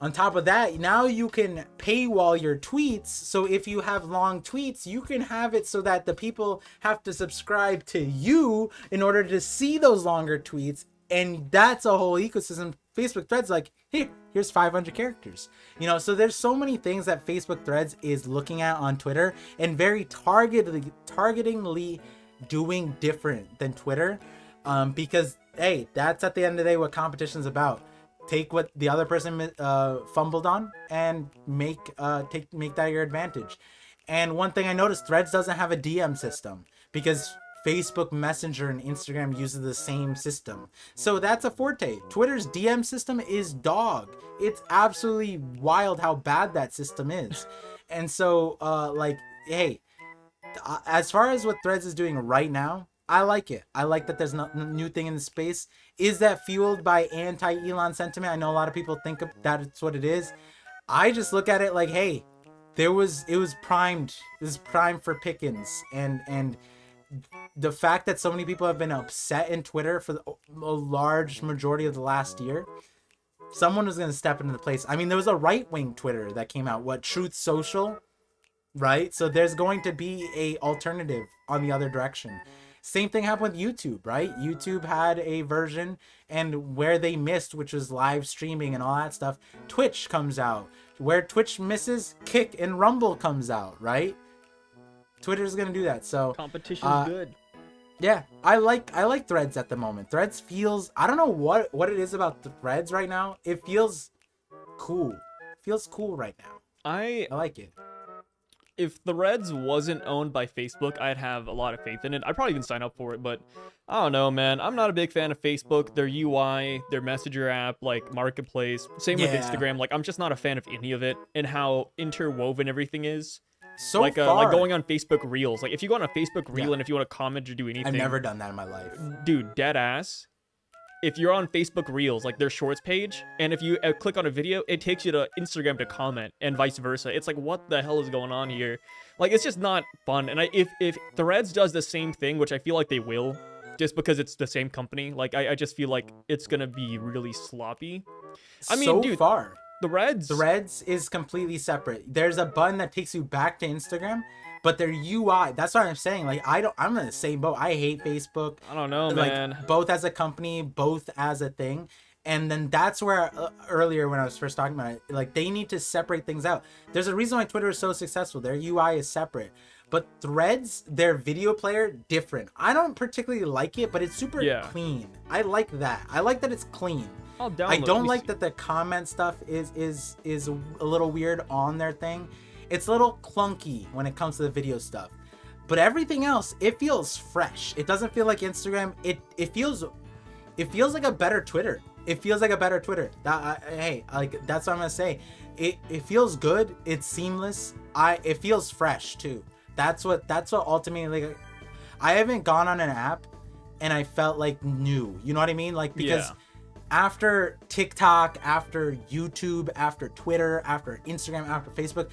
on top of that, now you can paywall your tweets. So if you have long tweets, you can have it so that the people have to subscribe to you in order to see those longer tweets. And that's a whole ecosystem. Facebook Threads like, here's 500 characters. So there's so many things that Facebook Threads is looking at on Twitter and very targetingly doing different than Twitter. Because, hey, that's at the end of the day what competition's about. Take what the other person fumbled on and make that your advantage. And one thing I noticed, Threads doesn't have a DM system because Facebook Messenger and Instagram uses the same system. So that's a forte. Twitter's DM system is dog. It's absolutely wild how bad that system is. And so hey, as far as what Threads is doing right now, I like it. I like that there's no new thing in the space. Is that fueled by anti-Elon sentiment? I know a lot of people think that's what it is. I just look at it like, hey, it was primed. This is primed for pickings. And the fact that so many people have been upset in Twitter for a large majority of the last year, someone was going to step into the place. I mean, there was a right-wing Twitter that came out, Truth Social, right? So there's going to be a alternative on the other direction. Same thing happened with YouTube, right? YouTube had a version, and where they missed, which was live streaming and all that stuff, Twitch comes out. Where Twitch misses, Kick and Rumble comes out, right? Twitter's gonna do that. So competition's good. Yeah, I like Threads at the moment. Threads feels, I don't know what it is about Threads right now. It feels cool. It feels cool right now. I like it. If Threads wasn't owned by Facebook, I'd have a lot of faith in it. I'd probably even sign up for it, but I don't know, man. I'm not a big fan of Facebook, their UI, their messenger app, like Marketplace. Same with Instagram. Like, I'm just not a fan of any of it and how interwoven everything is. So like far, going on Facebook Reels. Like, if you go on a Facebook Reel and if you want to comment or do anything, I've never done that in my life. Dude, dead ass. if you're on Facebook Reels, like their Shorts page, and if you click on a video, it takes you to Instagram to comment, and vice versa. It's like, what the hell is going on here? Like, it's just not fun. And if Threads does the same thing, which I feel like they will, just because it's the same company, like I just feel like it's gonna be really sloppy. I mean, so dude, far, Threads is completely separate. There's a button that takes you back to Instagram, but their UI, that's what I'm saying. Like, I'm in the same boat. I hate Facebook. I don't know, like, man. both as a company, both as a thing. And then that's where earlier when I was first talking about it, like, they need to separate things out. There's a reason why Twitter is so successful. Their UI is separate. But Threads, their video player, different. I don't particularly like it, but it's super clean. I like that. I like that it's clean. I don't like that the comment stuff is a little weird on their thing. It's a little clunky when it comes to the video stuff. But everything else, it feels fresh. It doesn't feel like Instagram. It feels like a better Twitter. It feels like a better Twitter. Hey, like, that's what I'm gonna say. It feels good. It's seamless. It feels fresh too. That's what ultimately, like, I haven't gone on an app and I felt like new. You know what I mean? Like, because after TikTok, after YouTube, after Twitter, after Instagram, after Facebook,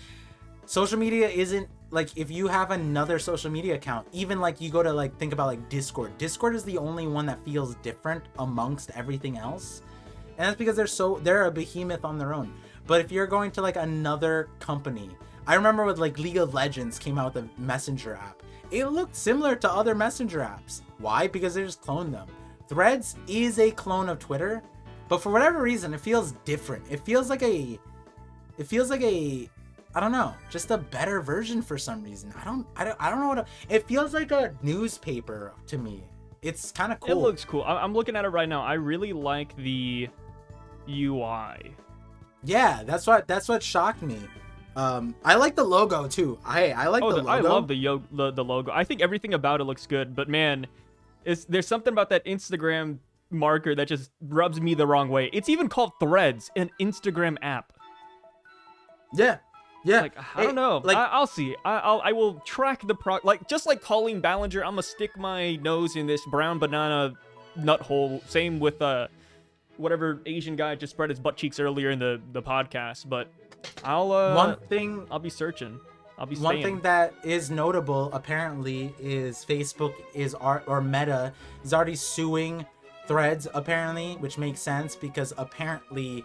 social media isn't, like, if you have another social media account, even like you go to, like, think about like Discord is the only one that feels different amongst everything else, and that's because they're a behemoth on their own. But if you're going to like another company, I remember with like League of Legends came out with a messenger app, it looked similar to other messenger apps. Why? Because they just cloned them. Threads is a clone of Twitter, but for whatever reason it feels different. It feels like a I don't know, just a better version for some reason. I don't know what it feels like, a newspaper to me. It's kind of cool. It looks cool. I'm looking at it right now. I really like the UI. Yeah, that's what shocked me. I like the logo too. I like the logo. I love the logo. I think everything about it looks good, but man, there's something about that Instagram marker that just rubs me the wrong way. It's even called Threads, an Instagram app. Yeah. Like, I don't know. Like, I'll see. I will track the like, just like Colleen Ballinger, I'm gonna stick my nose in this brown banana nut hole. Same with whatever Asian guy just spread his butt cheeks earlier in the podcast. But I'll be searching. I'll be staying. One thing that is notable apparently is Facebook or Meta is already suing Threads apparently, which makes sense because apparently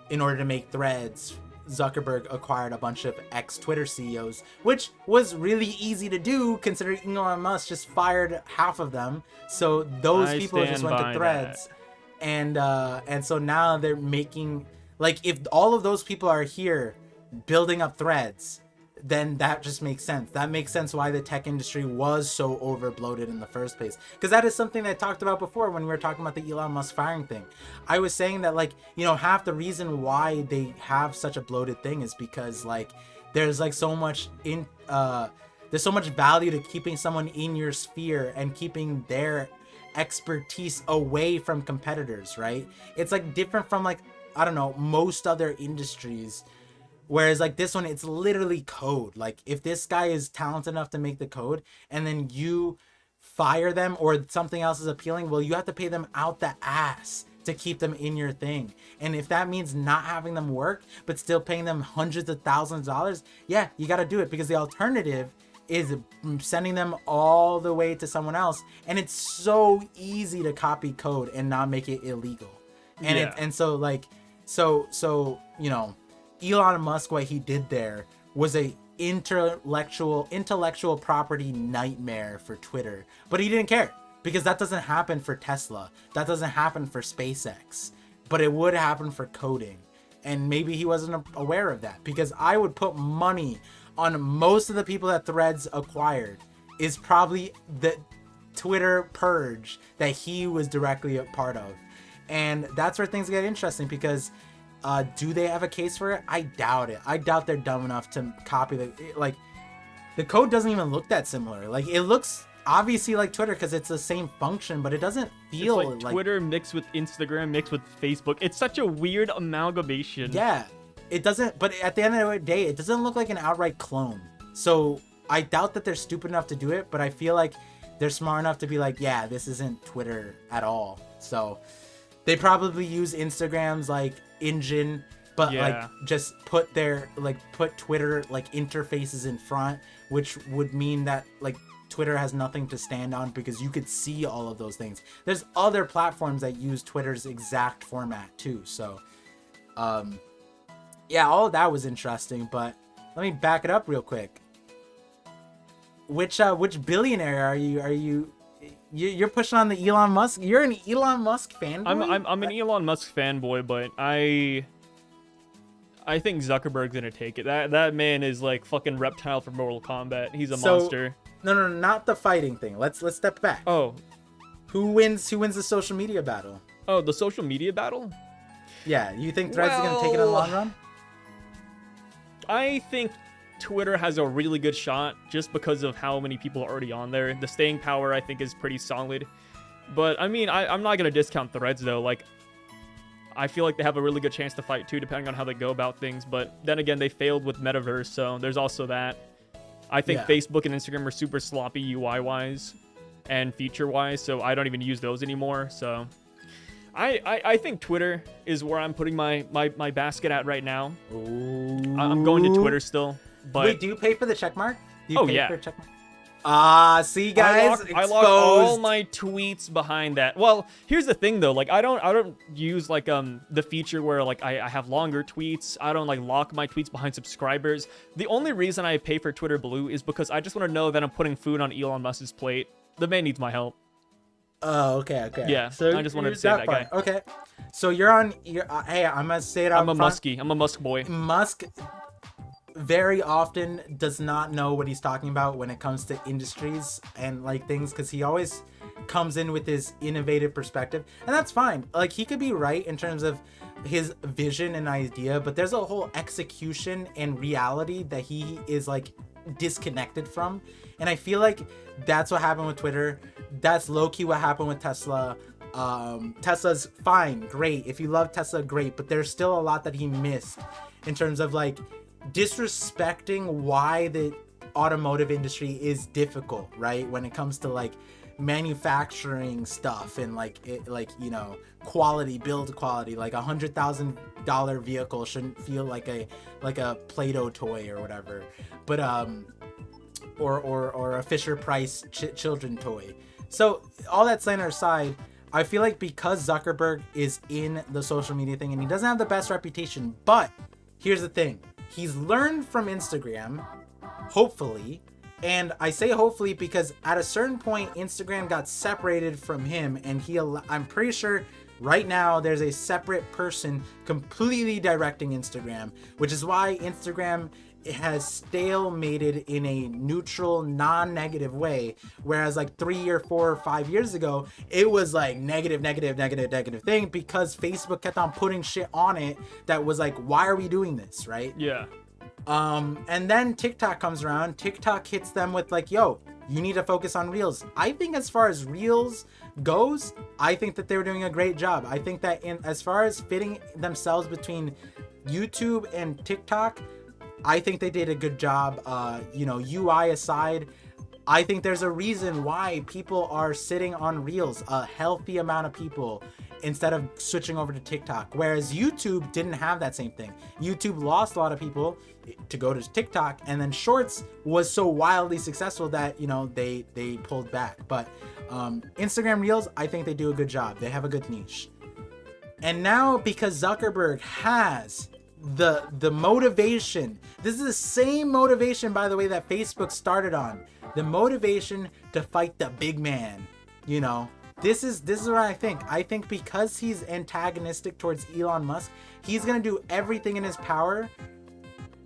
in order to make Threads, Zuckerberg acquired a bunch of ex-Twitter CEOs, which was really easy to do considering Elon Musk just fired half of them. So those people just went to Threads. And so now they're making, like, if all of those people are here building up Threads, then that just makes sense. That makes sense why the tech industry was so over-bloated in the first place. Because that is something that I talked about before when we were talking about the Elon Musk firing thing. I was saying that, like, you know, half the reason why they have such a bloated thing is because, like, there's, like, so much there's so much value to keeping someone in your sphere and keeping their expertise away from competitors, right? It's, like, different from, like, I don't know, most other industries. Whereas, like, this one, it's literally code. Like, if this guy is talented enough to make the code and then you fire them or something else is appealing, well, you have to pay them out the ass to keep them in your thing. And if that means not having them work but still paying them hundreds of thousands of dollars, yeah, you got to do it, because the alternative is sending them all the way to someone else. And it's so easy to copy code and not make it illegal. And so you know, Elon Musk, what he did there was a intellectual property nightmare for Twitter, but he didn't care, because that doesn't happen for Tesla, that doesn't happen for SpaceX, but it would happen for coding. And maybe he wasn't aware of that, because I would put money on most of the people that Threads acquired is probably the Twitter purge that he was directly a part of. And that's where things get interesting, because do they have a case for it? I doubt it. I doubt they're dumb enough to copy the code doesn't even look that similar. Like, it looks obviously like Twitter because it's the same function, but it doesn't feel like Twitter mixed with Instagram mixed with Facebook. It's such a weird amalgamation. Yeah, it doesn't. But at the end of the day, it doesn't look like an outright clone. So I doubt that they're stupid enough to do it. But I feel like they're smart enough to be like, yeah, this isn't Twitter at all. So They probably use Instagram's like engine, but like just put Twitter like interfaces in front, which would mean that like Twitter has nothing to stand on because you could see all of those things. There's other platforms that use Twitter's exact format too. So, yeah, all of that was interesting, but let me back it up real quick. Which billionaire are you? You're pushing on the Elon Musk. You're an Elon Musk fanboy. I'm an Elon Musk fanboy, but I think Zuckerberg's gonna take it. That man is like fucking reptile from Mortal Kombat. He's a monster. No, not the fighting thing. Let's step back. Oh, who wins the social media battle? Oh, the social media battle? Yeah, you think Threads is gonna take it in the long run? I think Twitter has a really good shot just because of how many people are already on there. The staying power, I think, is pretty solid. But, I mean, I'm not going to discount Threads, though. Like, I feel like they have a really good chance to fight, too, depending on how they go about things. But then again, they failed with Metaverse, so there's also that. I think Facebook and Instagram are super sloppy UI-wise and feature-wise, so I don't even use those anymore. So I think Twitter is where I'm putting my basket at right now. Ooh. I'm going to Twitter still. But wait, do you pay for the check mark? Do you pay for a check mark? See, guys, I lock all my tweets behind that. Well, here's the thing though, like I don't use like the feature where like I have longer tweets. I don't like lock my tweets behind subscribers. The only reason I pay for Twitter Blue is because I just want to know that I'm putting food on Elon Musk's plate. The man needs my help. Oh, okay. Yeah, so I just wanted to say that guy. Okay, so you're on. Hey, I'm gonna say it out front. Muskie. I'm a Musk boy. Musk very often does not know what he's talking about when it comes to industries and like things, because he always comes in with his innovative perspective, and that's fine. Like, he could be right in terms of his vision and idea, but there's a whole execution and reality that he is like disconnected from, and I feel like that's what happened with Twitter. That's low-key what happened with Tesla. Tesla's fine, great. If you love Tesla, great, but there's still a lot that he missed in terms of like disrespecting why the automotive industry is difficult, right? When it comes to like manufacturing stuff and like quality, build quality. Like $100,000 vehicle shouldn't feel like a Play-Doh toy or whatever, but or a Fisher Price children toy. So all that slander aside, I feel like because Zuckerberg is in the social media thing and he doesn't have the best reputation, but here's the thing. He's learned from Instagram, hopefully, and I say hopefully because at a certain point, Instagram got separated from him, and I'm pretty sure right now there's a separate person completely directing Instagram, which is why Instagram has stalemated in a neutral, non-negative way, whereas like 3 or 4 or 5 years ago it was like negative thing, because Facebook kept on putting shit on it that was like, why are we doing this, right? Yeah. And then TikTok comes around. TikTok hits them with like, yo, you need to focus on Reels. I think as far as Reels goes, I think that they were doing a great job. I think that as far as fitting themselves between YouTube and TikTok, I think they did a good job. UI aside, I think there's a reason why people are sitting on Reels, a healthy amount of people, instead of switching over to TikTok. Whereas YouTube didn't have that same thing. YouTube lost a lot of people to go to TikTok, and then Shorts was so wildly successful that, they pulled back. But Instagram Reels, I think they do a good job. They have a good niche. And now, because Zuckerberg has the motivation, this is the same motivation, by the way, that Facebook started on, the motivation to fight the big man. This is what I think because he's antagonistic towards Elon Musk, he's gonna do everything in his power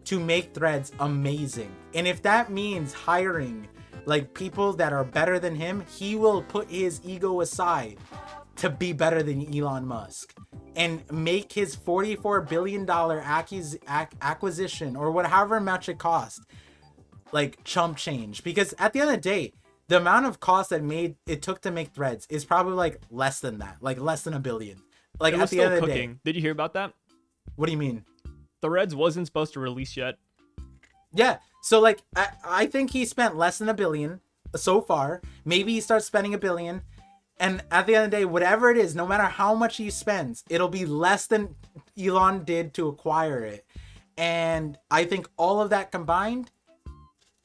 to make Threads amazing. And if that means hiring like people that are better than him, he will put his ego aside to be better than Elon Musk and make his $44 billion acquisition, or however much it cost, like chump change. Because at the end of the day, the amount of cost that it took to make Threads is probably like less than that, like less than $1 billion. Like, at the end of the day. Did you hear about that? What do you mean? Threads wasn't supposed to release yet. Yeah, so like I think he spent less than $1 billion so far. Maybe he starts spending $1 billion. And at the end of the day, whatever it is, no matter how much he spends, it'll be less than Elon did to acquire it. And I think all of that combined,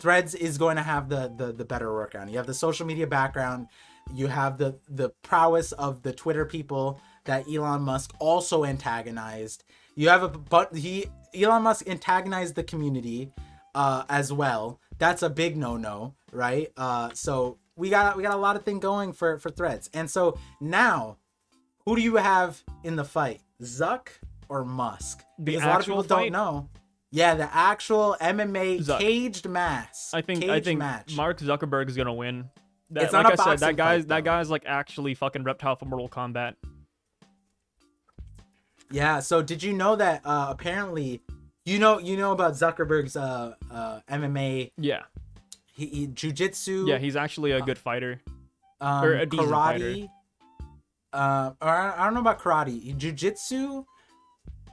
Threads is going to have the better workaround. You have the social media background. You have the prowess of the Twitter people that Elon Musk also antagonized. You have Elon Musk antagonized the community as well. That's a big no-no, right? So we got a lot of things going for Threads. And so now, who do you have in the fight? Zuck or Musk? Because a lot of people don't know. Yeah, the actual MMA Zuck. Caged match. I think match. Mark Zuckerberg is gonna win. It's like not I a said, boxing fight, that guy's like actually fucking reptile for Mortal Kombat. Yeah. So did you know that apparently, you know about Zuckerberg's MMA? Yeah. He jujitsu. Yeah, he's actually a good fighter. Or a decent karate. fighter. Or I don't know about karate. Jujitsu,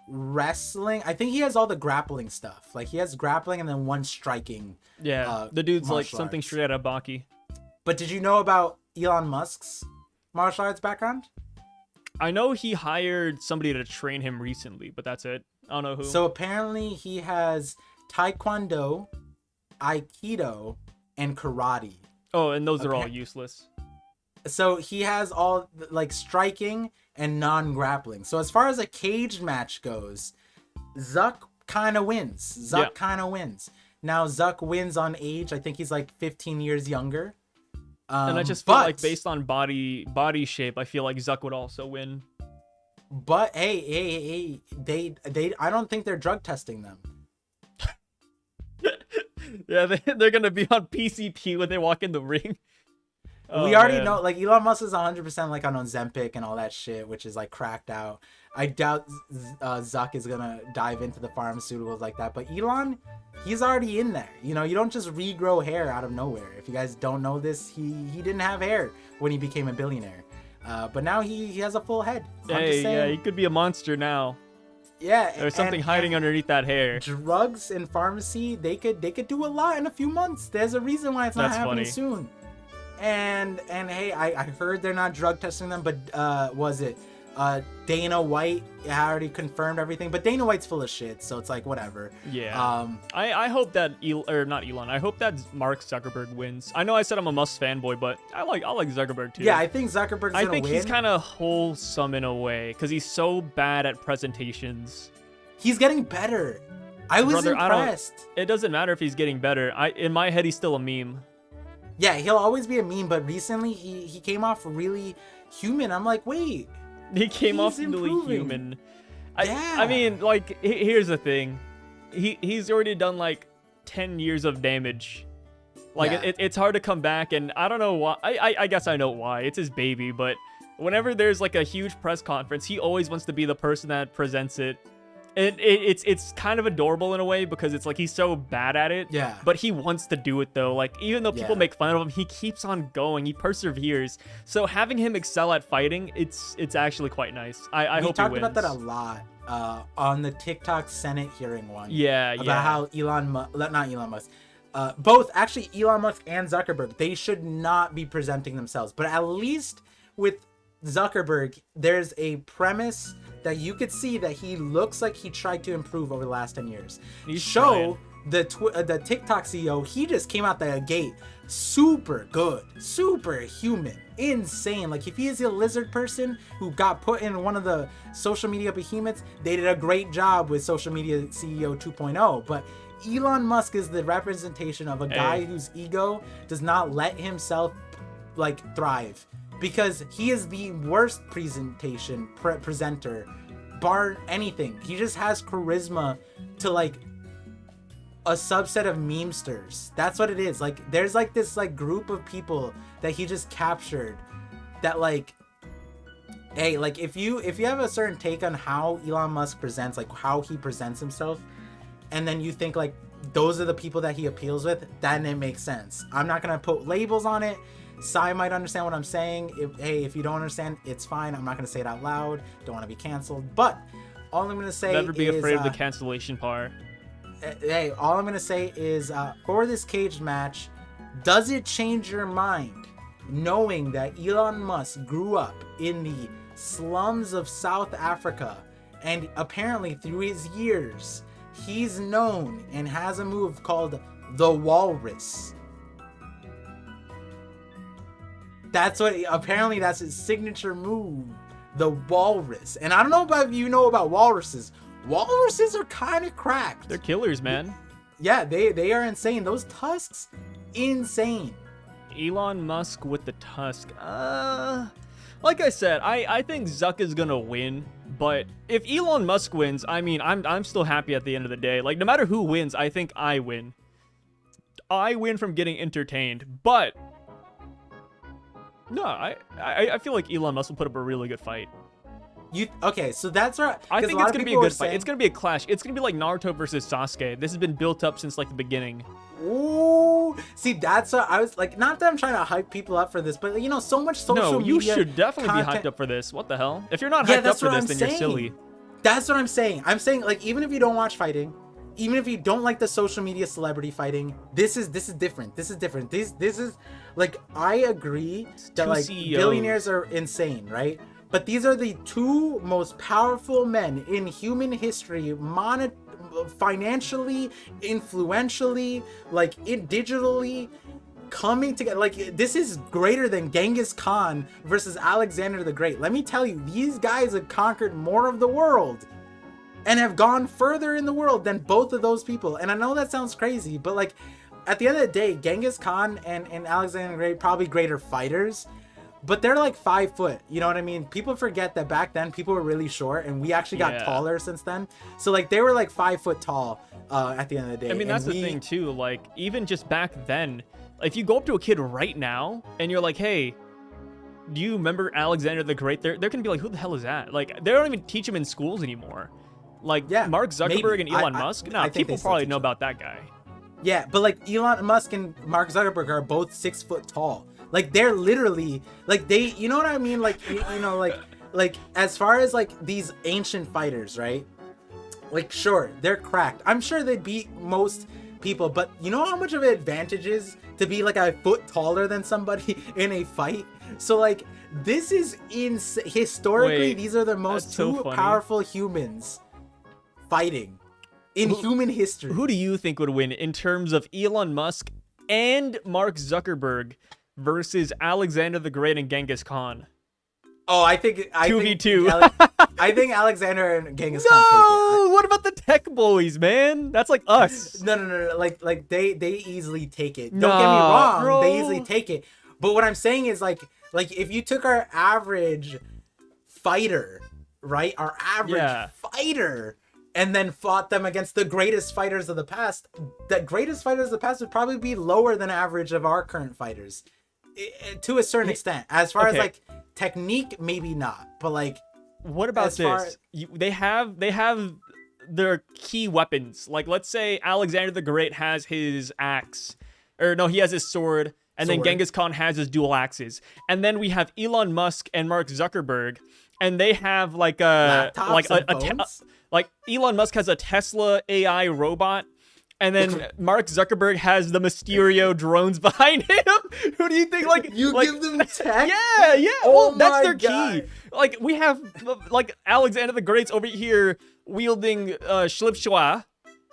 wrestling. I think he has all the grappling stuff. Like he has grappling and then one striking. Yeah, the dude's like something arts. straight out of Baki. But did you know about Elon Musk's martial arts background? I know he hired somebody to train him recently, but that's it. I don't know who. So apparently he has Taekwondo, Aikido, and karate. Oh, and those are all useless. So he has all like striking and non-grappling. So as far as a cage match goes, Zuck kind of wins. Now Zuck wins on age. I think he's like 15 years younger. And I just feel like based on body shape, I feel like Zuck would also win. But hey, they I don't think they're drug testing them. Yeah, they're gonna be on PCP when they walk in the ring. We already know, like, Elon Musk is 100% like on Ozempic and all that shit, which is like cracked out. I doubt Zuck is gonna dive into the pharmaceuticals like that, but Elon, he's already in there. You know, you don't just regrow hair out of nowhere. If you guys don't know this, he didn't have hair when he became a billionaire, but now he has a full head. Hey, yeah, he could be a monster now. Yeah, there's something hiding underneath that hair. Drugs and pharmacy, they could do a lot in a few months. There's a reason why it's not happening soon. And hey, I heard they're not drug testing them, but was it Dana White already confirmed everything? But Dana White's full of shit, so it's like whatever. Yeah. I hope that not Elon. I hope that Mark Zuckerberg wins. I know I said I'm a Musk fanboy, but I like Zuckerberg too. Yeah, I think Zuckerberg's gonna win. He's kind of wholesome in a way because he's so bad at presentations. He's getting better. I was impressed. It doesn't matter if he's getting better. In my head, he's still a meme. Yeah, he'll always be a meme, but recently he came off really human. I'm like, wait. He came off really human. Yeah. I mean, like, here's the thing. He's already done, like, 10 years of damage. Like, yeah. It's hard to come back, and I don't know why. I guess I know why. It's his baby, but whenever there's, like, a huge press conference, he always wants to be the person that presents it. And it's kind of adorable in a way because it's like he's so bad at it. Yeah. But he wants to do it though. Like even though people make fun of him, he keeps on going. He perseveres. So having him excel at fighting, it's actually quite nice. I hope he wins. We talked about that a lot on the TikTok Senate hearing one. Yeah. About how not Elon Musk. Both actually Elon Musk and Zuckerberg, they should not be presenting themselves. But at least with Zuckerberg, there's a premise that you could see that he looks like he tried to improve over the last 10 years. The TikTok CEO, he just came out the gate super good, super human, insane. Like if he is a lizard person who got put in one of the social media behemoths, they did a great job with social media CEO 2.0. But Elon Musk is the representation of a guy whose ego does not let himself like thrive. Because he is the worst presenter, bar anything. He just has charisma to like a subset of memesters. That's what it is. Like there's like this like group of people that he just captured that like, hey, like if you have a certain take on how Elon Musk presents, like how he presents himself, and then you think like those are the people that he appeals with, then it makes sense. I'm not gonna put labels on it. Sai might understand what I'm saying. If you don't understand, it's fine. I'm not going to say it out loud. Don't want to be canceled. But all I'm going to say never be afraid of the cancellation part. Hey, all I'm going to say is for this cage match, does it change your mind knowing that Elon Musk grew up in the slums of South Africa, and apparently through his years, he's known and has a move called the Walrus. That's his signature move, the Walrus. And I don't know if you know about walruses. Walruses are kind of cracked. They're killers, man. Yeah, they are insane. Those tusks, insane. Elon Musk with the tusk. Like I said, I think Zuck is gonna win. But if Elon Musk wins, I mean, I'm still happy at the end of the day. Like, no matter who wins, I think I win. I win from getting entertained. But no, I feel like Elon Musk will put up a really good fight. Okay, so that's right. I think it's gonna be a good fight. It's gonna be a clash. It's gonna be like Naruto versus Sasuke. This has been built up since like the beginning. Ooh, see, that's what I was like. Not that I'm trying to hype people up for this, but you know, so much social media. No, you should definitely be hyped up for this. What the hell? If you're not hyped up for this, then you're silly. That's what I'm saying. I'm saying, like, even if you don't watch fighting, even if you don't like the social media celebrity fighting, this is different. This is different. This is like, I agree that like billionaires are insane, right? But these are the two most powerful men in human history, financially, influentially, like digitally, coming together. Like, this is greater than Genghis Khan versus Alexander the Great. Let me tell you, these guys have conquered more of the world and have gone further in the world than both of those people. And I know that sounds crazy, but like, at the end of the day, Genghis Khan and Alexander the Great, probably greater fighters, but they're like 5 foot. You know what I mean? People forget that back then people were really short, and we actually got taller since then. So like, they were like 5 foot tall at the end of the day. I mean, that's the thing too. Like, even just back then, if you go up to a kid right now and you're like, hey, do you remember Alexander the Great? They're gonna be like, who the hell is that? Like, they don't even teach him in schools anymore. Like, Mark Zuckerberg and Elon Musk. No, people probably know about that guy. Yeah, but like, Elon Musk and Mark Zuckerberg are both 6 foot tall. Like, they're literally like, they, you know what I mean? Like, you know, like as far as like these ancient fighters, right? Like, sure, they're cracked. I'm sure they beat most people, but you know how much of an advantage is to be like a foot taller than somebody in a fight? So like, this is historically, these are the most powerful humans fighting in human history. Who do you think would win in terms of Elon Musk and Mark Zuckerberg versus Alexander the Great and Genghis Khan? Oh, I think 2v2. I think Alexander and Genghis Khan take it. What about the tech boys, man? That's like us. No. Like they easily take it. Don't get me wrong, bro. They easily take it. But what I'm saying is like if you took our average fighter, right? Our average fighter, and then fought them against the greatest fighters of the past, the greatest fighters of the past would probably be lower than average of our current fighters, to a certain extent. As far as like technique, maybe not, but like, what about this? They have their key weapons. Like, let's say Alexander the Great has his axe, or no, he has his sword, and then Genghis Khan has his dual axes, and then we have Elon Musk and Mark Zuckerberg, and they have like a like Elon Musk has a Tesla AI robot, and then Mark Zuckerberg has the Mysterio drones behind him. Who do you think? Like, give them tech? Yeah. Oh, well, that's their key. Like, we have like Alexander the Great's over here wielding Schlipschwa,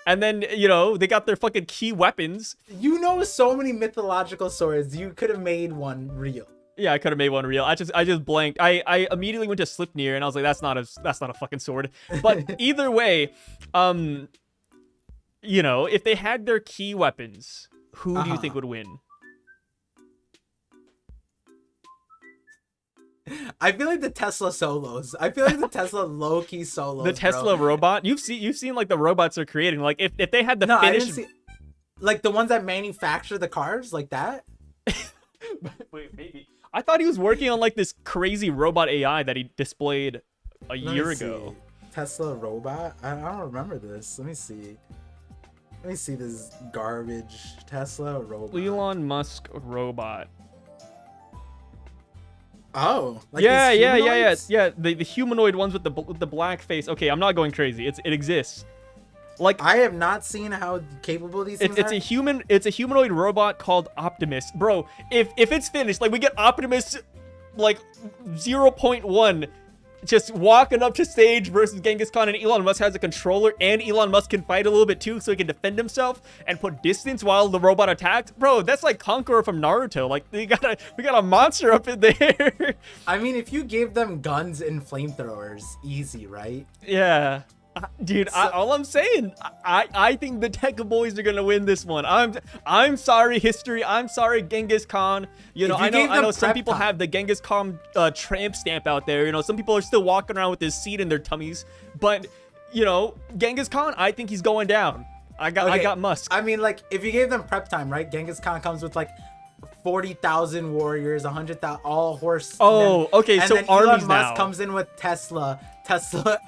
and then, you know, they got their fucking key weapons. You know, so many mythological swords. You could have made one real. Yeah, I could have made one real. I just blanked. I immediately went to Slipnir, and I was like, that's not a fucking sword. But either way, you know, if they had their key weapons, who do you think would win? I feel like the Tesla solos. I feel like the Tesla low-key solos. The Tesla robot? You've seen like the robots they're creating. Like, if they had the I didn't see, like the ones that manufacture the cars, like that. Wait, maybe. I thought he was working on like this crazy robot AI that he displayed a year ago. Tesla robot? I don't remember this. Let me see this garbage Tesla robot. Elon Musk robot. Oh, like yeah. The humanoid ones with the black face. Okay, I'm not going crazy. It exists. Like, I have not seen how capable these things it's are. it's a humanoid robot called Optimus. Bro, if it's finished, like we get Optimus like 0.1 just walking up to stage versus Genghis Khan, and Elon Musk has a controller, and Elon Musk can fight a little bit too, so he can defend himself and put distance while the robot attacks. Bro, that's like Conqueror from Naruto. Like we got a monster up in there. I mean, if you gave them guns and flamethrowers, easy, right? Yeah. Dude, all I'm saying, I think the Tech Boys are gonna win this one. I'm sorry, history. I'm sorry, Genghis Khan. You know, I know some people have the Genghis Khan tramp stamp out there. You know, some people are still walking around with this seed in their tummies. But you know, Genghis Khan, I think he's going down. I got Musk. I mean, like, if you gave them prep time, right? Genghis Khan comes with like 40,000 warriors, 100,000 all horse. Oh, okay. And so then armies Elon now. Musk comes in with Tesla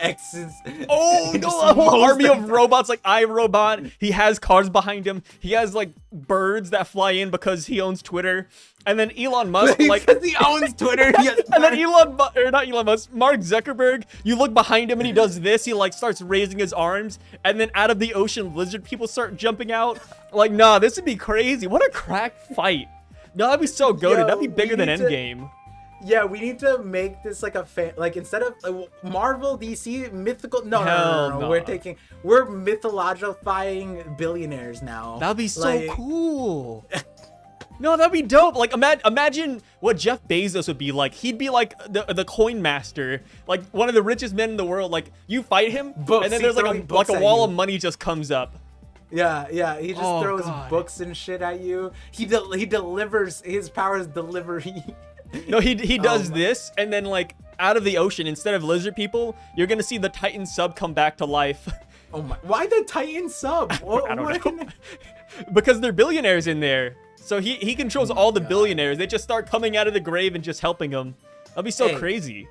X's. Oh no, a whole army of robots like iRobot. He has cars behind him. He has like birds that fly in because he owns Twitter. And then Elon Musk, like he owns Twitter. and then Mark Zuckerberg, you look behind him and he does this. He like starts raising his arms, and then out of the ocean, lizard people start jumping out. Like, nah, this would be crazy. What a crack fight. No, that'd be so goated. That'd be bigger than Endgame. Yeah, we need to make this like a like instead of Marvel, DC, mythical. No. We're mythologifying billionaires now. That'd be so cool. No, that'd be dope. Like, imagine what Jeff Bezos would be like. He'd be like the coin master, like one of the richest men in the world. Like, you fight him, and then there's like a wall of money just comes up. Yeah. He just throws books and shit at you. He delivers. His powers delivery. No, he does this, and then like out of the ocean, instead of lizard people, you're gonna see the Titan sub come back to life. Oh my! Why the Titan sub? I don't know. Because they're billionaires in there. So he controls all the billionaires. They just start coming out of the grave and just helping them. That'd be so crazy.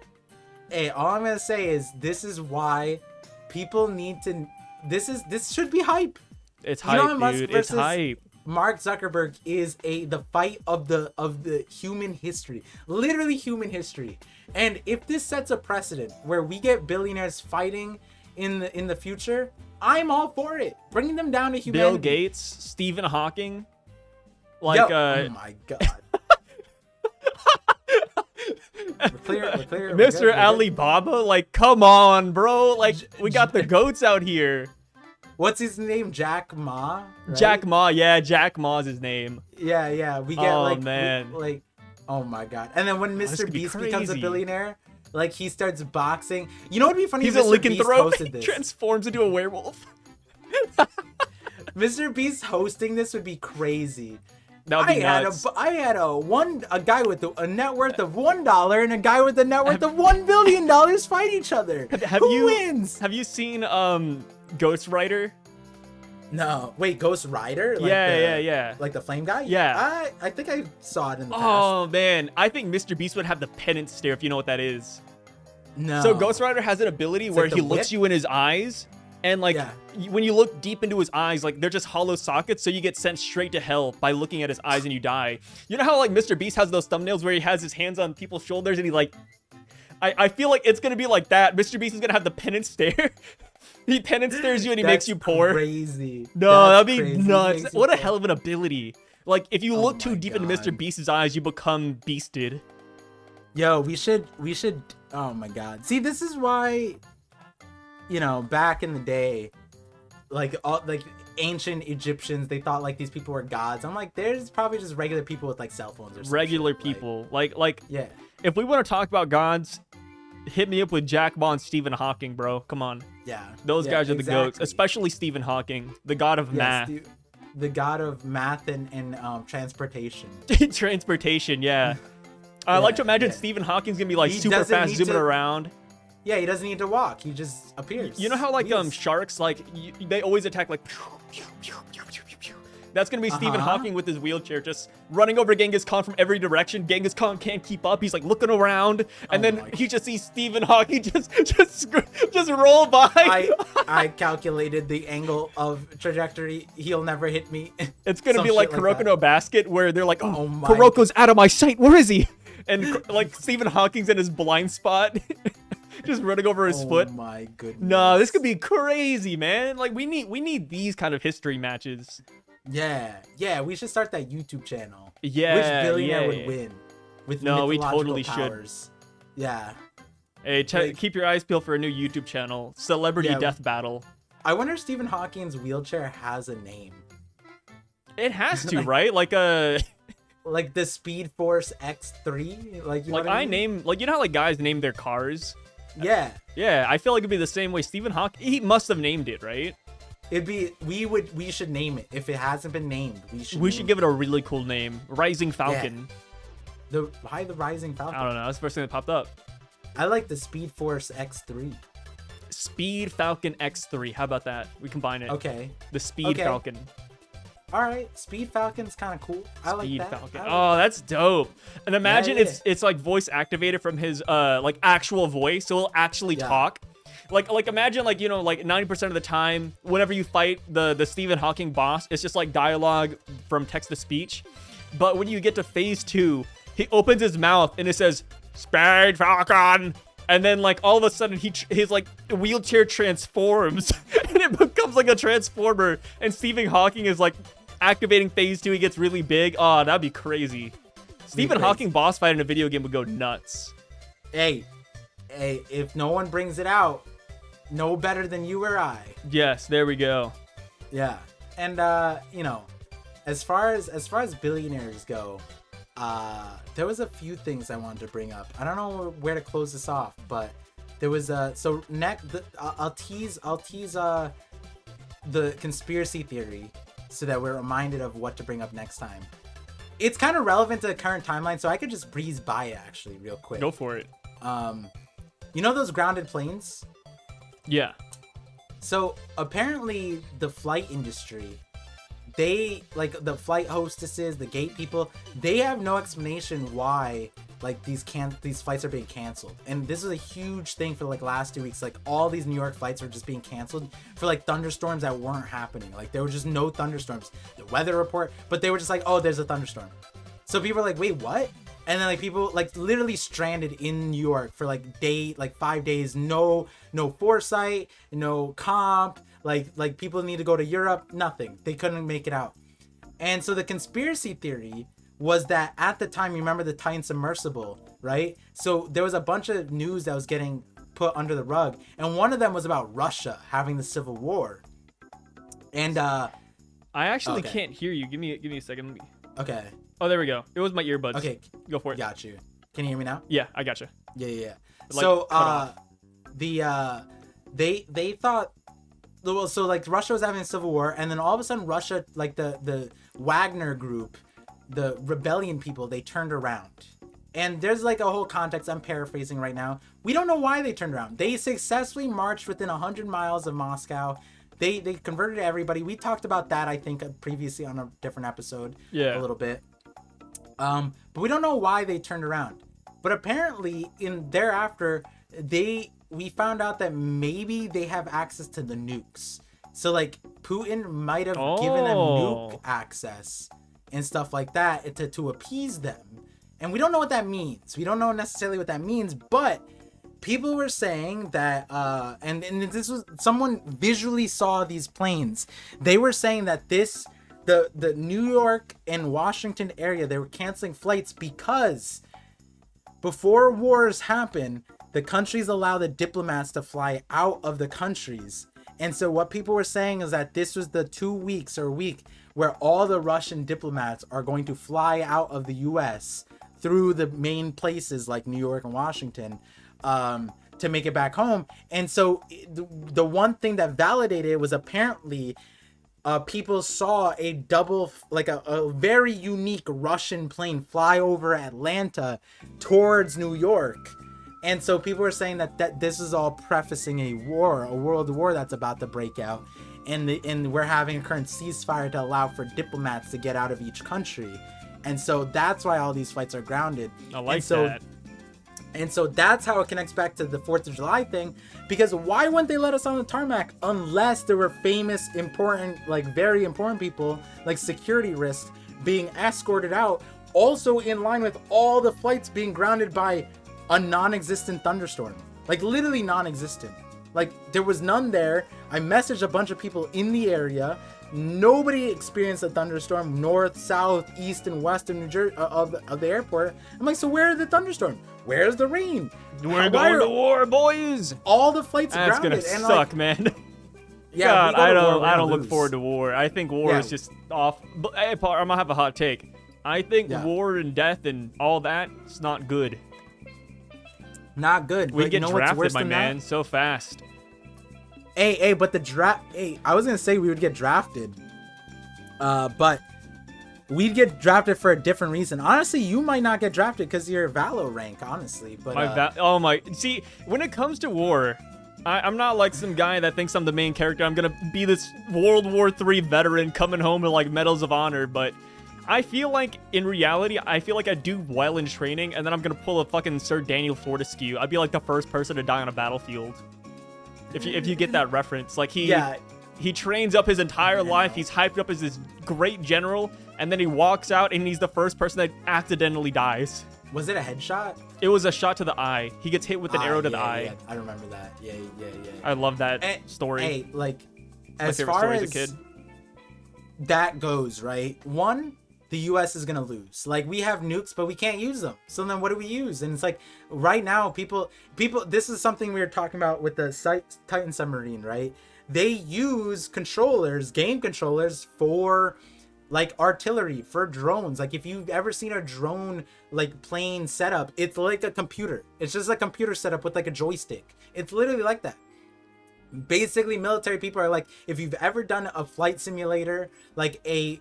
Hey, all I'm gonna say is this is why people need to. This should be hype. It's hype, dude. It's hype. Mark Zuckerberg is the fight of the human history, literally human history. And if this sets a precedent where we get billionaires fighting in the future, I'm all for it. Bringing them down to humanity. Bill Gates, Stephen Hawking, like oh my god. We're clear. Mr. Alibaba, like, come on, bro. Like, we got the goats out here. What's his name? Jack Ma? Right? Jack Ma, yeah, Jack Ma's his name. Yeah. We get oh my god. And then when Mr. Beast becomes a billionaire, like he starts boxing. You know what'd be funny? He's Mr. a lycanthrope. Beast hosted this. Transforms into a werewolf. Mr. Beast hosting this would be crazy. That would be nuts. I had a guy with a net worth of $1 and a guy with a net worth of $1 billion fight each other. Who wins? Have you seen Ghost Rider? No. Wait, Ghost Rider? Like yeah. Like the flame guy? Yeah. I think I saw it in the past. Oh, man. I think Mr. Beast would have the penance stare, if you know what that is. No. So Ghost Rider has an ability where he looks you in his eyes, and like when you look deep into his eyes, like they're just hollow sockets, so you get sent straight to hell by looking at his eyes and you die. You know how like Mr. Beast has those thumbnails where he has his hands on people's shoulders and he like... I feel like it's gonna be like that. Mr. Beast is gonna have the penance stare. He penance stares you and he makes you poor. Crazy. No, that'd be nuts. What a hell of an ability. Like, if you look too deep into Mr. Beast's eyes, you become beasted. Yo, we should, oh my god. See, this is why, you know, back in the day, like ancient Egyptians, they thought like these people were gods. I'm like, there's probably just regular people with like cell phones or something. Regular people. Like, yeah. If we want to talk about gods, hit me up with Jack Ma and Stephen Hawking, bro. Come on. Yeah. Those guys are the goats, especially Stephen Hawking, the god of math. The god of math and transportation. Transportation, yeah. I like to imagine Stephen Hawking's gonna be like super fast zooming around. Yeah, he doesn't need to walk. He just appears. You know how like sharks, like they always attack like... That's gonna be Stephen Hawking with his wheelchair, just running over Genghis Khan from every direction. Genghis Khan can't keep up. He's like looking around, and then he just sees Stephen Hawking just roll by. I calculated the angle of trajectory. He'll never hit me. It's gonna be like Kuroko no Basket, where they're like, "Oh, Kuroko's out of my sight. Where is he?" And like Stephen Hawking's in his blind spot. just running over his foot. Oh my goodness. No, this could be crazy, man. Like we need these kind of history matches. Yeah, we should start that YouTube channel. Yeah, Which billionaire would win? With No, we mythological totally powers. Yeah. Hey, keep your eyes peeled for a new YouTube channel, Celebrity Death Battle. I wonder if Stephen Hawking's wheelchair has a name. It has to, right? Like a like the Speed Force X3, like you know like what I mean? name like you know how like guys name their cars. Yeah. Yeah, I feel like it'd be the same way. Stephen Hawking, he must have named it, right? It'd be we should name it. If it hasn't been named, we should give it a really cool name. Rising Falcon. Yeah. Why the Rising Falcon? I don't know. That's the first thing that popped up. I like the Speed Force X3. Speed Falcon X3. How about that? We combine it. Okay. The Speed Falcon. All right, Speed Falcon's kind of cool. I like that. Falcon. Oh, that's dope. And imagine it's like voice activated from his like actual voice, so he'll actually talk. Like imagine like, you know, like 90% of the time whenever you fight the Stephen Hawking boss, it's just like dialogue from text to speech. But when you get to phase 2, he opens his mouth and it says Speed Falcon. And then like all of a sudden his like wheelchair transforms and it becomes like a transformer, and Stephen Hawking is like activating phase 2. He gets really big. Oh, that'd be crazy. Stephen Hawking boss fight in a video game would go nuts. Hey, if no one brings it out, no better than you or I. Yes, there we go. Yeah. And you know, as far as billionaires go, there was a few things I wanted to bring up. I don't know where to close this off, but there was so next I'll tease the conspiracy theory so that we're reminded of what to bring up next time. It's kind of relevant to the current timeline, so I could just breeze by it actually real quick. Go for it. You know those grounded planes? Yeah. So apparently the flight industry, they like the flight hostesses, the gate people, they have no explanation why like these flights are being canceled. And this is a huge thing for like last 2 weeks. Like all these New York flights are just being canceled for like thunderstorms that weren't happening. Like there were just no thunderstorms. The weather report, but they were just like, oh, there's a thunderstorm. So people are like, wait, what? And then like people like literally stranded in New York for like 5 days, no foresight, no comp, like people need to go to Europe, nothing. They couldn't make it out. And so the conspiracy theory was that at the time, you remember the Titan submersible, right? So there was a bunch of news that was getting put under the rug, and one of them was about Russia having the civil war. And I actually can't hear you. Give me a second. Okay. Oh, there we go. It was my earbuds. Okay. Go for it. Got you. Can you hear me now? Yeah, I gotcha. Yeah. Like, so they thought, well, so like Russia was having a civil war, and then all of a sudden Russia, like the Wagner group, the rebellion people, they turned around. And there's like a whole context, I'm paraphrasing right now. We don't know why they turned around. They successfully marched within 100 miles of Moscow. They converted everybody. We talked about that, I think, previously on a different episode. Yeah. A little bit. But we don't know why they turned around. But apparently, thereafter, we found out that maybe they have access to the nukes. So like Putin might have given them nuke access and stuff like that to appease them. And we don't know what that means. We don't know necessarily what that means, but people were saying that, and this was, someone visually saw these planes. They were saying that the New York and Washington area, they were canceling flights because before wars happen, the countries allow the diplomats to fly out of the countries. And so what people were saying is that this was the 2 weeks or week where all the Russian diplomats are going to fly out of the US through the main places like New York and Washington to make it back home. And so the one thing that validated it was apparently people saw a double, like a very unique Russian plane fly over Atlanta towards New York. And so people were saying that this is all prefacing a world war that's about to break out. And we're having a current ceasefire to allow for diplomats to get out of each country. And so that's why all these flights are grounded. I like that. And so that's how it connects back to the 4th of July thing. Because why wouldn't they let us on the tarmac unless there were famous, important, like very important people, like security risks, being escorted out, also in line with all the flights being grounded by a non-existent thunderstorm. like literally non-existent. Like there was none there. I messaged a bunch of people in the area. Nobody experienced a thunderstorm north, south, east, and west of New Jersey of the airport. I'm like, so where are the thunderstorms? Where's the rain? We're going to war, boys. All the flights That's grounded. gonna And suck, like, man. yeah, God, I don't look forward to war. I think war is just off. But hey, Paul, I'm gonna have a hot take. I think war and death and all that is not good. Not good. We but get you know what's drafted, worse my than man, that? so fast. Hey, but the draft. Hey, I was gonna say we would get drafted, but we'd get drafted for a different reason. Honestly, you might not get drafted because you're Valo rank. Honestly, but see, when it comes to war, I'm not like some guy that thinks I'm the main character. I'm gonna be this World War III veteran coming home with like medals of honor, but I feel like in reality, I feel like I do well in training, and then I'm gonna pull a fucking Sir Daniel Fortescue. I'd be like the first person to die on a battlefield. If you get that reference, like he trains up his entire life, he's hyped up as this great general, and then he walks out and he's the first person that accidentally dies. Was it a headshot? It was a shot to the eye. He gets hit with an arrow to the eye. Yeah, I remember that. Yeah. I love that story. Hey, like, It's as my favorite far story as a kid. that goes, right? One, the U.S. is gonna lose. Like, we have nukes, but we can't use them. So then, what do we use? And it's like, right now, people. This is something we were talking about with the Titan submarine, right? They use controllers, game controllers, for like artillery, for drones. Like, if you've ever seen a drone like plane setup, it's like a computer. It's just a computer setup with like a joystick. It's literally like that. Basically, military people are like, if you've ever done a flight simulator, like a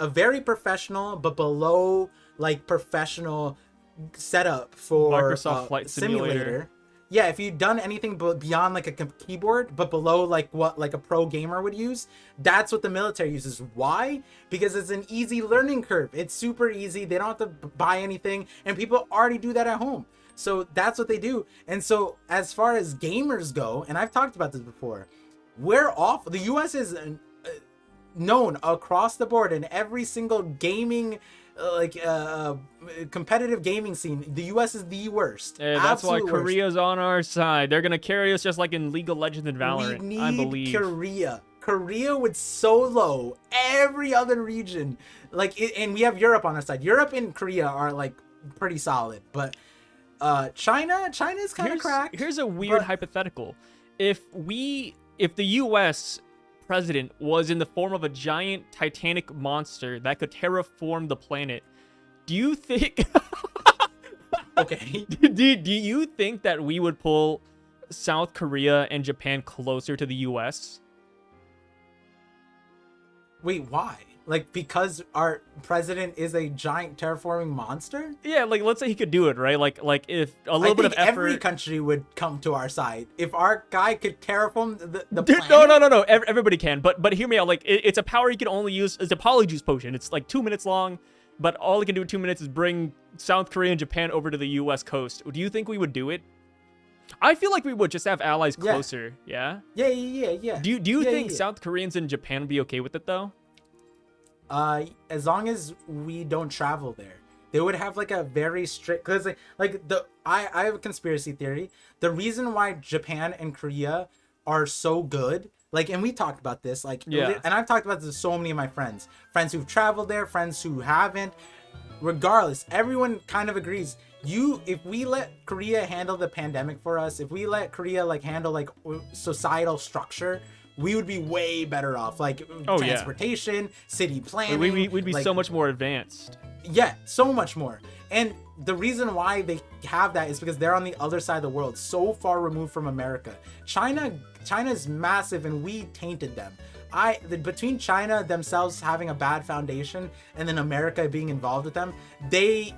very professional but below like professional setup for Microsoft Flight Simulator. Yeah, if you've done anything beyond like a keyboard but below like what like a pro gamer would use, that's what the military uses. Why? Because it's an easy learning curve. It's super easy. They don't have to buy anything, and people already do that at home. So that's what they do. And so as far as gamers go, and I've talked about this before, we're off. The US is known across the board in every single gaming competitive gaming scene. The US is the worst. Hey, that's why Absolute Korea's on our side. They're gonna carry us just like in League of Legends and Valorant. We need I believe Korea would solo every other region. And we have Europe on our side. Europe and Korea are like pretty solid, but China's kind of cracked. Here's a weird hypothetical. If the US president was in the form of a giant titanic monster that could terraform the planet, do you think Okay. do you think that we would pull South Korea and Japan closer to the US? Wait, why? Like, because our president is a giant terraforming monster? Yeah, like let's say he could do it, right? Like if a little bit of effort. Every country would come to our side if our guy could terraform the Dude, planet. no. Everybody can, but hear me out. Like it's a power you can only use. It's a polyjuice potion. It's like 2 minutes long, but all it can do in 2 minutes is bring South Korea and Japan over to the U.S. coast. Do you think we would do it? I feel like we would just have allies closer. Yeah. Yeah. Do you think South Koreans and Japan would be okay with it though? As long as we don't travel there, they would have like a very strict. Because I have a conspiracy theory. The reason why Japan and Korea are so good, like, and we talked about this, like, and I've talked about this with so many of my friends who've traveled there, friends who haven't. Regardless, everyone kind of agrees. If we let Korea handle the pandemic for us, if we let Korea like handle like societal structure, we would be way better off. Like transportation, city planning. We'd be so much more advanced. Yeah, so much more. And the reason why they have that is because they're on the other side of the world, so far removed from America. China's massive, and we tainted them. Between China themselves having a bad foundation and then America being involved with them, they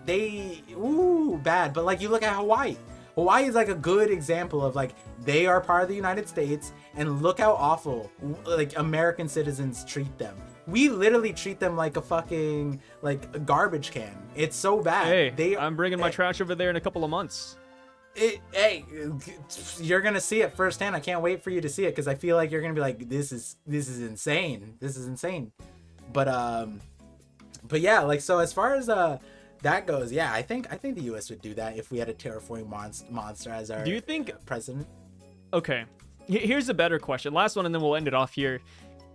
bad. But like, you look at Hawaii. Hawaii is like a good example of like, they are part of the United States, and look how awful like American citizens treat them. We literally treat them like a fucking like a garbage can. It's so bad. Hey, I'm bringing my trash over there in a couple of months. You're gonna see it firsthand. I can't wait for you to see it, because I feel like you're gonna be like, this is insane. This is insane. But yeah, like, so as far as that goes, yeah, I think the U.S. would do that if we had a terraforming monster as our Do you think president. Okay, here's a better question. Last one, and then we'll end it off here.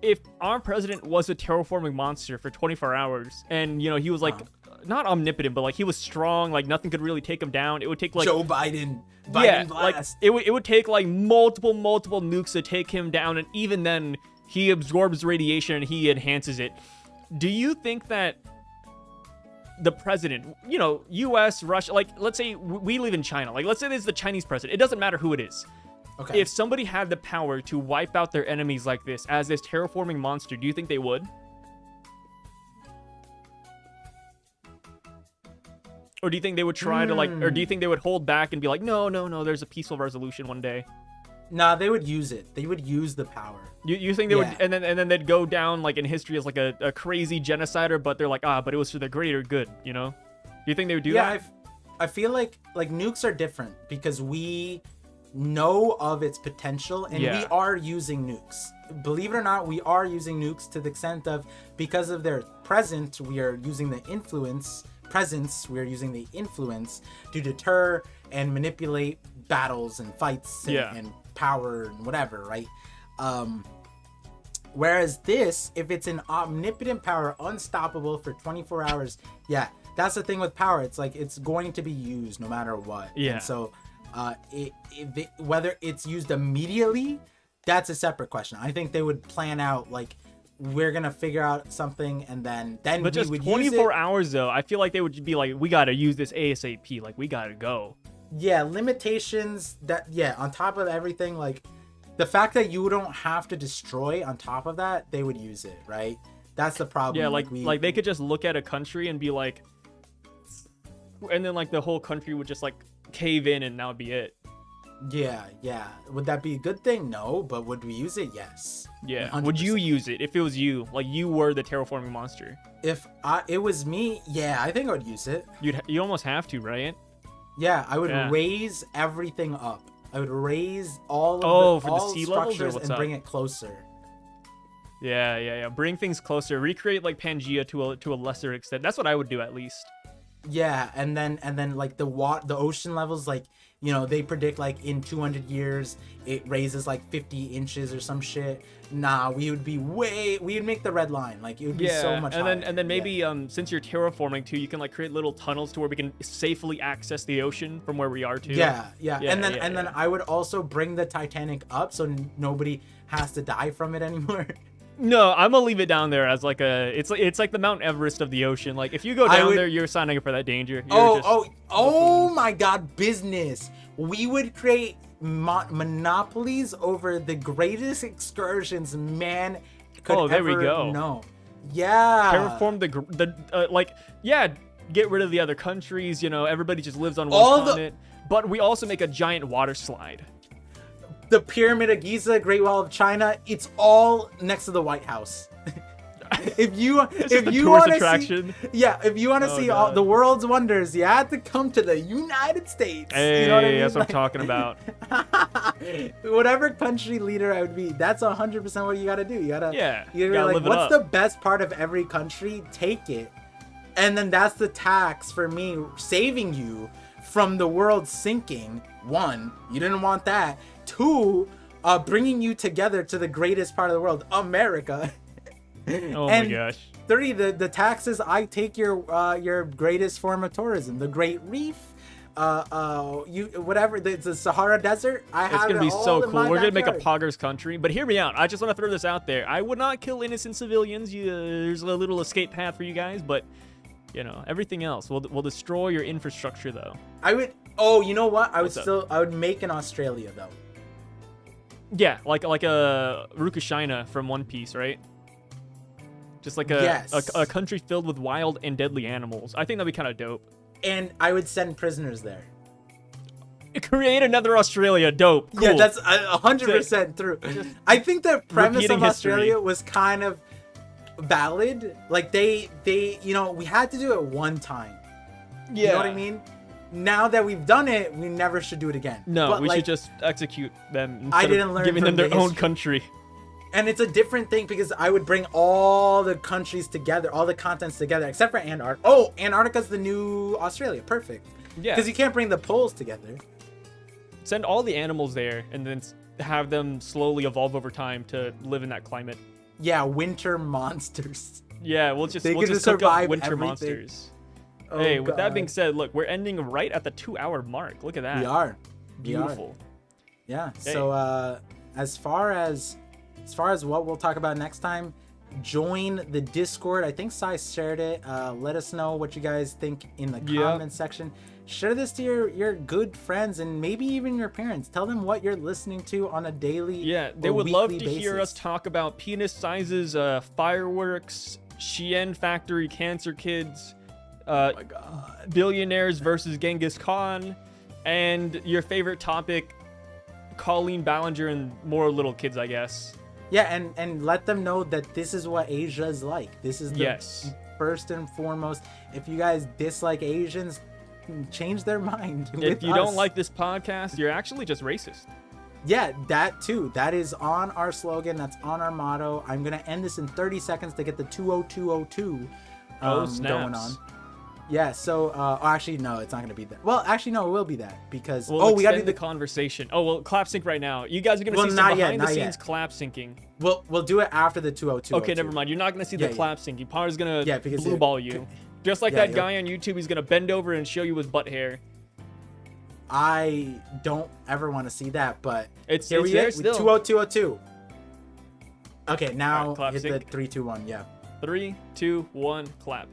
If our president was a terraforming monster for 24 hours, and you know he was like not omnipotent, but like he was strong, like nothing could really take him down. It would take like Joe Biden. yeah, Blast. like it would take like multiple nukes to take him down, and even then he absorbs radiation and he enhances it. Do you think that the president, you know, U.S., Russia, like let's say we live in China, like let's say there's the Chinese president. It doesn't matter who it is. Okay. If somebody had the power to wipe out their enemies like this as this terraforming monster, do you think they would? Or do you think they would try to like, or do you think they would hold back and be like, no, there's a peaceful resolution one day? Nah, they would use it. They would use the power. You think they would, and then they'd go down like in history as like a crazy genocider, but they're like, but it was for the greater good, you know? Do you think they would do that? Yeah, I feel like nukes are different because we know of its potential and we are using nukes. Believe it or not, we are using nukes to the extent of, because of their presence, we are using the influence to deter and manipulate battles and fights and power and whatever, right? Whereas this, if it's an omnipotent power, unstoppable for 24 hours, that's the thing with power. It's like it's going to be used no matter what. Yeah. And so whether it's used immediately, that's a separate question. I think they would plan out like, we're gonna figure out something and then but we just would 24 use it. hours though, I feel like they would be like, we gotta use this ASAP, like we gotta go. Yeah, limitations on top of everything, like the fact that you don't have to destroy on top of that, they would use it, right? That's the problem. Yeah, like they could just look at a country and be like, and then like the whole country would just like cave in and that would be it. Yeah. Would that be a good thing? No, but would we use it? Yes. Yeah. 100%. Would you use it if it was you? Like you were the terraforming monster. If it was me, I think I would use it. You almost have to, right? Yeah, I would raise everything up. I would raise all of the sea levels structures and bring it closer. Yeah. Bring things closer. Recreate like Pangea to a lesser extent. That's what I would do at least. Yeah, and then like the ocean levels, like, you know, they predict like in 200 years it raises like 50 inches or some shit. Nah, we would make the red line. Like it would be so much higher. And then maybe since you're terraforming too, you can like create little tunnels to where we can safely access the ocean from where we are too. Yeah. And then I would also bring the Titanic up so nobody has to die from it anymore. No, I'm gonna leave it down there as like it's like the Mount Everest of the ocean. Like if you go down there, you're signing up for that danger. Oh my God, business. We would create monopolies over the greatest excursions man could ever know. Yeah. Terraform get rid of the other countries. You know, everybody just lives on one planet. But we also make a giant water slide. The Pyramid of Giza, Great Wall of China, it's all next to the White House. if you want to see all the world's wonders, you have to come to the United States. Hey, you know what I mean? That's what I'm talking about. Whatever country leader I would be, that's 100% what you gotta do. You gotta like, live it what's up. the best part of every country? Take it, and then that's the tax for me, saving you from the world sinking. 1, you didn't want that. 2, bringing you together to the greatest part of the world, America. Oh my gosh. 3, the taxes. I take your greatest form of tourism, the Great Reef, the Sahara Desert. It's gonna be so cool. We're gonna make a poggers country. But hear me out. I just want to throw this out there. I would not kill innocent civilians. There's a little escape path for you guys, but you know everything else. We'll destroy your infrastructure though. I would. Oh, you know what? I would make an Australia though. Yeah, like a Rukushina from One Piece, right? Just like a country filled with wild and deadly animals. I think that'd be kind of dope. And I would send prisoners there. Create another Australia. Dope. Cool. Yeah, that's 100% true. I think the premise of Australia was kind of valid. Like they you know, we had to do it one time. Yeah. You know what I mean? Now that we've done it, we never should do it again. No, but we should just execute them instead I didn't learn giving them from their the own history. country. And it's a different thing because I would bring all the countries together, all the continents together, except for Antarctica. Oh, Antarctica's the new Australia. Perfect. Yeah. Because you can't bring the poles together. Send all the animals there and then have them slowly evolve over time to live in that climate. Yeah, winter monsters. Yeah, we'll just They cook up survive winter everything. monsters. Oh, Hey, with that God. being said, look, we're ending right at the 2-hour mark. Look at that. We are. Beautiful. Yeah. Hey. So as far as what we'll talk about next time, join the Discord. I think Sai shared it. Let us know what you guys think in the comment section. Share this to your good friends and maybe even your parents. Tell them what you're listening to on a daily Yeah, they or would love to weekly hear us basis. talk about penis sizes, fireworks, Shein factory cancer kids, Oh my God. billionaires versus Genghis Khan, and your favorite topic, Colleen Ballinger and more little kids, I guess. Yeah, and let them know that this is what Asia is like. This is the Yes. first and foremost. If you guys dislike Asians, change their mind. If with you don't us. like this podcast, you're actually just racist. Yeah, that too. That is on our slogan. That's on our motto. I'm gonna end this in 30 seconds to get the 20202 going snaps. on. Yeah. So, actually, no, it's not gonna be that. Well, actually, no, it will be that because We'll we gotta do extend the conversation. Oh well, clap sync right now. You guys are gonna Well, see not some yet, behind the not scenes yet. clap syncing. We'll do it after the 202. Okay, never mind. You're not gonna see the Yeah, clap syncing. Par's gonna Yeah, because blue ball you. Just like yeah, that guy on YouTube, he's gonna bend over and show you his butt hair. I don't ever want to see that, but It's here we there go. still. 20202. Okay, now Alright, clap hit the sync. 3, 2, 1. Yeah. 3, 2, 1, clap.